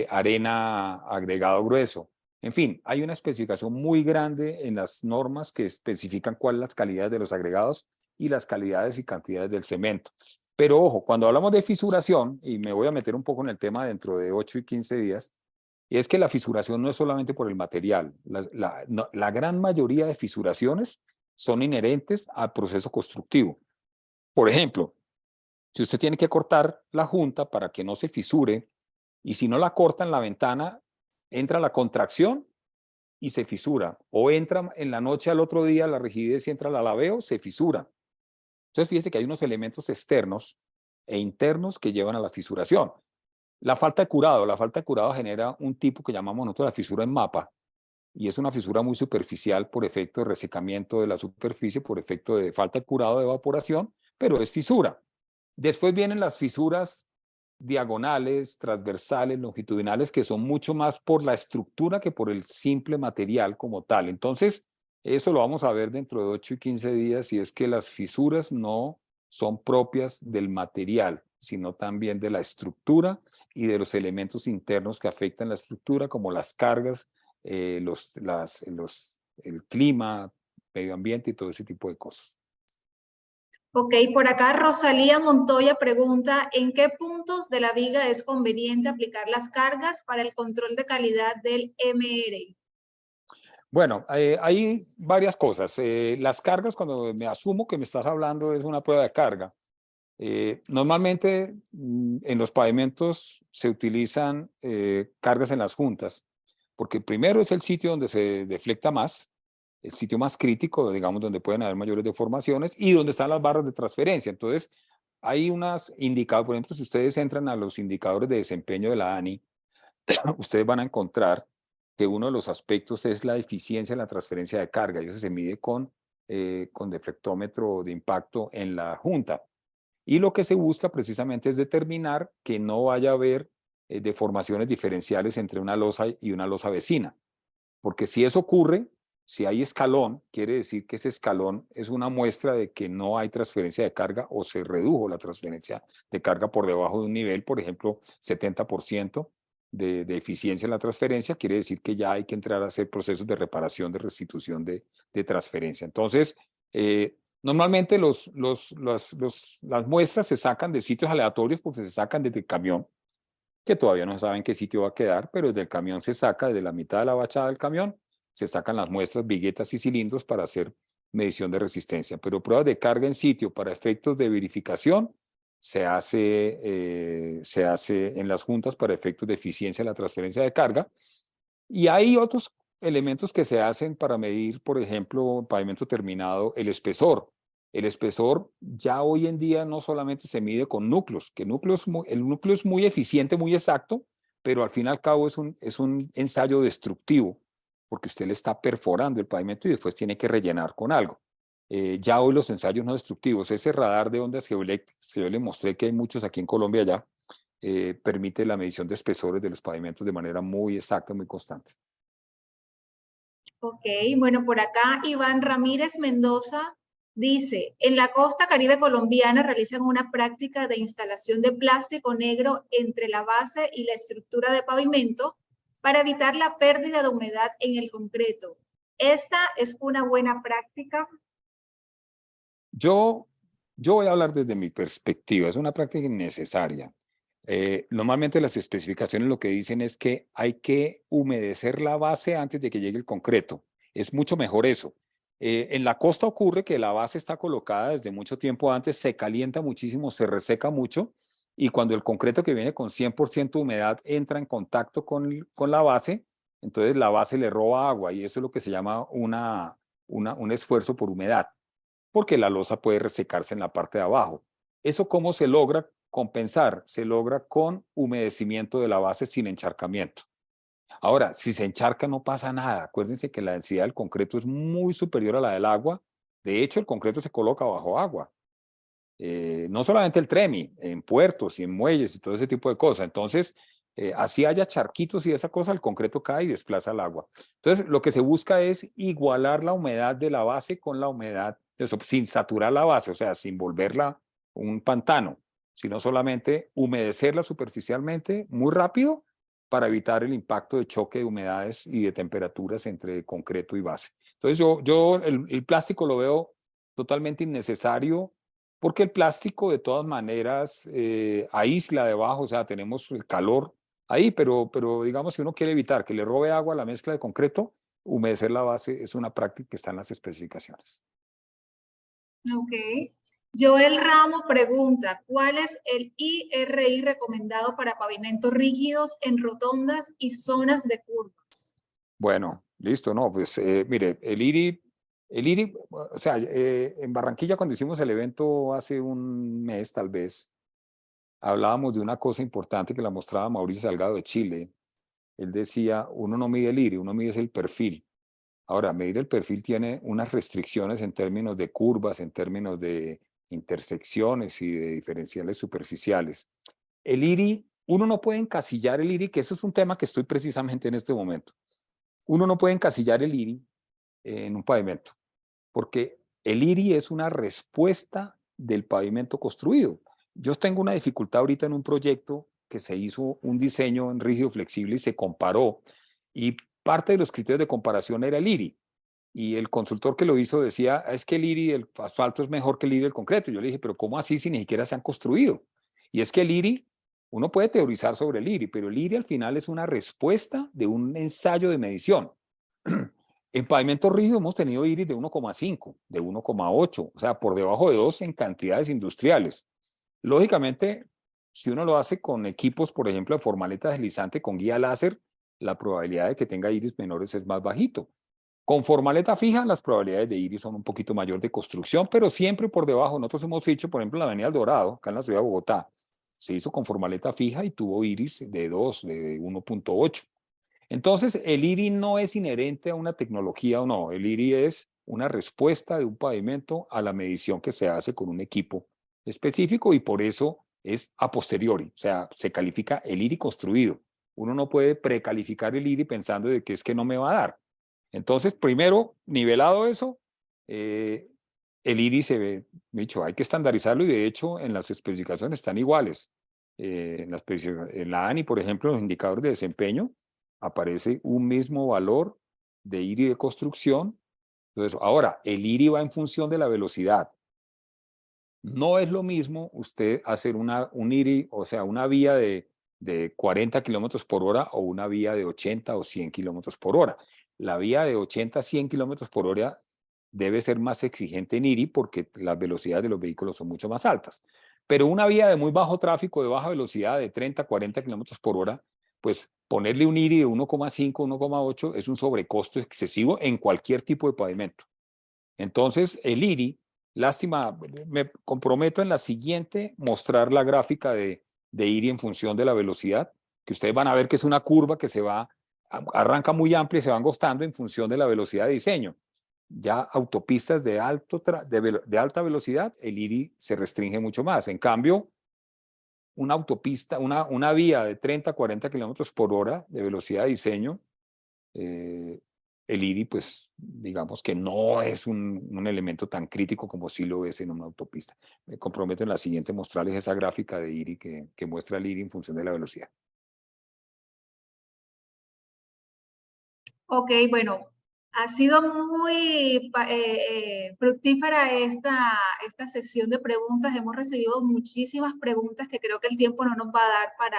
arena-agregado grueso. En fin, hay una especificación muy grande en las normas que especifican cuáles son las calidades de los agregados y las calidades y cantidades del cemento. Pero ojo, cuando hablamos de fisuración, y me voy a meter un poco en el tema dentro de 8 y 15 días, Y es que la fisuración no es solamente por el material. La gran mayoría de fisuraciones son inherentes al proceso constructivo. Por ejemplo, si usted tiene que cortar la junta para que no se fisure, y si no la corta en la ventana, entra la contracción y se fisura. O entra en la noche al otro día la rigidez y entra el alabeo, se fisura. Entonces fíjese que hay unos elementos externos e internos que llevan a la fisuración. La falta de curado genera un tipo que llamamos nosotros la fisura en mapa, y es una fisura muy superficial por efecto de resecamiento de la superficie, por efecto de falta de curado de evaporación, pero es fisura. Después vienen las fisuras diagonales, transversales, longitudinales, que son mucho más por la estructura que por el simple material como tal. Entonces, eso lo vamos a ver dentro de 8 y 15 días, y es que las fisuras no son propias del material, sino también de la estructura y de los elementos internos que afectan la estructura, como las cargas, el clima, medio ambiente y todo ese tipo de cosas. Ok, por acá Rosalía Montoya pregunta, ¿en qué puntos de la viga es conveniente aplicar las cargas para el control de calidad del MR? Bueno, hay varias cosas. Las cargas, cuando me asumo que me estás hablando, es una prueba de carga. Normalmente en los pavimentos se utilizan cargas en las juntas, porque primero es el sitio donde se deflecta más, el sitio más crítico, digamos, donde pueden haber mayores deformaciones y donde están las barras de transferencia. Entonces, hay unas indicadores, por ejemplo, si ustedes entran a los indicadores de desempeño de la ANI, ustedes van a encontrar que uno de los aspectos es la eficiencia en la transferencia de carga, y eso se mide con deflectómetro de impacto en la junta. Y lo que se busca precisamente es determinar que no vaya a haber deformaciones diferenciales entre una losa y una losa vecina. Porque si eso ocurre, si hay escalón, quiere decir que ese escalón es una muestra de que no hay transferencia de carga o se redujo la transferencia de carga por debajo de un nivel, por ejemplo, 70% de eficiencia en la transferencia, quiere decir que ya hay que entrar a hacer procesos de reparación, de restitución de transferencia. Entonces, normalmente las muestras se sacan de sitios aleatorios porque se sacan desde el camión, que todavía no saben qué sitio va a quedar, pero desde el camión se saca, desde la mitad de la bachada del camión, se sacan las muestras, viguetas y cilindros para hacer medición de resistencia. Pero pruebas de carga en sitio para efectos de verificación se hace en las juntas para efectos de eficiencia en la transferencia de carga. Y hay otros elementos que se hacen para medir, por ejemplo, en pavimento terminado, el espesor. El espesor ya hoy en día no solamente se mide con núcleos, que el núcleo es muy eficiente, muy exacto, pero al fin y al cabo es un ensayo destructivo, porque usted le está perforando el pavimento y después tiene que rellenar con algo. Ya hoy los ensayos no destructivos, ese radar de ondas geoeléctricas que yo le mostré, que hay muchos aquí en Colombia ya, permite la medición de espesores de los pavimentos de manera muy exacta, muy constante. Ok, bueno, por acá Iván Ramírez Mendoza dice, en la costa caribe colombiana realizan una práctica de instalación de plástico negro entre la base y la estructura de pavimento para evitar la pérdida de humedad en el concreto. ¿Esta es una buena práctica? Yo voy a hablar desde mi perspectiva, es una práctica innecesaria. Normalmente las especificaciones lo que dicen es que hay que humedecer la base antes de que llegue el concreto. Es mucho mejor eso. En la costa ocurre que la base está colocada desde mucho tiempo antes, se calienta muchísimo, se reseca mucho, y cuando el concreto que viene con 100% humedad entra en contacto con la base, entonces la base le roba agua, y eso es lo que se llama un esfuerzo por humedad, porque la losa puede resecarse en la parte de abajo. ¿Eso cómo se logra compensar? Se logra con humedecimiento de la base sin encharcamiento. Ahora, si se encharca no pasa nada. Acuérdense que la densidad del concreto es muy superior a la del agua. De hecho, el concreto se coloca bajo agua. No solamente el TREMI, en puertos y en muelles y todo ese tipo de cosas. Entonces, así haya charquitos y esa cosa, el concreto cae y desplaza el agua. Entonces, lo que se busca es igualar la humedad de la base con la humedad, eso, sin saturar la base, o sea, sin volverla un pantano, sino solamente humedecerla superficialmente muy rápido para evitar el impacto de choque de humedades y de temperaturas entre concreto y base. Entonces, el plástico lo veo totalmente innecesario, porque el plástico de todas maneras aísla debajo, o sea, tenemos el calor ahí, pero digamos, si uno quiere evitar que le robe agua a la mezcla de concreto, humedecer la base es una práctica que está en las especificaciones. Ok. Joel Ramos pregunta, ¿cuál es el IRI recomendado para pavimentos rígidos en rotondas y zonas de curvas? Bueno, listo, no, pues mire, el IRI, o sea, en Barranquilla cuando hicimos el evento hace un mes tal vez, hablábamos de una cosa importante que la mostraba Mauricio Salgado de Chile. Él decía, uno no mide el IRI, uno mide el perfil. Ahora, medir el perfil tiene unas restricciones en términos de curvas, en términos de intersecciones y de diferenciales superficiales. El IRI, uno no puede encasillar el IRI, que eso es un tema que estoy precisamente en este momento. Uno no puede encasillar el IRI en un pavimento, porque el IRI es una respuesta del pavimento construido. Yo tengo una dificultad ahorita en un proyecto que se hizo un diseño en rígido flexible y se comparó, y parte de los criterios de comparación era el IRI. Y el consultor que lo hizo decía, es que el IRI del asfalto es mejor que el IRI del concreto. Yo le dije, pero ¿cómo así si ni siquiera se han construido? Y es que el IRI, uno puede teorizar sobre el IRI, pero el IRI al final es una respuesta de un ensayo de medición. En pavimento rígido hemos tenido IRI de 1,5, de 1,8, o sea, por debajo de 2 en cantidades industriales. Lógicamente, si uno lo hace con equipos, por ejemplo, de formaleta deslizante con guía láser, la probabilidad de que tenga IRIs menores es más bajito. Con formaleta fija, las probabilidades de IRIs son un poquito mayor de construcción, pero siempre por debajo. Nosotros hemos hecho, por ejemplo, en la Avenida El Dorado, acá en la ciudad de Bogotá, se hizo con formaleta fija y tuvo IRIs de 2, de 1,8. Entonces, el IRI no es inherente a una tecnología o no. El IRI es una respuesta de un pavimento a la medición que se hace con un equipo específico y por eso es a posteriori. O sea, se califica el IRI construido. Uno no puede precalificar el IRI pensando de que es que no me va a dar. Entonces, primero, nivelado eso, el IRI se ve, dicho, hay que estandarizarlo y de hecho en las especificaciones están iguales. En la ANI, por ejemplo, los indicadores de desempeño, aparece un mismo valor de IRI de construcción. Entonces, ahora, el IRI va en función de la velocidad. No es lo mismo usted hacer un IRI, o sea, una vía de 40 kilómetros por hora o una vía de 80 o 100 kilómetros por hora. La vía de 80 a 100 kilómetros por hora debe ser más exigente en IRI porque las velocidades de los vehículos son mucho más altas. Pero una vía de muy bajo tráfico, de baja velocidad, de 30 a 40 kilómetros por hora, pues ponerle un IRI de 1,5, 1,8 es un sobrecosto excesivo en cualquier tipo de pavimento. Entonces, el IRI, lástima, me comprometo en la siguiente mostrar la gráfica de IRI en función de la velocidad, que ustedes van a ver que es una curva que arranca muy amplia y se va angostando en función de la velocidad de diseño. Ya autopistas de alta velocidad, el IRI se restringe mucho más. En cambio, una autopista, una vía de 30, 40 kilómetros por hora de velocidad de diseño, el IRI, pues digamos que no es un elemento tan crítico como sí lo es en una autopista. Me comprometo en la siguiente mostrarles esa gráfica de IRI que muestra el IRI en función de la velocidad. Ok, bueno, ha sido muy fructífera esta sesión de preguntas. Hemos recibido muchísimas preguntas que creo que el tiempo no nos va a dar para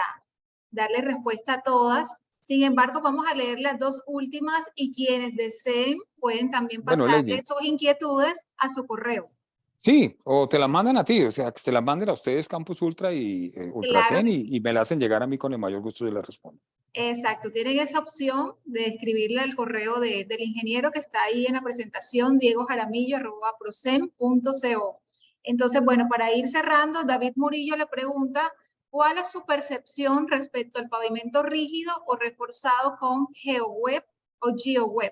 darle respuesta a todas. Sin embargo, vamos a leer las dos últimas y quienes deseen pueden también Bueno, pasarle Lady. sus inquietudes a su correo. Sí, o te las mandan a ti, o sea, que te las manden a ustedes Campus Ultra y Claro Ultrasen que y me la hacen llegar a mí con el mayor gusto, yo les respondo. exacto, tienen esa opción de escribirle al correo del ingeniero que está ahí en la presentación, diegojaramillo@procem.co. Entonces, bueno, para ir cerrando, David Murillo le pregunta, ¿cuál es su percepción respecto al pavimento rígido o reforzado con GeoWeb o GeoWeb?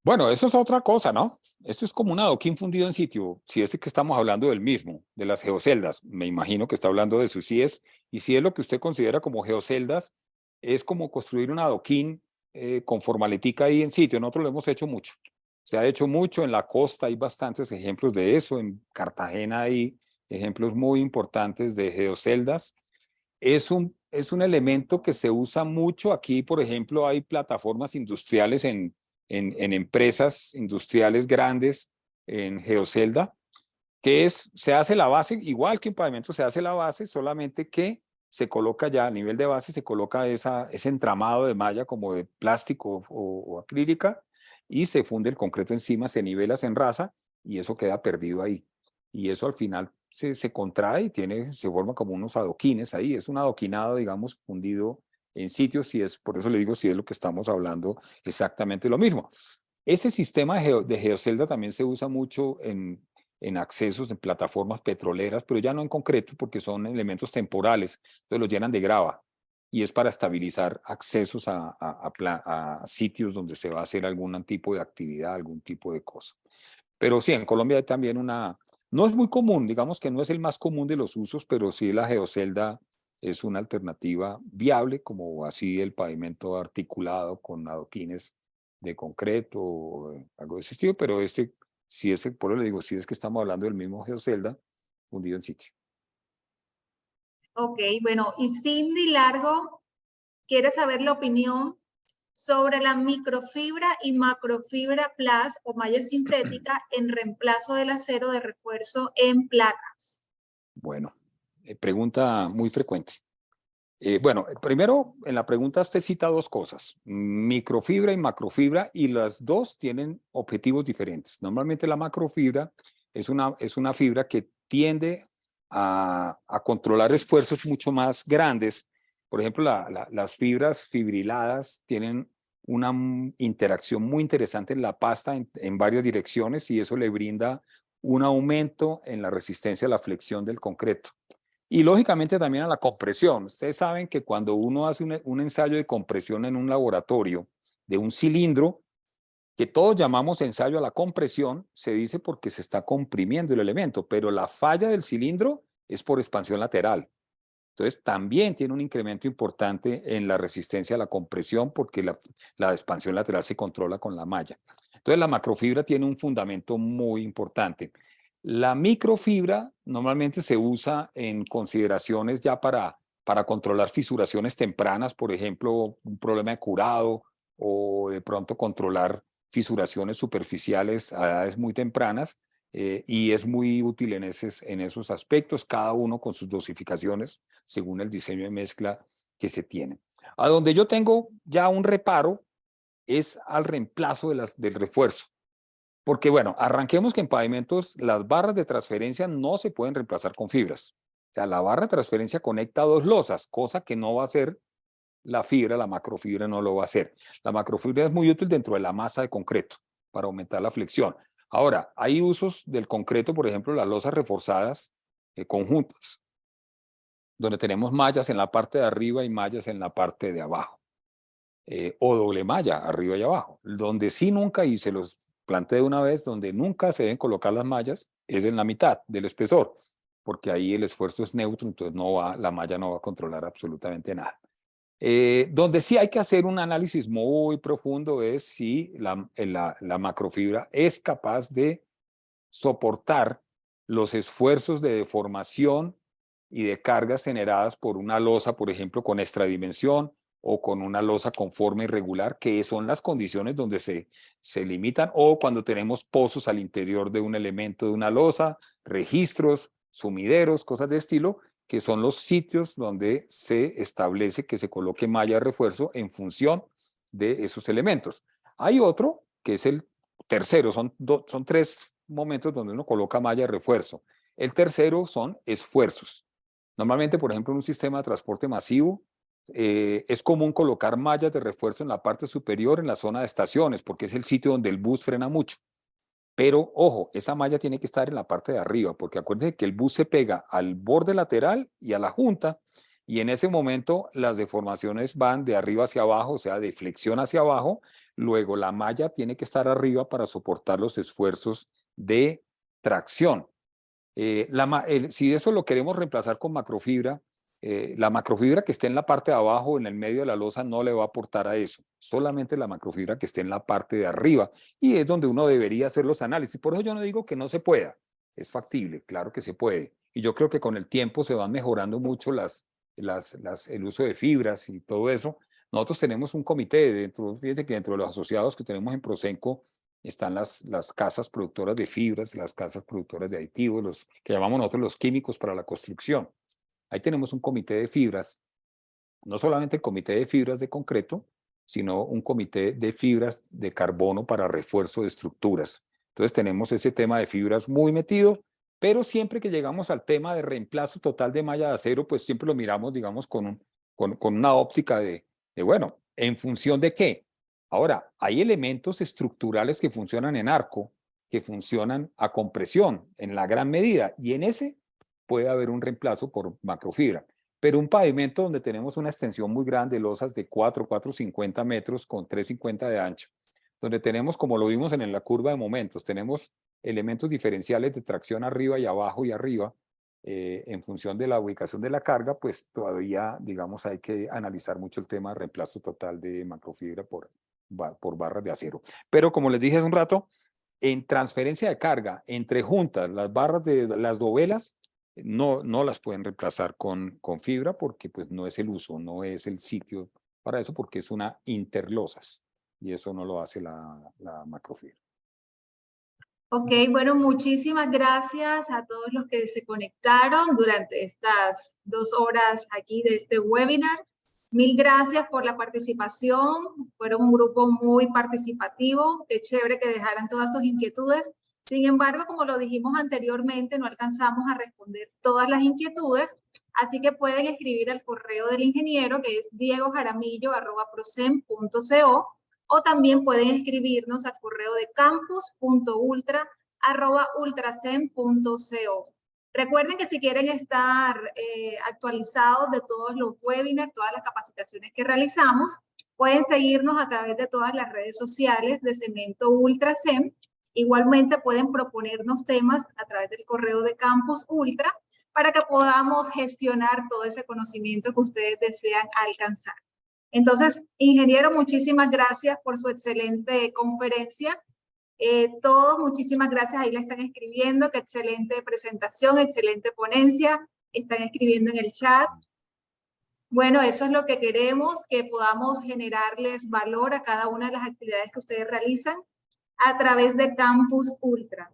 Bueno, eso es otra cosa, ¿no? Esto es como un adoquín fundido en sitio, si es que estamos hablando del mismo, de las geoceldas. Me imagino que está hablando de eso. Y si es lo que usted considera como geoceldas, es como construir un adoquín con formaletica ahí en sitio. Nosotros lo hemos hecho mucho. Se ha hecho mucho en la costa, hay bastantes ejemplos de eso. En Cartagena hay ejemplos muy importantes de geoceldas. Es un elemento que se usa mucho. Aquí, por ejemplo, hay plataformas industriales en empresas industriales grandes en geocelda, se hace la base, igual que en pavimento se hace la base, solamente que se coloca ya a nivel de base, se coloca ese entramado de malla como de plástico o acrílica y se funde el concreto encima, se nivela, se enrasa y eso queda perdido ahí. Y eso al final se contrae y se forma como unos adoquines ahí. Es un adoquinado, digamos, fundido en sitios, por eso le digo si es lo que estamos hablando, exactamente lo mismo. Ese sistema de geocelda también se usa mucho en accesos, en plataformas petroleras, pero ya no en concreto porque son elementos temporales, entonces los llenan de grava y es para estabilizar accesos a sitios donde se va a hacer algún tipo de actividad, algún tipo de cosa. Pero sí, en Colombia hay también no es muy común, digamos que no es el más común de los usos, pero sí la geocelda es una alternativa viable, como así el pavimento articulado con adoquines de concreto o algo de ese estilo, pero por eso le digo, si es que estamos hablando del mismo geocelda fundido en sitio. Ok, bueno, y Cindy Largo quiere saber la opinión sobre la microfibra y macrofibra plus o malla sintética en reemplazo del acero de refuerzo en placas. Bueno, pregunta muy frecuente. Bueno, primero en la pregunta usted cita dos cosas, microfibra y macrofibra, y las dos tienen objetivos diferentes. Normalmente la macrofibra es una fibra que tiende a controlar esfuerzos mucho más grandes. Por ejemplo, las fibras fibriladas tienen una interacción muy interesante en la pasta en varias direcciones y eso le brinda un aumento en la resistencia a la flexión del concreto. Y lógicamente también a la compresión. Ustedes saben que cuando uno hace un ensayo de compresión en un laboratorio de un cilindro, que todos llamamos ensayo a la compresión, se dice porque se está comprimiendo el elemento, pero la falla del cilindro es por expansión lateral. Entonces también tiene un incremento importante en la resistencia a la compresión porque la expansión lateral se controla con la malla. Entonces la macrofibra tiene un fundamento muy importante. La microfibra normalmente se usa en consideraciones ya para controlar fisuraciones tempranas, por ejemplo, un problema de curado o de pronto controlar fisuraciones superficiales a edades muy tempranas. Y es muy útil en esos aspectos, cada uno con sus dosificaciones según el diseño de mezcla que se tiene. A donde yo tengo ya un reparo es al reemplazo del refuerzo. Porque bueno, arranquemos que en pavimentos las barras de transferencia no se pueden reemplazar con fibras. O sea, la barra de transferencia conecta dos losas, cosa que no va a hacer la fibra, la macrofibra no lo va a hacer. La macrofibra es muy útil dentro de la masa de concreto para aumentar la flexión. Ahora, hay usos del concreto, por ejemplo, las losas reforzadas conjuntas, donde tenemos mallas en la parte de arriba y mallas en la parte de abajo. O doble malla, arriba y abajo. Donde sí nunca, y se los planteé una vez, donde nunca se deben colocar las mallas, es en la mitad del espesor, porque ahí el esfuerzo es neutro, entonces la malla no va a controlar absolutamente nada. Donde sí hay que hacer un análisis muy profundo es si la macrofibra es capaz de soportar los esfuerzos de deformación y de cargas generadas por una losa, por ejemplo, con extradimensión o con una losa con forma irregular, que son las condiciones donde se limitan, o cuando tenemos pozos al interior de un elemento de una losa, registros, sumideros, cosas de estilo, que son los sitios donde se establece que se coloque malla de refuerzo en función de esos elementos. Hay otro, que es el tercero, son tres momentos donde uno coloca malla de refuerzo. El tercero son esfuerzos. Normalmente, por ejemplo, en un sistema de transporte masivo, es común colocar mallas de refuerzo en la parte superior, en la zona de estaciones, porque es el sitio donde el bus frena mucho. Pero, ojo, esa malla tiene que estar en la parte de arriba, porque acuérdense que el bus se pega al borde lateral y a la junta, y en ese momento las deformaciones van de arriba hacia abajo, o sea, de flexión hacia abajo. Luego la malla tiene que estar arriba para soportar los esfuerzos de tracción. Si eso lo queremos reemplazar con macrofibra, la macrofibra que esté en la parte de abajo, en el medio de la losa, no le va a aportar a eso. Solamente la macrofibra que esté en la parte de arriba. Y es donde uno debería hacer los análisis. Por eso yo no digo que no se pueda. Es factible, claro que se puede. Y yo creo que con el tiempo se van mejorando mucho el uso de fibras y todo eso. Nosotros tenemos un comité, fíjate que dentro de los asociados que tenemos en Prosenco, están las casas productoras de fibras, las casas productoras de aditivos, los que llamamos nosotros los químicos para la construcción. Ahí tenemos un comité de fibras, no solamente el comité de fibras de concreto, sino un comité de fibras de carbono para refuerzo de estructuras. Entonces tenemos ese tema de fibras muy metido, pero siempre que llegamos al tema de reemplazo total de malla de acero, pues siempre lo miramos, digamos, con una óptica bueno, ¿en función de qué? Ahora, hay elementos estructurales que funcionan en arco, que funcionan a compresión en la gran medida, y en ese puede haber un reemplazo por macrofibra. Pero un pavimento donde tenemos una extensión muy grande, losas de 4,50 metros con 3,50 de ancho, donde tenemos, como lo vimos en la curva de momentos, tenemos elementos diferenciales de tracción arriba y abajo y arriba, en función de la ubicación de la carga, pues todavía, digamos, hay que analizar mucho el tema de reemplazo total de macrofibra por barras de acero. Pero como les dije hace un rato, en transferencia de carga entre juntas, las barras de las dovelas, no las pueden reemplazar con fibra porque pues no es el uso, no es el sitio para eso porque es una interlosas y eso no lo hace la macrofibra. Ok, bueno, muchísimas gracias a todos los que se conectaron durante estas 2 horas aquí de este webinar. Mil gracias por la participación. Fueron un grupo muy participativo. Qué chévere que dejaran todas sus inquietudes. Sin embargo, como lo dijimos anteriormente, no alcanzamos a responder todas las inquietudes, así que pueden escribir al correo del ingeniero, que es diegojaramillo@procem.co, o también pueden escribirnos al correo de campus.ultra@ultracem.co. Recuerden que si quieren estar actualizados de todos los webinars, todas las capacitaciones que realizamos, pueden seguirnos a través de todas las redes sociales de Cemento Ultracem. Igualmente pueden proponernos temas a través del correo de Campus Ultra para que podamos gestionar todo ese conocimiento que ustedes desean alcanzar. Entonces, ingeniero, muchísimas gracias por su excelente conferencia. Todos, muchísimas gracias. Ahí la están escribiendo. Qué excelente presentación, excelente ponencia. Están escribiendo en el chat. Bueno, eso es lo que queremos, que podamos generarles valor a cada una de las actividades que ustedes realizan a través de Campus Ultra.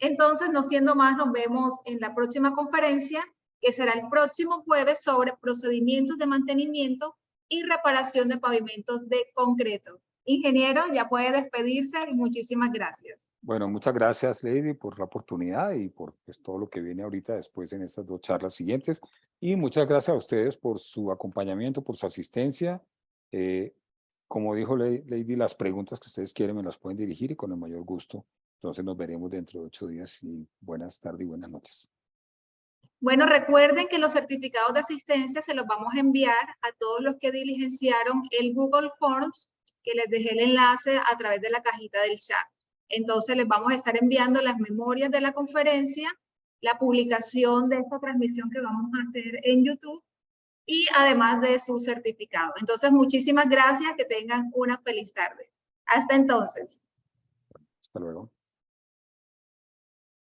Entonces, no siendo más, nos vemos en la próxima conferencia, que será el próximo jueves, sobre procedimientos de mantenimiento y reparación de pavimentos de concreto. Ingeniero, ya puede despedirse y muchísimas gracias. Bueno, muchas gracias, Lady, por la oportunidad y por pues, todo lo que viene ahorita después en estas 2 charlas siguientes. Y muchas gracias a ustedes por su acompañamiento, por su asistencia. Como dijo Lady, las preguntas que ustedes quieren me las pueden dirigir y con el mayor gusto. Entonces nos veremos dentro de 8 días y buenas tardes y buenas noches. Bueno, recuerden que los certificados de asistencia se los vamos a enviar a todos los que diligenciaron el Google Forms, que les dejé el enlace a través de la cajita del chat. Entonces les vamos a estar enviando las memorias de la conferencia, la publicación de esta transmisión que vamos a hacer en YouTube y además de su certificado. Entonces, muchísimas gracias, que tengan una feliz tarde. Hasta entonces. Hasta luego.